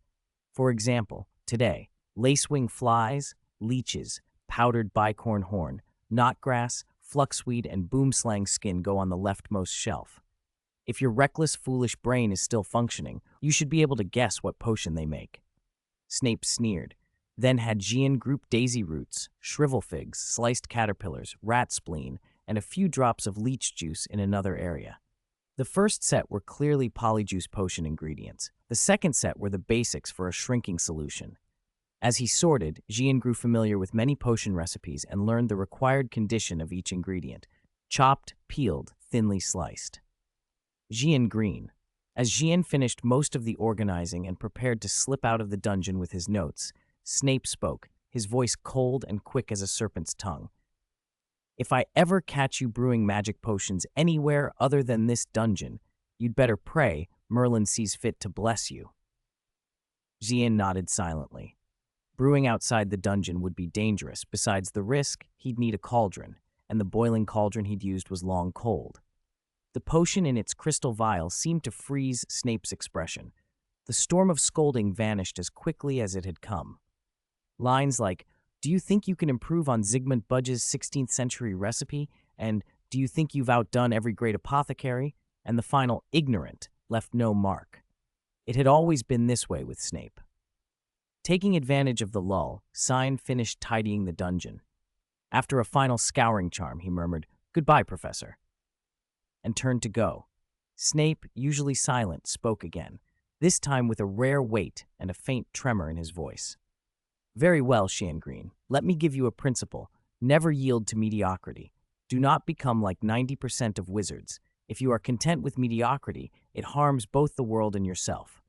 For example, today, lacewing flies, leeches, powdered bicorn horn, knotgrass, fluxweed, and boomslang skin go on the leftmost shelf. If your reckless, foolish brain is still functioning, you should be able to guess what potion they make. Snape sneered, then had Gian group daisy roots, shrivel figs, sliced caterpillars, rat spleen, and a few drops of leech juice in another area. The first set were clearly polyjuice potion ingredients. The second set were the basics for a shrinking solution. As he sorted, Gian grew familiar with many potion recipes and learned the required condition of each ingredient: chopped, peeled, thinly sliced. Gian green. As Gian finished most of the organizing and prepared to slip out of the dungeon with his notes, Snape spoke, his voice cold and quick as a serpent's tongue. If I ever catch you brewing magic potions anywhere other than this dungeon, you'd better pray Merlin sees fit to bless you. Gian nodded silently. Brewing outside the dungeon would be dangerous. Besides the risk, he'd need a cauldron, and the boiling cauldron he'd used was long cold. The potion in its crystal vial seemed to freeze Snape's expression. The storm of scolding vanished as quickly as it had come. Lines like, "Do you think you can improve on Zygmunt Budge's 16th century recipe?" and "Do you think you've outdone every great apothecary?" and the final "ignorant" left no mark. It had always been this way with Snape. Taking advantage of the lull, Sign finished tidying the dungeon. After a final scouring charm, he murmured, "Goodbye, Professor," and turned to go. Snape, usually silent, spoke again, this time with a rare weight and a faint tremor in his voice. "Very well, Green. Let me give you a principle. Never yield to mediocrity. Do not become like 90% of wizards. If you are content with mediocrity, it harms both the world and yourself."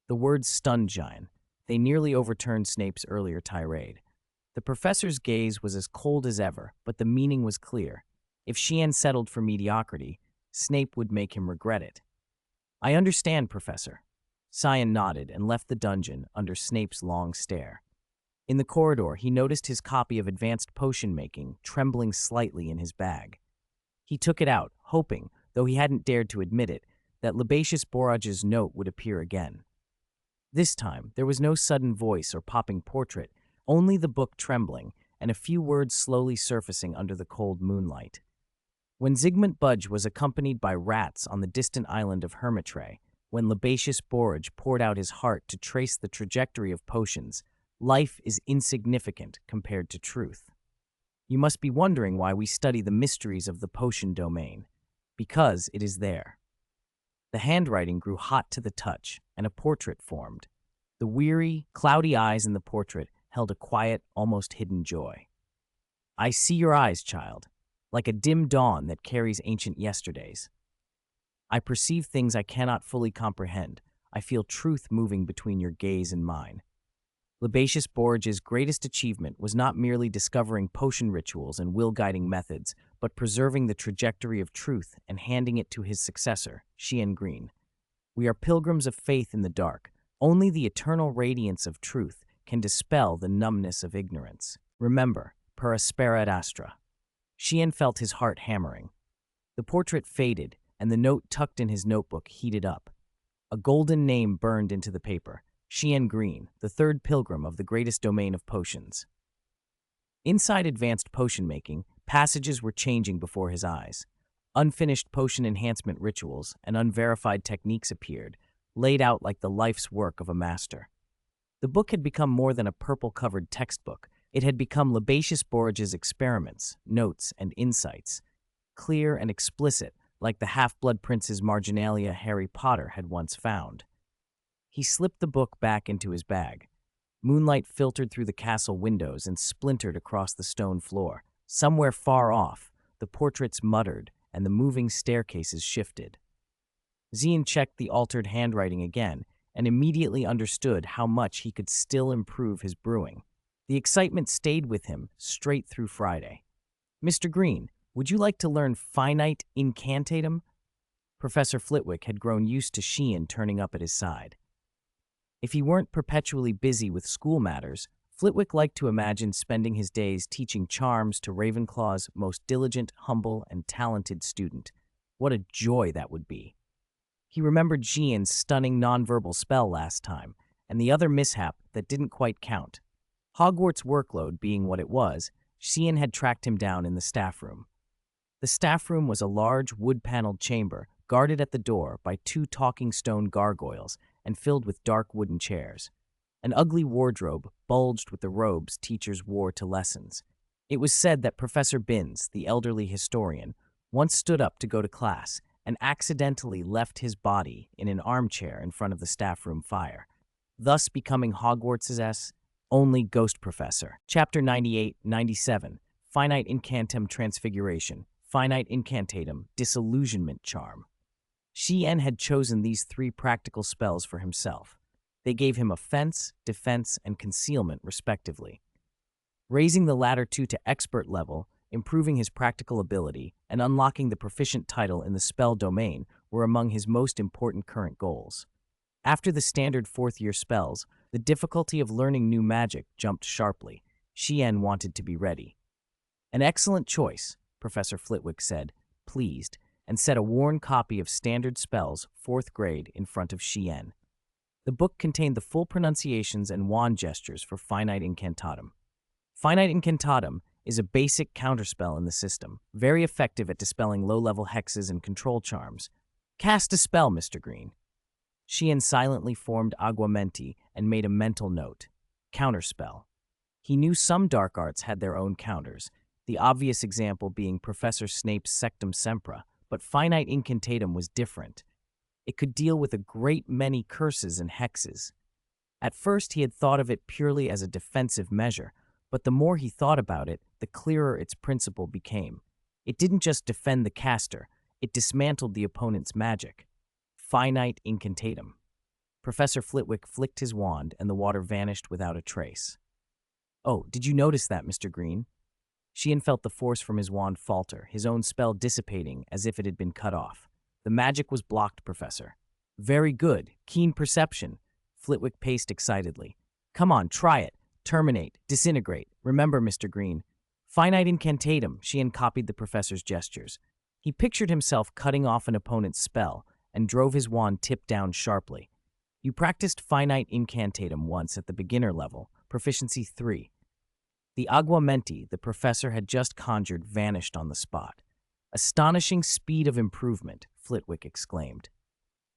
The words stunned Gian. They nearly overturned Snape's earlier tirade. The professor's gaze was as cold as ever, but the meaning was clear. If Sheehan settled for mediocrity, Snape would make him regret it. "I understand, Professor." Sion nodded and left the dungeon under Snape's long stare. In the corridor, he noticed his copy of Advanced Potion Making trembling slightly in his bag. He took it out, hoping, though he hadn't dared to admit it, that Luminescence Borrage's note would appear again. This time, there was no sudden voice or popping portrait, only the book trembling and a few words slowly surfacing under the cold moonlight. When Zygmunt Budge was accompanied by rats on the distant island of Hermitre, when Luminescence Borrage poured out his heart to trace the trajectory of potions, life is insignificant compared to truth. You must be wondering why we study the mysteries of the potion domain. Because it is there. The handwriting grew hot to the touch, and a portrait formed. The weary, cloudy eyes in the portrait held a quiet, almost hidden joy. "I see your eyes, child, like a dim dawn that carries ancient yesterdays. I perceive things I cannot fully comprehend. I feel truth moving between your gaze and mine." Luminescence Borrage's greatest achievement was not merely discovering potion rituals and will-guiding methods, but preserving the trajectory of truth and handing it to his successor, Sheehan Green. We are pilgrims of faith in the dark. Only the eternal radiance of truth can dispel the numbness of ignorance. Remember, per aspera ad astra. Sheehan felt his heart hammering. The portrait faded, and the note tucked in his notebook heated up. A golden name burned into the paper. Sheehan Green, the third pilgrim of the greatest domain of potions. Inside Advanced Potion Making, passages were changing before his eyes. Unfinished potion enhancement rituals and unverified techniques appeared, laid out like the life's work of a master. The book had become more than a purple-covered textbook. It had become Labacious Borgia's experiments, notes, and insights, clear and explicit, like the Half-Blood Prince's marginalia Harry Potter had once found. He slipped the book back into his bag. Moonlight filtered through the castle windows and splintered across the stone floor. Somewhere far off, the portraits muttered and the moving staircases shifted. Zian checked the altered handwriting again and immediately understood how much he could still improve his brewing. The excitement stayed with him straight through Friday. "Mr. Green, would you like to learn finite incantatum?" Professor Flitwick had grown used to Sheehan turning up at his side. If he weren't perpetually busy with school matters, Flitwick liked to imagine spending his days teaching charms to Ravenclaw's most diligent, humble, and talented student. What a joy that would be. He remembered Jean's stunning nonverbal spell last time, and the other mishap that didn't quite count. Hogwarts' workload being what it was, Sheehan had tracked him down in the staff room. The staff room was a large, wood-paneled chamber, guarded at the door by 2 talking stone gargoyles and filled with dark wooden chairs. An ugly wardrobe bulged with the robes teachers wore to lessons. It was said that Professor Binns, the elderly historian, once stood up to go to class and accidentally left his body in an armchair in front of the staff room fire, thus becoming Hogwarts' only ghost professor. Chapter 98-97, Finite Incantum Transfiguration, Finite Incantatum, Disillusionment Charm. Sheehan had chosen these 3 practical spells for himself. They gave him offense, defense, and concealment, respectively. Raising the latter 2 to expert level, improving his practical ability, and unlocking the proficient title in the spell domain were among his most important current goals. After the standard 4th-year spells, the difficulty of learning new magic jumped sharply. Sheehan wanted to be ready. "An excellent choice," Professor Flitwick said, pleased, and set a worn copy of Standard Spells, 4th grade, in front of Sheehan. The book contained the full pronunciations and wand gestures for Finite Incantatum. Finite Incantatum is a basic counterspell in the system, very effective at dispelling low-level hexes and control charms. "Cast a spell, Mr. Green." Sheehan silently formed Aguamenti and made a mental note. Counterspell. He knew some dark arts had their own counters, the obvious example being Professor Snape's Sectum Sempra, but Finite Incantatum was different. It could deal with a great many curses and hexes. At first, he had thought of it purely as a defensive measure, but the more he thought about it, the clearer its principle became. It didn't just defend the caster, it dismantled the opponent's magic. Finite Incantatum. Professor Flitwick flicked his wand, and the water vanished without a trace. "Oh, did you notice that, Mr. Green?" Sheehan felt the force from his wand falter, his own spell dissipating as if it had been cut off. "The magic was blocked, Professor." "Very good. Keen perception." Flitwick paced excitedly. "Come on, try it. Terminate. Disintegrate. Remember, Mr. Green." Finite Incantatum, Sheehan copied the professor's gestures. He pictured himself cutting off an opponent's spell and drove his wand tipped down sharply. "You practiced Finite Incantatum once at the beginner level, proficiency 3. The Aguamenti the professor had just conjured vanished on the spot. "Astonishing speed of improvement," Flitwick exclaimed.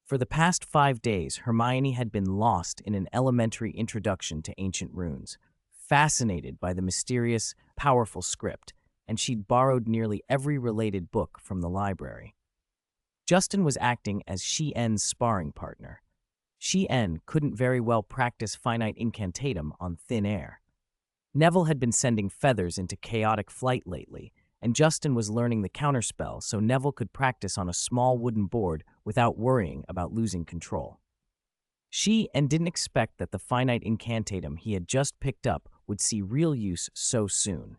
For the past 5 days, Hermione had been lost in an elementary introduction to ancient runes, fascinated by the mysterious, powerful script, and she'd borrowed nearly every related book from the library. Justin was acting as Sheehan's sparring partner. Sheehan couldn't very well practice Finite Incantatum on thin air. Neville had been sending feathers into chaotic flight lately, and Justin was learning the counterspell so Neville could practice on a small wooden board without worrying about losing control. Sheehan didn't expect that the Finite Incantatum he had just picked up would see real use so soon.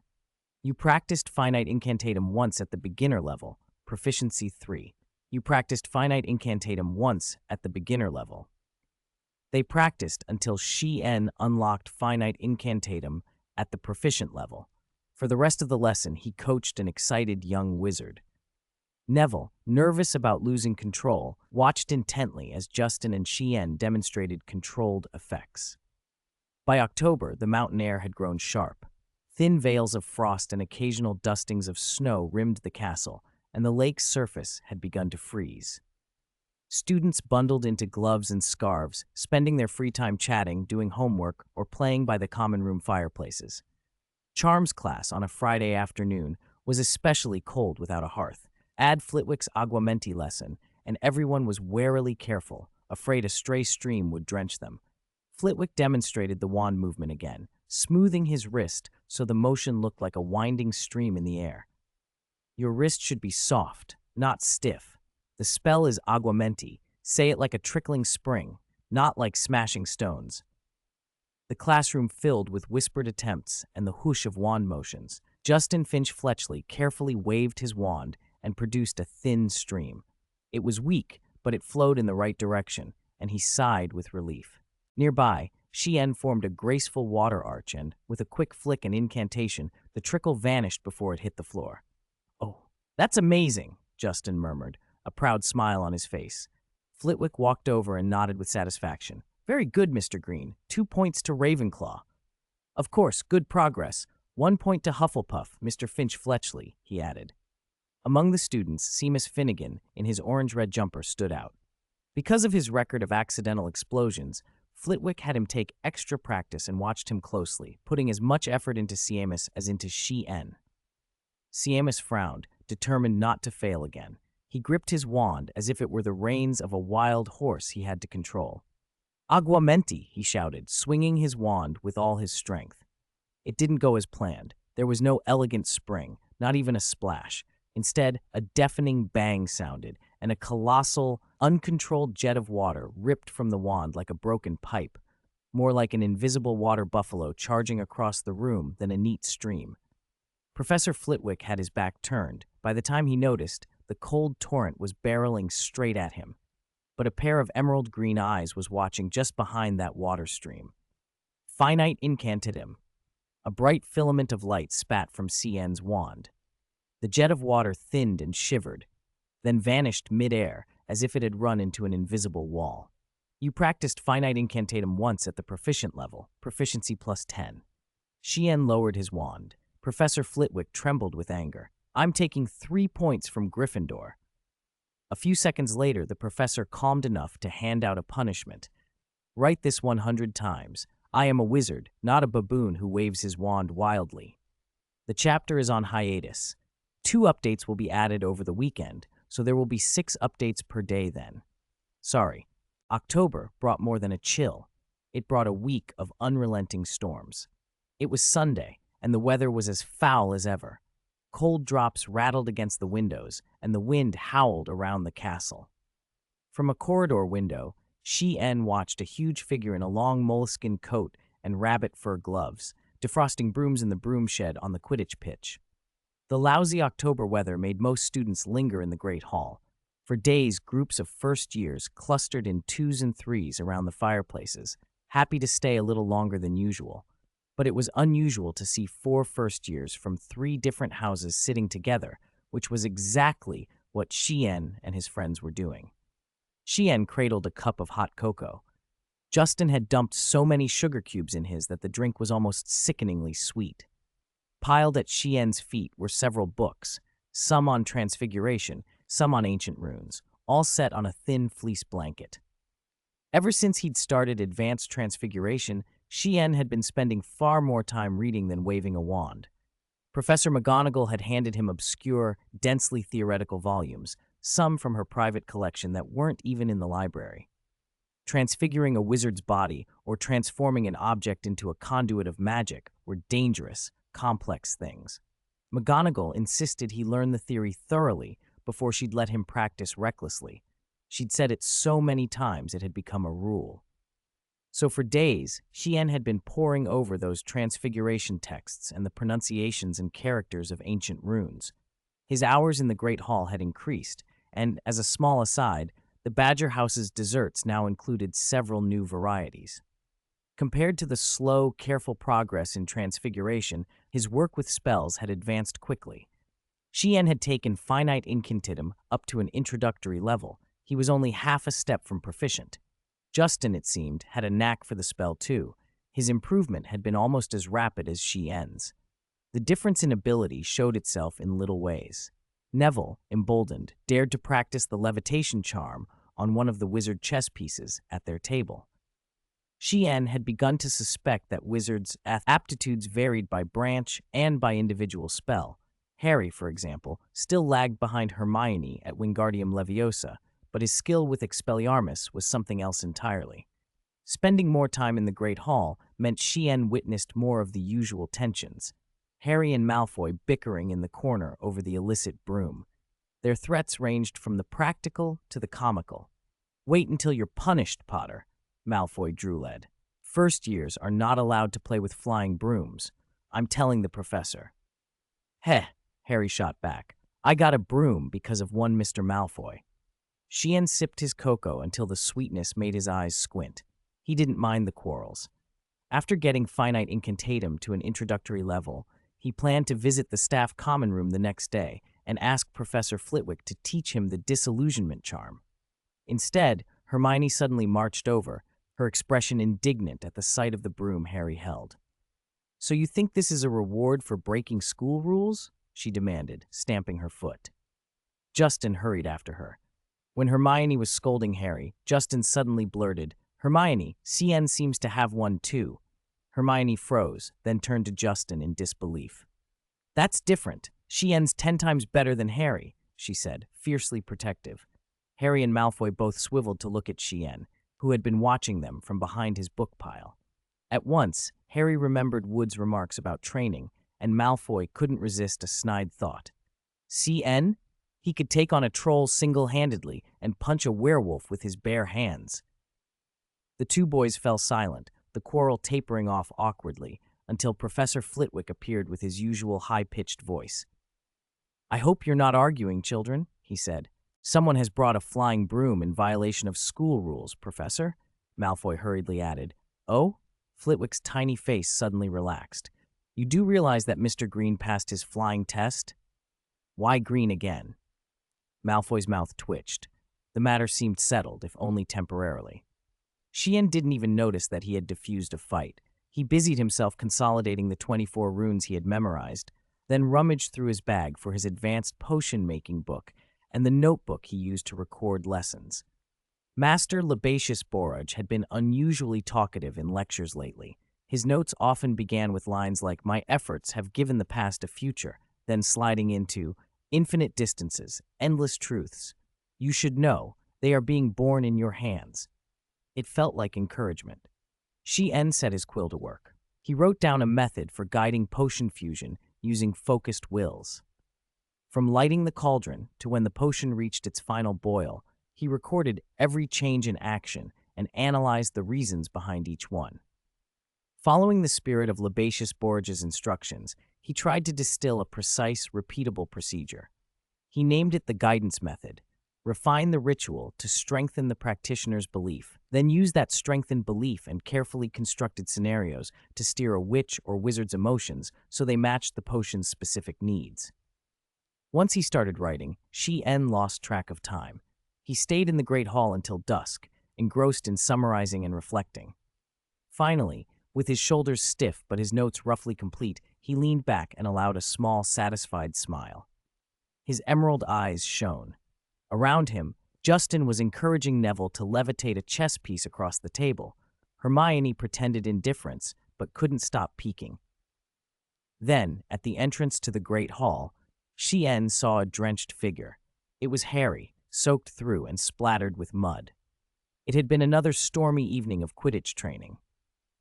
"You practiced Finite Incantatum once at the beginner level, proficiency 3. You practiced Finite Incantatum once at the beginner level." They practiced until Sheehan unlocked Finite Incantatum at the proficient level. For the rest of the lesson, he coached an excited young wizard. Neville, nervous about losing control, watched intently as Justin and Sheehan demonstrated controlled effects. By October, the mountain air had grown sharp. Thin veils of frost and occasional dustings of snow rimmed the castle, and the lake's surface had begun to freeze. Students bundled into gloves and scarves, spending their free time chatting, doing homework, or playing by the common room fireplaces. Charms class on a Friday afternoon was especially cold without a hearth. Add Flitwick's aguamenti lesson, and everyone was warily careful, afraid a stray stream would drench them. Flitwick demonstrated the wand movement again, smoothing his wrist so the motion looked like a winding stream in the air. Your wrist should be soft, not stiff. The spell is aguamenti. Say it like a trickling spring, not like smashing stones. The classroom filled with whispered attempts and the whoosh of wand motions. Justin Finch Fletchley carefully waved his wand and produced a thin stream. It was weak, but it flowed in the right direction, and he sighed with relief. Nearby, Shien formed a graceful water arch and, with a quick flick and incantation, the trickle vanished before it hit the floor. "Oh, that's amazing," Justin murmured, a proud smile on his face. Flitwick walked over and nodded with satisfaction. "Very good, Mr. Green. 2 points to Ravenclaw." "Of course, good progress. 1 point to Hufflepuff, Mr. Finch Fletchley," he added. Among the students, Seamus Finnegan, in his orange-red jumper, stood out. Because of his record of accidental explosions, Flitwick had him take extra practice and watched him closely, putting as much effort into Seamus as into Shien. Seamus frowned, determined not to fail again. He gripped his wand as if it were the reins of a wild horse he had to control. "Aguamenti," he shouted, swinging his wand with all his strength. It didn't go as planned. There was no elegant spring, not even a splash. Instead, a deafening bang sounded, and a colossal, uncontrolled jet of water ripped from the wand like a broken pipe, more like an invisible water buffalo charging across the room than a neat stream. Professor Flitwick had his back turned. By the time he noticed, the cold torrent was barreling straight at him. But a pair of emerald green eyes was watching just behind that water stream. Finite incantatem. A bright filament of light spat from Cien's wand. The jet of water thinned and shivered, then vanished mid-air as if it had run into an invisible wall. You practiced finite incantatem once at the proficient level, proficiency +10. Shien lowered his wand. Professor Flitwick trembled with anger. "I'm taking 3 points from Gryffindor." A few seconds later, the professor calmed enough to hand out a punishment. "Write this 100 times. I am a wizard, not a baboon who waves his wand wildly." The chapter is on hiatus. 2 updates will be added over the weekend, so there will be 6 updates per day then. Sorry, October brought more than a chill. It brought a week of unrelenting storms. It was Sunday, and the weather was as foul as ever. Cold drops rattled against the windows, and the wind howled around the castle. From a corridor window, Shien watched a huge figure in a long moleskin coat and rabbit fur gloves, defrosting brooms in the broom shed on the Quidditch pitch. The lousy October weather made most students linger in the Great Hall. For days, groups of first years clustered in 2s and 3s around the fireplaces, happy to stay a little longer than usual. But it was unusual to see 4 first years from 3 different houses sitting together, which was exactly what Shien and his friends were doing. Shien cradled a cup of hot cocoa. Justin had dumped so many sugar cubes in his that the drink was almost sickeningly sweet. Piled at Shien's feet were several books, some on Transfiguration, some on ancient runes, all set on a thin fleece blanket. Ever since he'd started Advanced Transfiguration, Shien had been spending far more time reading than waving a wand. Professor McGonagall had handed him obscure, densely theoretical volumes, some from her private collection that weren't even in the library. Transfiguring a wizard's body or transforming an object into a conduit of magic were dangerous, complex things. McGonagall insisted he learn the theory thoroughly before she'd let him practice recklessly. She'd said it so many times it had become a rule. So for days, Shien had been poring over those Transfiguration texts and the pronunciations and characters of ancient runes. His hours in the Great Hall had increased, and as a small aside, the Badger House's desserts now included several new varieties. Compared to the slow, careful progress in Transfiguration, his work with spells had advanced quickly. Shien had taken finite incantatem up to an introductory level. He was only half a step from proficient. Justin, it seemed, had a knack for the spell too. His improvement had been almost as rapid as Shien's. The difference in ability showed itself in little ways. Neville, emboldened, dared to practice the levitation charm on one of the wizard chess pieces at their table. Xian had begun to suspect that wizards' aptitudes varied by branch and by individual spell. Harry, for example, still lagged behind Hermione at Wingardium Leviosa, but his skill with Expelliarmus was something else entirely. Spending more time in the Great Hall meant Xian witnessed more of the usual tensions. Harry and Malfoy bickering in the corner over the illicit broom. Their threats ranged from the practical to the comical. "Wait until you're punished, Potter," Malfoy drew-led. "First years are not allowed to play with flying brooms. I'm telling the professor." "Heh," Harry shot back. "I got a broom because of one Mr. Malfoy." Xian sipped his cocoa until the sweetness made his eyes squint. He didn't mind the quarrels. After getting Finite Incantatem to an introductory level, he planned to visit the staff common room the next day and ask Professor Flitwick to teach him the disillusionment charm. Instead, Hermione suddenly marched over, her expression indignant at the sight of the broom Harry held. "So you think this is a reward for breaking school rules?" she demanded, stamping her foot. Justin hurried after her. When Hermione was scolding Harry, Justin suddenly blurted, "Hermione, CN seems to have one too." Hermione froze, then turned to Justin in disbelief. "That's different. CN's 10 times better than Harry," she said, fiercely protective. Harry and Malfoy both swiveled to look at Xian, who had been watching them from behind his book pile. At once, Harry remembered Wood's remarks about training, and Malfoy couldn't resist a snide thought. "CN? He could take on a troll single-handedly and punch a werewolf with his bare hands." The two boys fell silent, the quarrel tapering off awkwardly, until Professor Flitwick appeared with his usual high-pitched voice. "I hope you're not arguing, children," he said. "Someone has brought a flying broom in violation of school rules, Professor," Malfoy hurriedly added. "Oh?" Flitwick's tiny face suddenly relaxed. "You do realize that Mr. Green passed his flying test?" "Why Green again?" Malfoy's mouth twitched. The matter seemed settled, if only temporarily. Xian didn't even notice that he had diffused a fight. He busied himself consolidating the 24 runes he had memorized, then rummaged through his bag for his advanced potion-making book and the notebook he used to record lessons. Master Lebatius Borage had been unusually talkative in lectures lately. His notes often began with lines like, "My efforts have given the past a future," then sliding into, "Infinite distances, endless truths. You should know, they are being born in your hands." It felt like encouragement. Xian set his quill to work. He wrote down a method for guiding potion fusion using focused wills. From lighting the cauldron to when the potion reached its final boil, he recorded every change in action and analyzed the reasons behind each one. Following the spirit of Lebatius Borage's instructions, he tried to distill a precise, repeatable procedure. He named it the guidance method. Refine the ritual to strengthen the practitioner's belief, then use that strengthened belief and carefully constructed scenarios to steer a witch or wizard's emotions so they matched the potion's specific needs. Once he started writing, Xian lost track of time. He stayed in the Great Hall until dusk, engrossed in summarizing and reflecting. Finally, with his shoulders stiff but his notes roughly complete, he leaned back and allowed a small, satisfied smile. His emerald eyes shone. Around him, Justin was encouraging Neville to levitate a chess piece across the table. Hermione pretended indifference, but couldn't stop peeking. Then, at the entrance to the Great Hall, Xian saw a drenched figure. It was Harry, soaked through and splattered with mud. It had been another stormy evening of Quidditch training.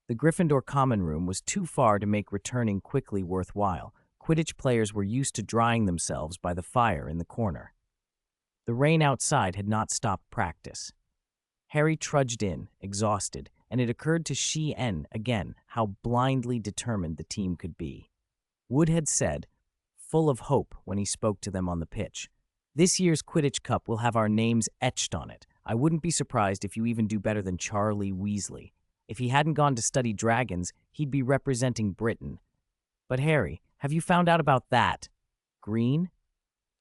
The Gryffindor common room was too far to make returning quickly worthwhile. Quidditch players were used to drying themselves by the fire in the corner. The rain outside had not stopped practice. Harry trudged in, exhausted, and it occurred to Xian again how blindly determined the team could be. Wood had said, full of hope when he spoke to them on the pitch, "This year's Quidditch Cup will have our names etched on it. I wouldn't be surprised if you even do better than Charlie Weasley. If he hadn't gone to study dragons, he'd be representing Britain." But Harry, have you found out about that? Green?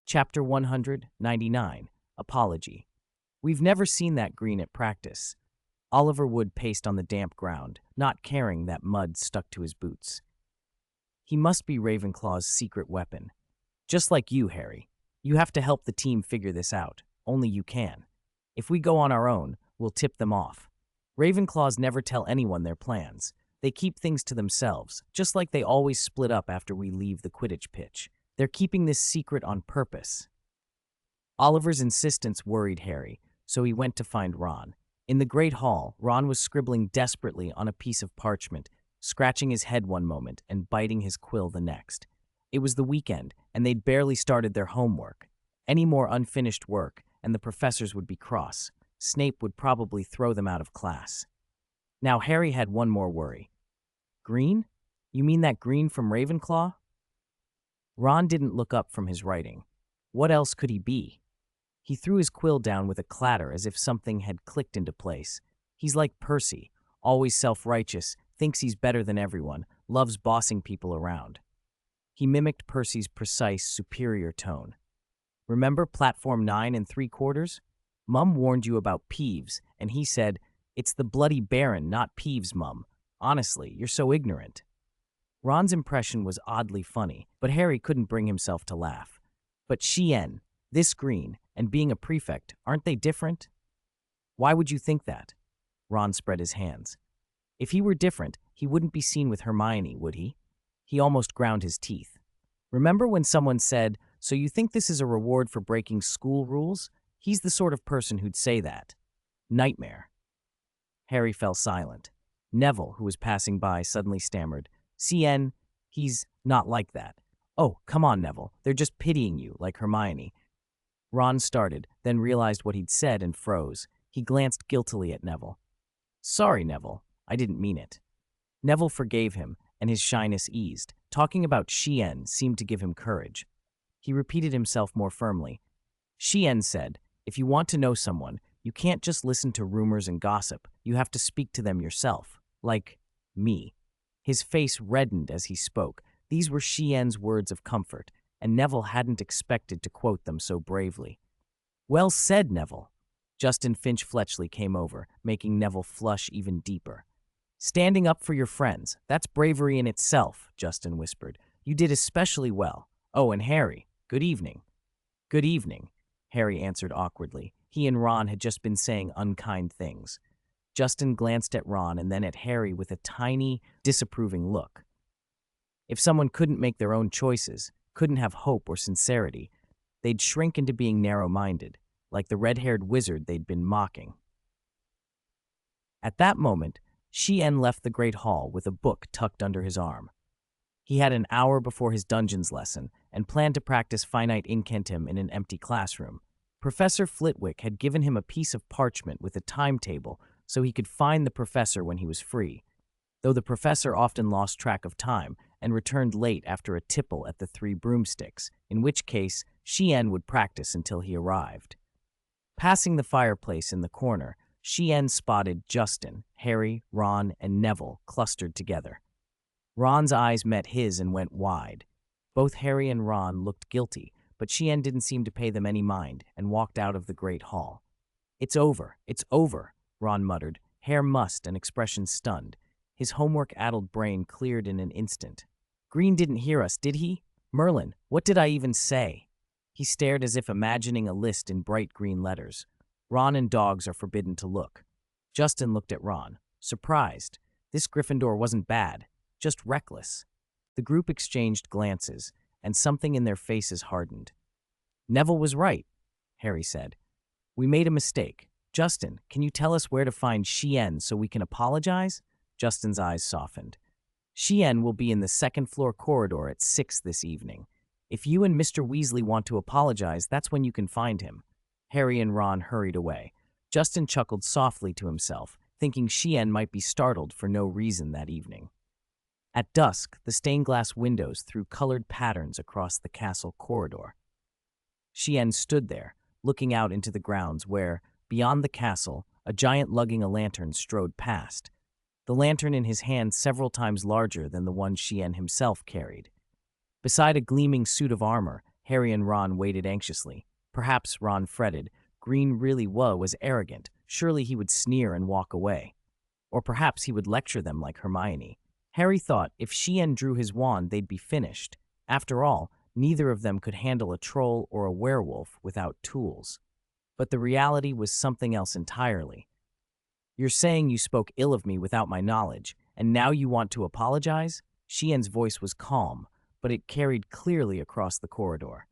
Chapter 199, Apology. We've never seen that Green at practice. Oliver Wood paced on the damp ground, not caring that mud stuck to his boots. He must be Ravenclaw's secret weapon. Just like you, Harry. You have to help the team figure this out. Only you can. If we go on our own, we'll tip them off. Ravenclaws never tell anyone their plans. They keep things to themselves, just like they always split up after we leave the Quidditch pitch. They're keeping this secret on purpose. Oliver's insistence worried Harry, so he went to find Ron. In the Great Hall, Ron was scribbling desperately on a piece of parchment, scratching his head one moment and biting his quill the next. It was the weekend, and they'd barely started their homework. Any more unfinished work, and the professors would be cross. Snape would probably throw them out of class. Now Harry had one more worry. Green? You mean that Green from Ravenclaw? Ron didn't look up from his writing. What else could he be? He threw his quill down with a clatter as if something had clicked into place. He's like Percy, always self-righteous, thinks he's better than everyone, loves bossing people around. He mimicked Percy's precise, superior tone. Remember Platform 9 3/4? Mum warned you about Peeves, and he said, "It's the bloody Baron, not Peeves, Mum. Honestly, you're so ignorant." Ron's impression was oddly funny, but Harry couldn't bring himself to laugh. But Chien, this Green, and being a prefect, aren't they different? Why would you think that? Ron spread his hands. If he were different, he wouldn't be seen with Hermione, would he? He almost ground his teeth. Remember when someone said, "So you think this is a reward for breaking school rules?" He's the sort of person who'd say that. Nightmare. Harry fell silent. Neville, who was passing by, suddenly stammered, "CN, he's not like that." "Oh, come on, Neville. They're just pitying you, like Hermione." Ron started, then realized what he'd said and froze. He glanced guiltily at Neville. "Sorry, Neville. I didn't mean it." Neville forgave him, and his shyness eased. Talking about Chien seemed to give him courage. He repeated himself more firmly. Chien said, "If you want to know someone, you can't just listen to rumors and gossip. You have to speak to them yourself. Like me." His face reddened as he spoke. These were Chien's words of comfort, and Neville hadn't expected to quote them so bravely. "Well said, Neville." Justin Finch-Fletchley came over, making Neville flush even deeper. "Standing up for your friends, that's bravery in itself," Justin whispered. "You did especially well. Oh, and Harry, good evening." "Good evening," Harry answered awkwardly. He and Ron had just been saying unkind things. Justin glanced at Ron and then at Harry with a tiny, disapproving look. If someone couldn't make their own choices, couldn't have hope or sincerity, they'd shrink into being narrow-minded, like the red-haired wizard they'd been mocking. At that moment, Chien left the Great Hall with a book tucked under his arm. He had an hour before his dungeons lesson and planned to practice finite incantum in an empty classroom. Professor Flitwick had given him a piece of parchment with a timetable so he could find the professor when he was free, though the professor often lost track of time and returned late after a tipple at the Three Broomsticks, in which case Chien would practice until he arrived. Passing the fireplace in the corner, Chien spotted Justin, Harry, Ron, and Neville clustered together. Ron's eyes met his and went wide. Both Harry and Ron looked guilty, but Chien didn't seem to pay them any mind and walked out of the Great Hall. It's over, Ron muttered, hair mussed and expression stunned. His homework-addled brain cleared in an instant. "Green didn't hear us, did he? Merlin, what did I even say?" He stared as if imagining a list in bright green letters. "Ron and dogs are forbidden to look." Justin looked at Ron, surprised. This Gryffindor wasn't bad, just reckless. The group exchanged glances, and something in their faces hardened. "Neville was right," Harry said. "We made a mistake. Justin, can you tell us where to find Chien so we can apologize?" Justin's eyes softened. "Chien will be in the second-floor corridor at 6 this evening. If you and Mr. Weasley want to apologize, that's when you can find him." Harry and Ron hurried away. Justin chuckled softly to himself, thinking Chien might be startled for no reason that evening. At dusk, the stained-glass windows threw colored patterns across the castle corridor. Chien stood there, looking out into the grounds where, beyond the castle, a giant lugging a lantern strode past, the lantern in his hand several times larger than the one Chien himself carried. Beside a gleaming suit of armor, Harry and Ron waited anxiously. Perhaps, Ron fretted, Green really was arrogant. Surely he would sneer and walk away. Or perhaps he would lecture them like Hermione. Harry thought if Chien drew his wand, they'd be finished. After all, neither of them could handle a troll or a werewolf without tools. But the reality was something else entirely. You're saying you spoke ill of me without my knowledge, and now you want to apologize? Xian's voice was calm, but it carried clearly across the corridor.